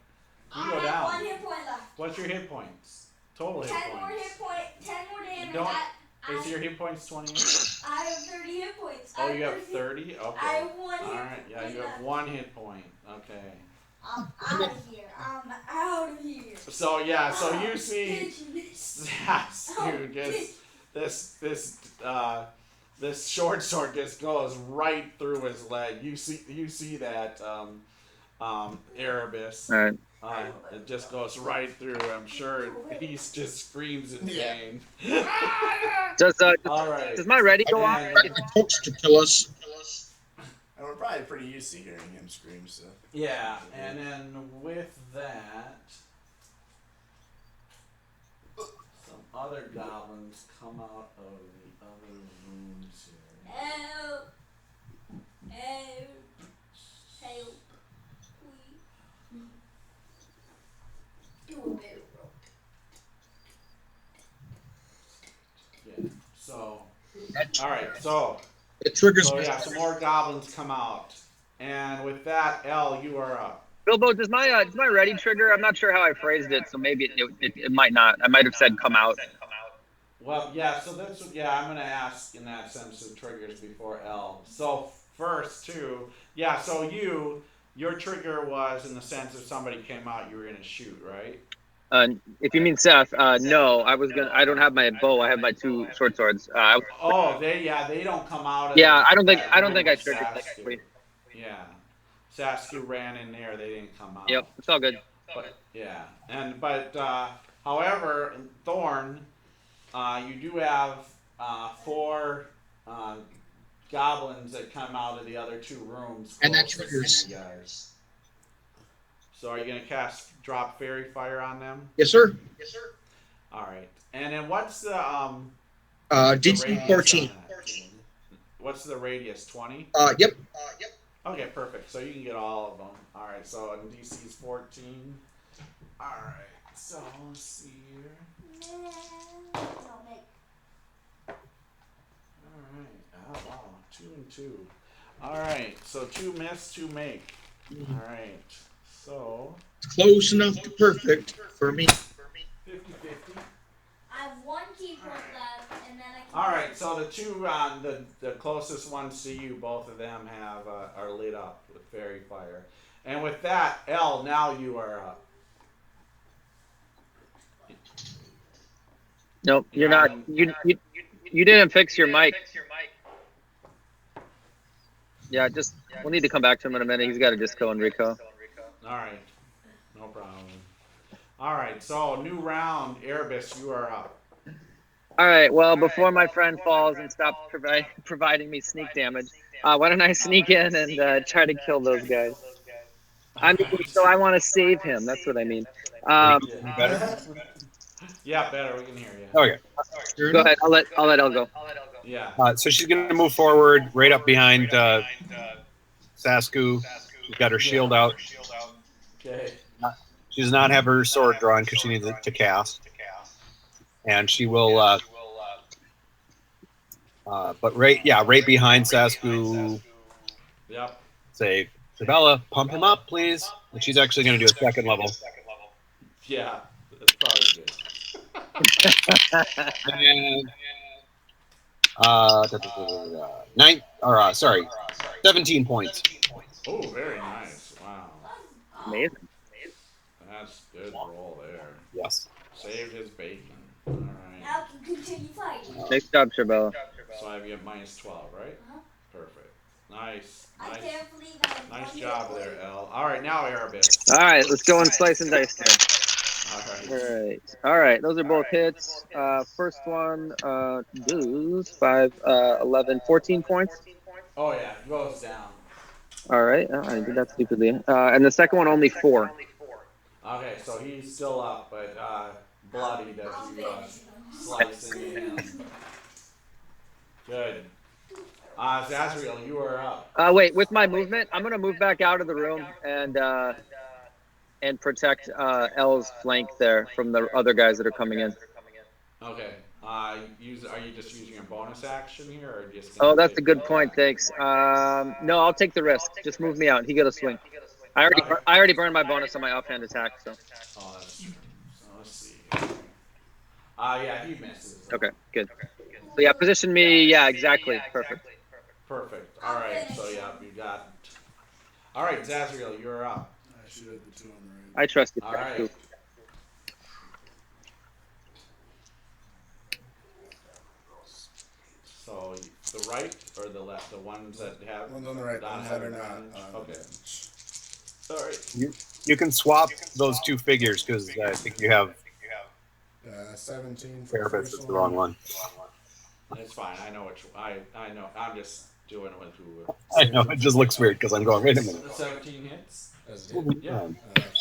I down. have 1 hit point left. What's your hit points? Total hit 10 more points. hit point. 10 more damage. Don't- Is your hit points 28? I have 30 hit points. Oh, you have 30? Okay. I have 1 hit Alright, yeah, point you have left. 1 hit point. Okay. I'm out of here. I'm out of here. So yeah, so you see Did you miss? Sasku just this short sword just goes right through his leg. You see that Erebus. All right. It just goes right through. I'm sure he just screams in pain. All right. Does my ready go off? Folks to kill us. And we're probably pretty used to hearing him scream, so. Yeah, and then with that, some other goblins come out of the other rooms here. Help. Help. Help. Please. Do a better rope. Yeah. So, all right. So It triggers me. yeah, some more goblins come out, and with that, L, you are up. Bilbo, does my ready trigger? I'm not sure how I phrased it, so maybe it might not. I might have said come out. Well, yeah. So I'm gonna ask in that sense the triggers before L. So first, too. Yeah. So your trigger was in the sense if somebody came out, you were gonna shoot, right? If you mean Seth, no, I don't have my bow. I have my 2 short swords. They don't come out. Yeah, I don't think I triggered Sasku. technically. Yeah, Sasku ran in there. They didn't come out. Yep, it's all good. But, yeah, but however, Thorn, you do have 4 goblins that come out of the other 2 rooms. And that closest triggers. to you guys. So are you gonna drop fairy fire on them? Yes, sir. All right. And then what's the DC radius 14. on that? What's the radius? 20? Yep. Okay, perfect. So you can get all of them. All right. So DC is 14. All right. So let's see here. Don't make. All right. Oh wow. 2 and 2. All right. So 2 miss, 2 make. All right. So Close enough to perfect for me. 50-50. I have 1 key point left, and then I can. All right. So the 2 the closest ones to you, both of them are lit up with fairy fire. And with that, L, now you are up. Nope, you're not. You didn't fix your mic. Yeah, we'll need to come back to him in a minute. He's got a disco and Rico. All right. No problem. All right. So new round, Erebus, you are up. All right. Well, before my friend falls and stops providing me sneak damage, why don't I sneak in and try to kill those guys? So I want to save him. That's what I mean. Better? Yeah, better. We can hear you. Okay. Go ahead. I'll let Elle go. Yeah. So she's going to move forward right up behind Sasku. She's got her shield out. Okay. She does not have her sword drawn because she needs it to cast. And she will, but right behind Sasku, Yep. Say, Sabella, pump him up, please. And she's actually going to do a second level. Yeah, that's probably good. And, 17 points. Oh, very nice. Wow. Amazing. That's good roll there. Yes. Saved his bacon. All right. Now you can continue fighting. Nice job, Shabella. So I get minus 12, right? Perfect. Nice. I Nice. can't believe I Nice job there, El. All right, now Erebus. All right, let's go and slice and dice here. All right. Those are both hits. First one, 5, 11, 14 points. Oh yeah, goes down. All right. I did that stupidly. And the second one, only 4. Okay, so he's still up, but bloodied as you slice into him. Good. Zazriel, you are up. Wait, with my movement, I'm gonna move back out of the room and protect L's flank there from the other guys that are coming in. Okay. Are you just using your bonus action here, or just? Oh, that's a good point. Thanks. No, I'll take the risk. Just move me out. He got a swing. I already burned my bonus on my offhand attack. So. Oh, that's true. So let's see. Yeah, he misses. Okay, good. So yeah, position me. Yeah, exactly. Perfect. Perfect. All right. So yeah, you got. All right, Zazriel, you're up. I should have the 2 on the right. I trust you. All right. So the right or the left? The ones that have. Ones on the right. The ones that are not. Okay. Sorry. You can swap those 2 figures because I think you have. 17 for Erebus is the wrong one. It's fine. I know which. I know. I'm just doing it who. I know it just looks weird because I'm going. Wait a minute. 17 hits. Does Oh, it? Yeah.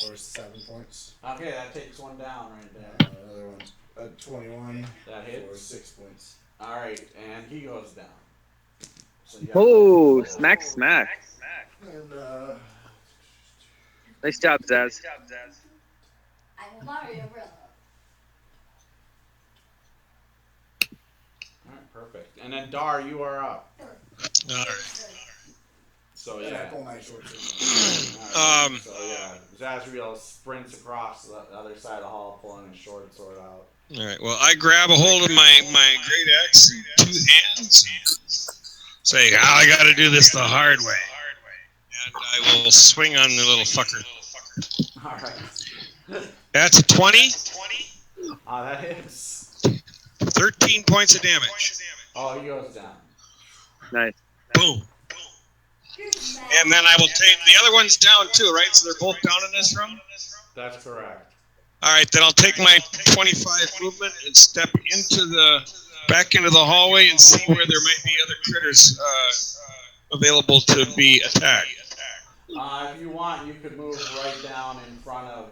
For 7 points. Okay, that takes one down right there. Another one. 21. That For hits. 6 points. All right, and he goes down. So Oh, smack. And Nice job, Zaz. I'm a Mario Bros. All right, perfect. And then Dar, you are up. All right. So I yeah. pull my shorts. So yeah, Zazriel sprints across the other side of the hall, pulling his short sword out. All right. Well, I grab a hold of my great axe in 2 hands, saying, I got to do this the hard way. And I will swing on the little fucker. All right. That's a 20. That hits. 13 points of damage. Oh, he goes down. Nice. Boom. And then I will take the other one's down too, right? So they're both down in this room? That's correct. All right, then I'll take my 25 movement and step back into the hallway and see where there might be other critters available to be attacked. If you want, you could move right down in front of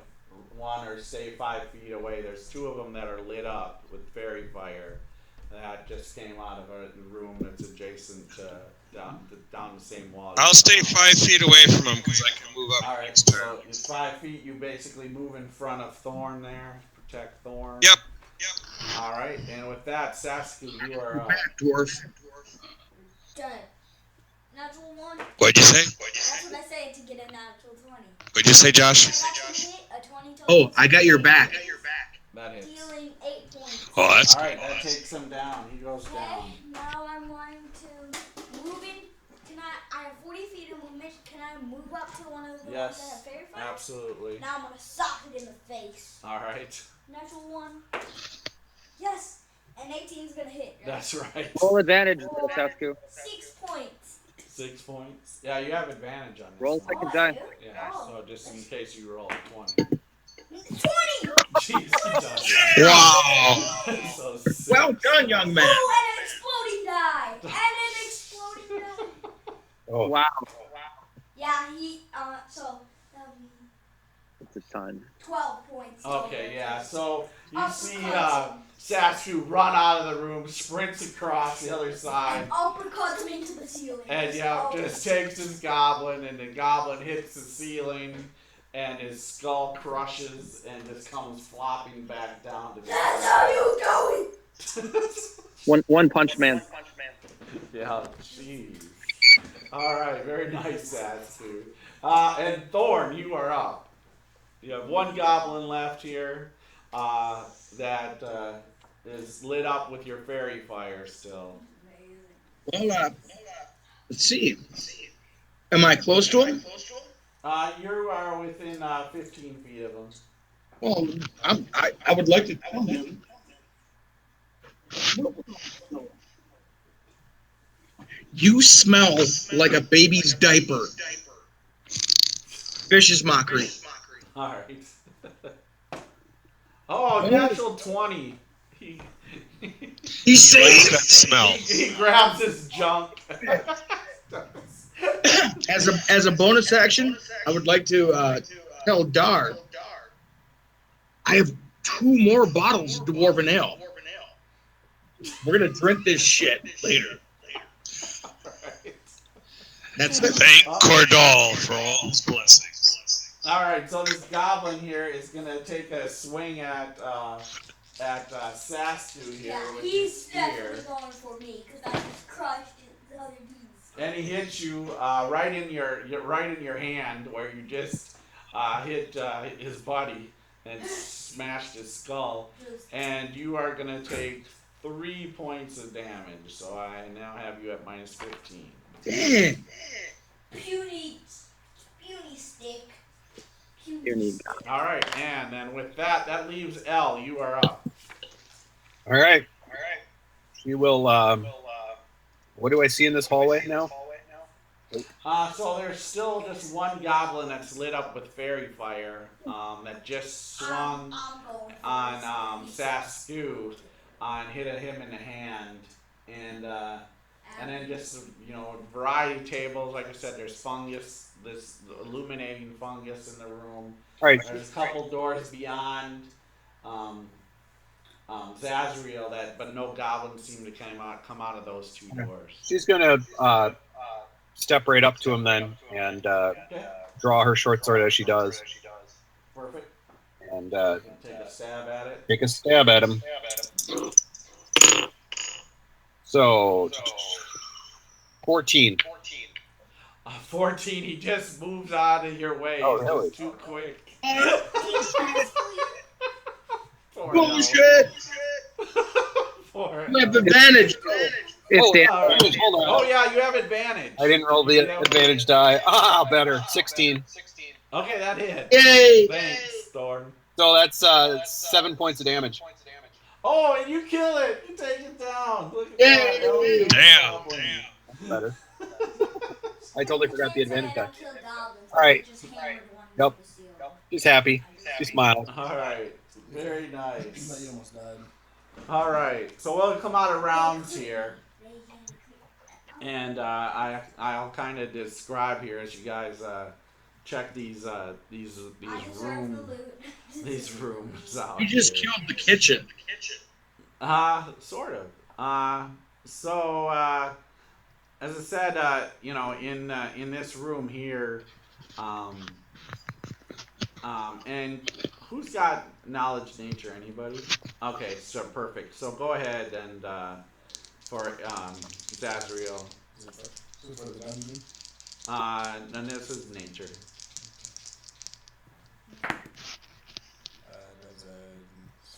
one or stay 5 feet away. There's 2 of them that are lit up with fairy fire that just came out of a room that's adjacent to down the same wall. I'll stay 5 feet away from them because I can move up All right, next turn. so it's 5 feet. You basically move in front of Thorn there, protect Thorn. Yep. All right, and with that, Saskia, you are up. Back, dwarf. Done. Natural 1. What'd you say? That's what I say to get a natural 20. What'd you say, Josh? I got to hit a 20 total. Oh, I got your back. That hits. Healing 8 points. Oh, that's All right, that takes him down. He goes Okay, down. now I'm going to move in. I have 40 feet of movement. Can I move up to one of the ones that have Yes, fairy fire? absolutely. Now I'm going to sock it in the face. All right, Natural 1. Yes. And 18 is going to hit. Right? that's right. Roll advantage, Sasku. 6 points. 6 points. Yeah, you have advantage on this. Roll one. second die. Yeah, Oh. so just in case you roll a 20. 20! Jeez, he does it. Wow. So Well done, young man. Oh, and an exploding die! And an exploding die! Oh, Wow. Yeah, so that would be It's a ton. 12 points. Okay, yeah. So you see Uppercut. Sashu run out of the room, sprints across the other side, Uppercuts him into the ceiling. and just takes his goblin, and the goblin hits the ceiling, and his skull crushes and just comes flopping back down to the That's how you do it! One punch man. Yeah, jeez. All right, very nice, Satsu. And Thorn, you are up. You have one goblin left here that is lit up with your fairy fire still. Amazing. Well, let's see. Am I close to him? You are within 15 feet of him. Well, I would like to tell him. You smell like a baby's diaper. Vicious mockery. All right. Oh, natural 20. He He's Likes that saying smell. he grabs his junk. as a bonus action, I would like to tell Dar I have 2 more bottles of Dwarven Ale. We're gonna drink this shit later. That's it. Thank Cordal for all his blessings. All right, so this goblin here is gonna take a swing at Sastu here Yeah, with he's his spear, definitely going for me because I just crushed the other dudes. and he hits you right in your hand where you just hit his buddy and smashed his skull, and you are gonna take 3 points of damage. So I now have you at minus 15. Damn. Puny stick. Puny. All right, and then with that leaves L. You are up. All right. She will. What do I see in this hallway now? So there's still just one goblin that's lit up with fairy fire that just swung I'm going for on this. Sasku and hit him in the hand, and then just variety tables. Like I said, there's fungus, this illuminating fungus in the room. All right. There's a couple doors beyond Zazriel but no goblins seem to come out of those 2 doors. She's gonna step right up to him then and Okay, draw her short sword as she does, perfect. and Take a stab at it. take a stab at him. So 14. 14. He just moves out of your way. Oh, He's really? just too quick. Poor Bullshit. Poor I have advantage. It's the All right. Hold on. Oh yeah, you have advantage. I didn't roll the advantage die. Better. 16. Okay, that hit. Yay. Thanks, Thorn. So that's 7 points of damage. Oh, and you kill it. You take it down. Look at Yay. that. Damn. Better. I totally forgot the advantage die. Kill goblins. All right. I just hammered one Yep. with the seal. She's happy. She smiled. All right. Very But nice. you almost died. All right. So we'll come out of rounds here. And I'll kind of describe here as you guys check these I deserve the loot. these rooms out. You just here. killed the kitchen. Sort of. So as I said, in this room here, and who's got knowledge nature? Anybody? Okay, so perfect. So go ahead and for Zazriel. So for the dungeon. And this is nature. That's a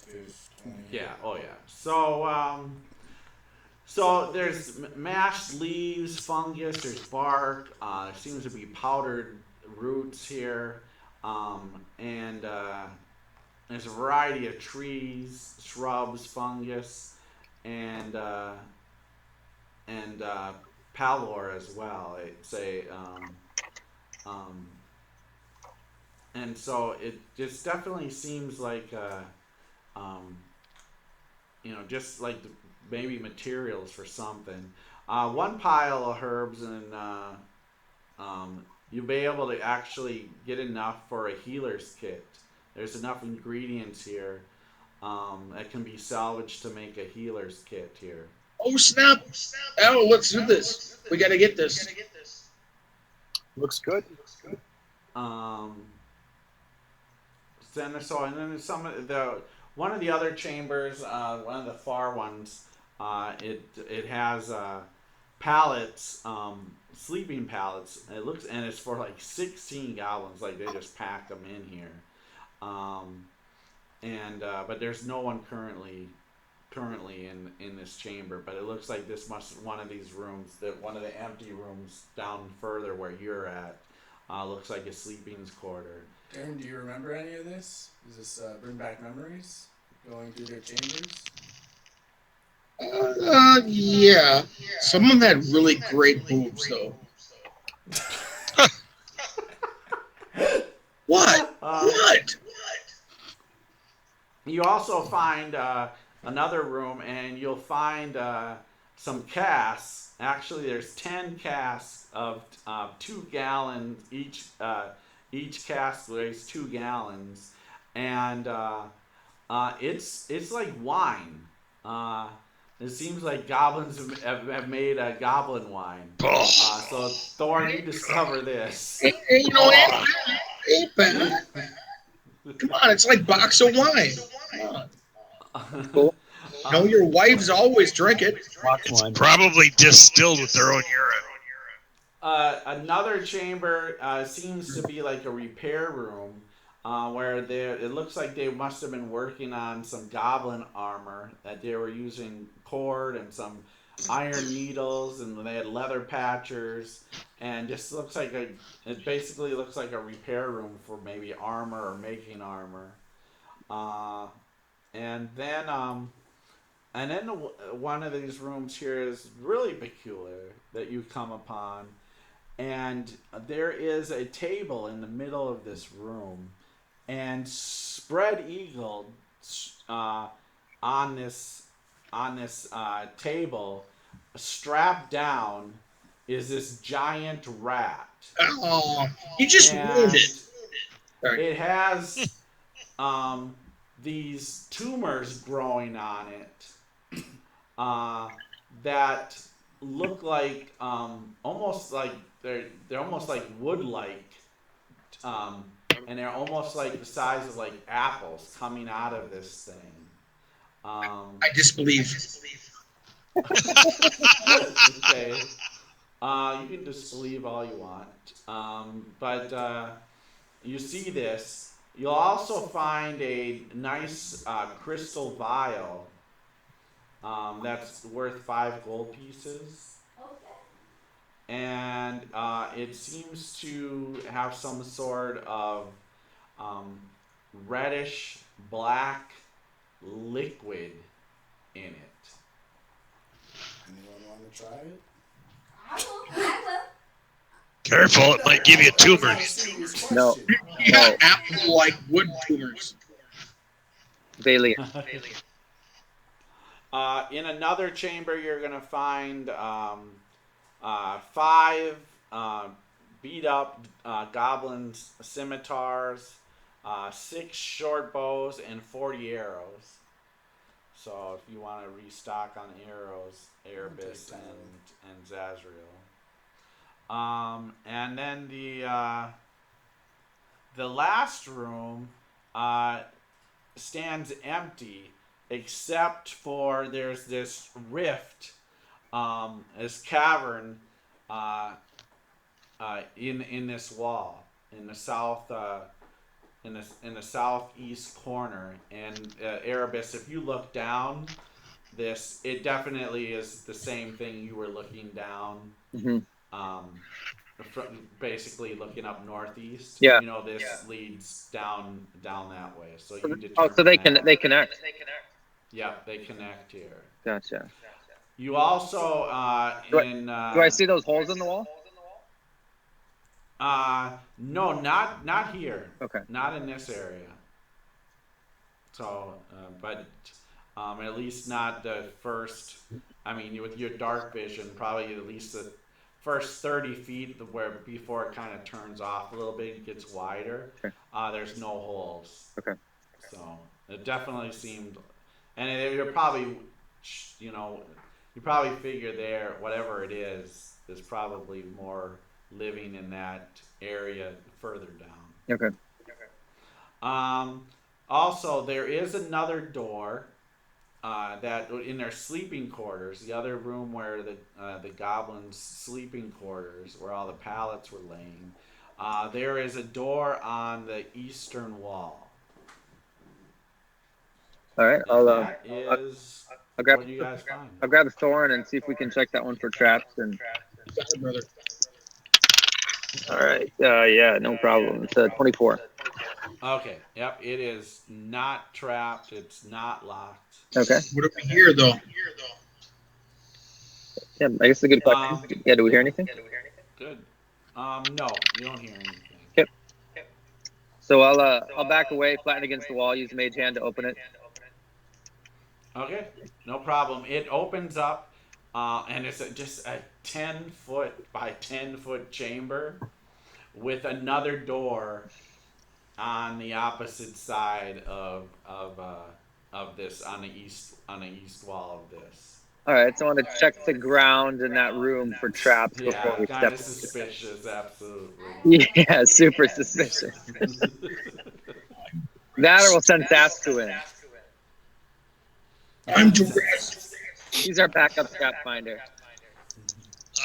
fish 20. Yeah. Oh yeah. So there's mashed leaves, fungus. There's bark. There seems to be powdered roots here, and there's a variety of trees, shrubs, fungus, and pallor as well. It's and so it just definitely seems like just like maybe materials for something. One pile of herbs, and you'll be able to actually get enough for a healer's kit. There's enough ingredients here that can be salvaged to make a healer's kit here. Oh snap! Oh, let's do this. We gotta get this. Looks good. And then there's some of the one of the other chambers, one of the far ones. It has pallets, sleeping pallets. And it's for like 16 goblins. Like they just packed them in here. But there's no one currently in this chamber. But it looks like this must one of these rooms, that one of the empty rooms down further where you're at, looks like a sleeping's quarter. Darren, do you remember any of this? Does this bring back memories? Going through their chambers? Yeah. Some of them had really great boobs, though. What? What? You also find another room, and you'll find some casks. Actually, there's 10 casks of 2 gallons each. Each cask weighs 2 gallons, and it's like wine. It seems like goblins have made a goblin wine. So Thorn, you discover this. Hey, you know, ain't bad. Come on, it's like box of wine. Cool. No, your wives always drink it. It's probably distilled with their own urine. Another chamber seems to be like a repair room, where it looks like they must have been working on some goblin armor, that they were using cord and some iron needles, and they had leather patchers, and just looks like it basically looks like a repair room for maybe armor or making armor. And then one of these rooms here is really peculiar that you come upon, and there is a table in the middle of this room, and spread eagled on this table, strapped down, is this giant rat. Oh, you just ruined it. Sorry. It has these tumors growing on it that look like almost like they're almost like wood-like, and they're almost like the size of like apples coming out of this thing. I disbelieve. Okay. You can disbelieve all you want. But you see this. You'll also find a nice crystal vial that's worth 5 gold pieces. And it seems to have some sort of reddish black liquid in it. Anyone want to try it? I will. Careful, it might give you tumors. No. Yeah, apple-like wood tumors. Valiant. In another chamber, you're going to find 5 beat up goblins scimitars, 6 short bows, and 40 arrows. So if you want to restock on arrows, Erebus and Zazriel. And then the last room stands empty, except for there's this rift, this cavern in this wall in the south in the southeast corner. And Erebus, if you look down, it definitely is the same thing you were looking down. Mm-hmm. Basically looking up northeast. Yeah. You know, this leads down that way. So you So they connect. Yeah, they connect here. Gotcha. You also Do I see those holes in the wall? No, not here. Okay. Not in this area. So, but at least not the first. I mean, with your dark vision, probably at least the first 30 feet before it kind of turns off a little bit, it gets wider. Okay. There's no holes. Okay. So it definitely seemed, and you're probably, you probably figure there, whatever it is probably more living in that area further down. Okay. Also, there is another door that in their sleeping quarters, the other room where the goblins' sleeping quarters, where all the pallets were laying, there is a door on the eastern wall. All right, And that is I'll grab what you guys find. I'll grab a thorn and see if we can check that one for traps. And Brother. all right, yeah, no problem. It's 24. Okay, yep, it is not trapped. It's not locked. Okay. What do we hear though? Yeah, I guess it's a good question. Yeah, do we hear anything? Good. No, you don't hear anything. Okay. So I'll back away, flatten against the wall, use Mage Hand to open it. Okay, no problem. It opens up, and it's just a 10-foot by 10-foot chamber with another door on the opposite side of this, on the east wall of this. All right, so I want to check the ground in that room for traps before we kind step. of suspicious, absolutely. Yeah, super suspicious. That or we'll send Sasku in. I'm Dwarf. He's our backup trap finder.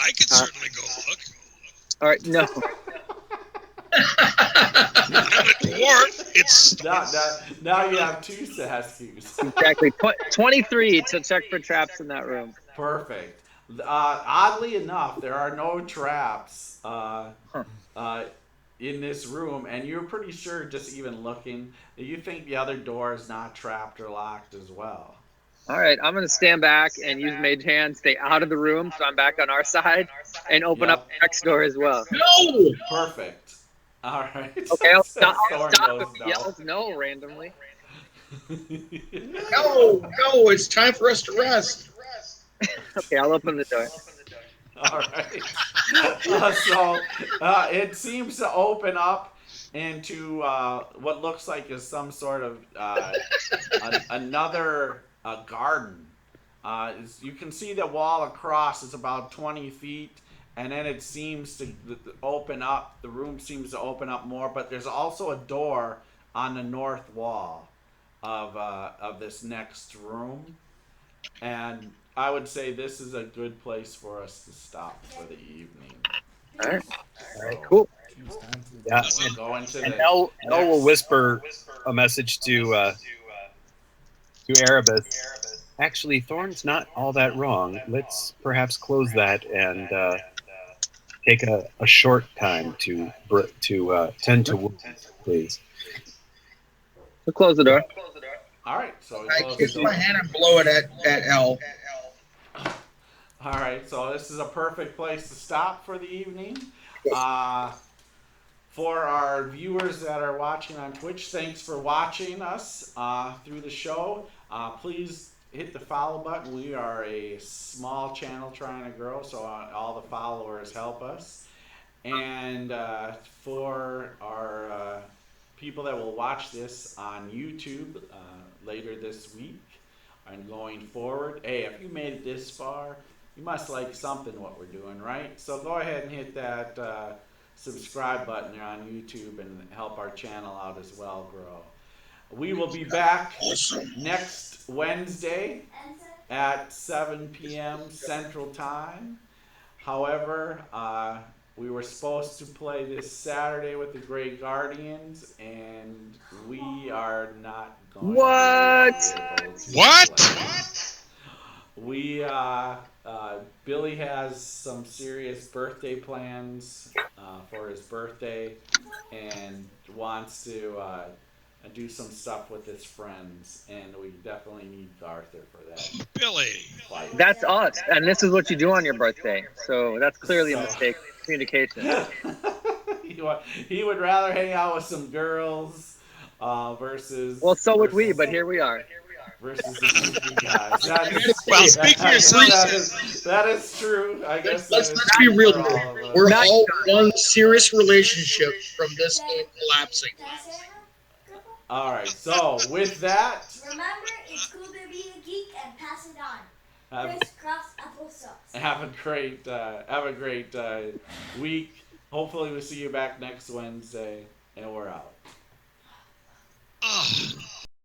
I could certainly go look. All right, no. I'm a dwarf. It's now you have 2 Saskus. Exactly. 23 to check for traps in that room. Perfect. Oddly enough, there are no traps in this room, and you're pretty sure, just even looking, that you think the other door is not trapped or locked as well. All right, I'm going to stand back and use Mage Hand, stay out of the room, so I'm back on our side, and open up the next door as well. No! Perfect. All right. Okay, I'll stop goes if he yells no randomly. No, it's time for us to rest. Okay, I'll open the door. All right. So it seems to open up into what looks like is some sort of another garden. You can see the wall across is about 20 feet, and then it seems to open up. The room seems to open up more, but there's also a door on the north wall of this next room, and I would say this is a good place for us to stop for the evening. All right, cool. Yeah, We'll go into and the Nell will next- whisper a message to Erebus. Actually, Thorn's not all that wrong. Let's perhaps close that and take a short time to tend to wounds, please. We'll close the door. All right, so we I close kiss the my door. hand and blow it at L. All right, so this is a perfect place to stop for the evening. For our viewers that are watching on Twitch, thanks for watching us through the show. Please hit the follow button. We are a small channel trying to grow, so all the followers help us. And for our people that will watch this on YouTube later this week and going forward, hey, if you made it this far, you must like something what we're doing, right? So go ahead and hit that subscribe button there on YouTube and help our channel out as well grow. We will be back next Wednesday at 7 p.m. Central Time. However, we were supposed to play this Saturday with the Grey Guardians, and we are not going to be able to play. We Billy has some serious birthday plans for his birthday, and wants to do some stuff with his friends, and we definitely need Arthur for that. Billy. That's us, and this is what you do on your birthday. So that's clearly a mistake. Communication. He would rather hang out with some girls versus. Well, so would we, but here we are. Versus the TV guys. Well, speak for yourself. That is true. I guess. Let's be real. We're all one serious relationship from this game collapsing. All right. So with that, Remember, it's cool to be a geek and pass it on. Crisscross applesauce. have a great week. Hopefully, we'll see you back next Wednesday, and we're out.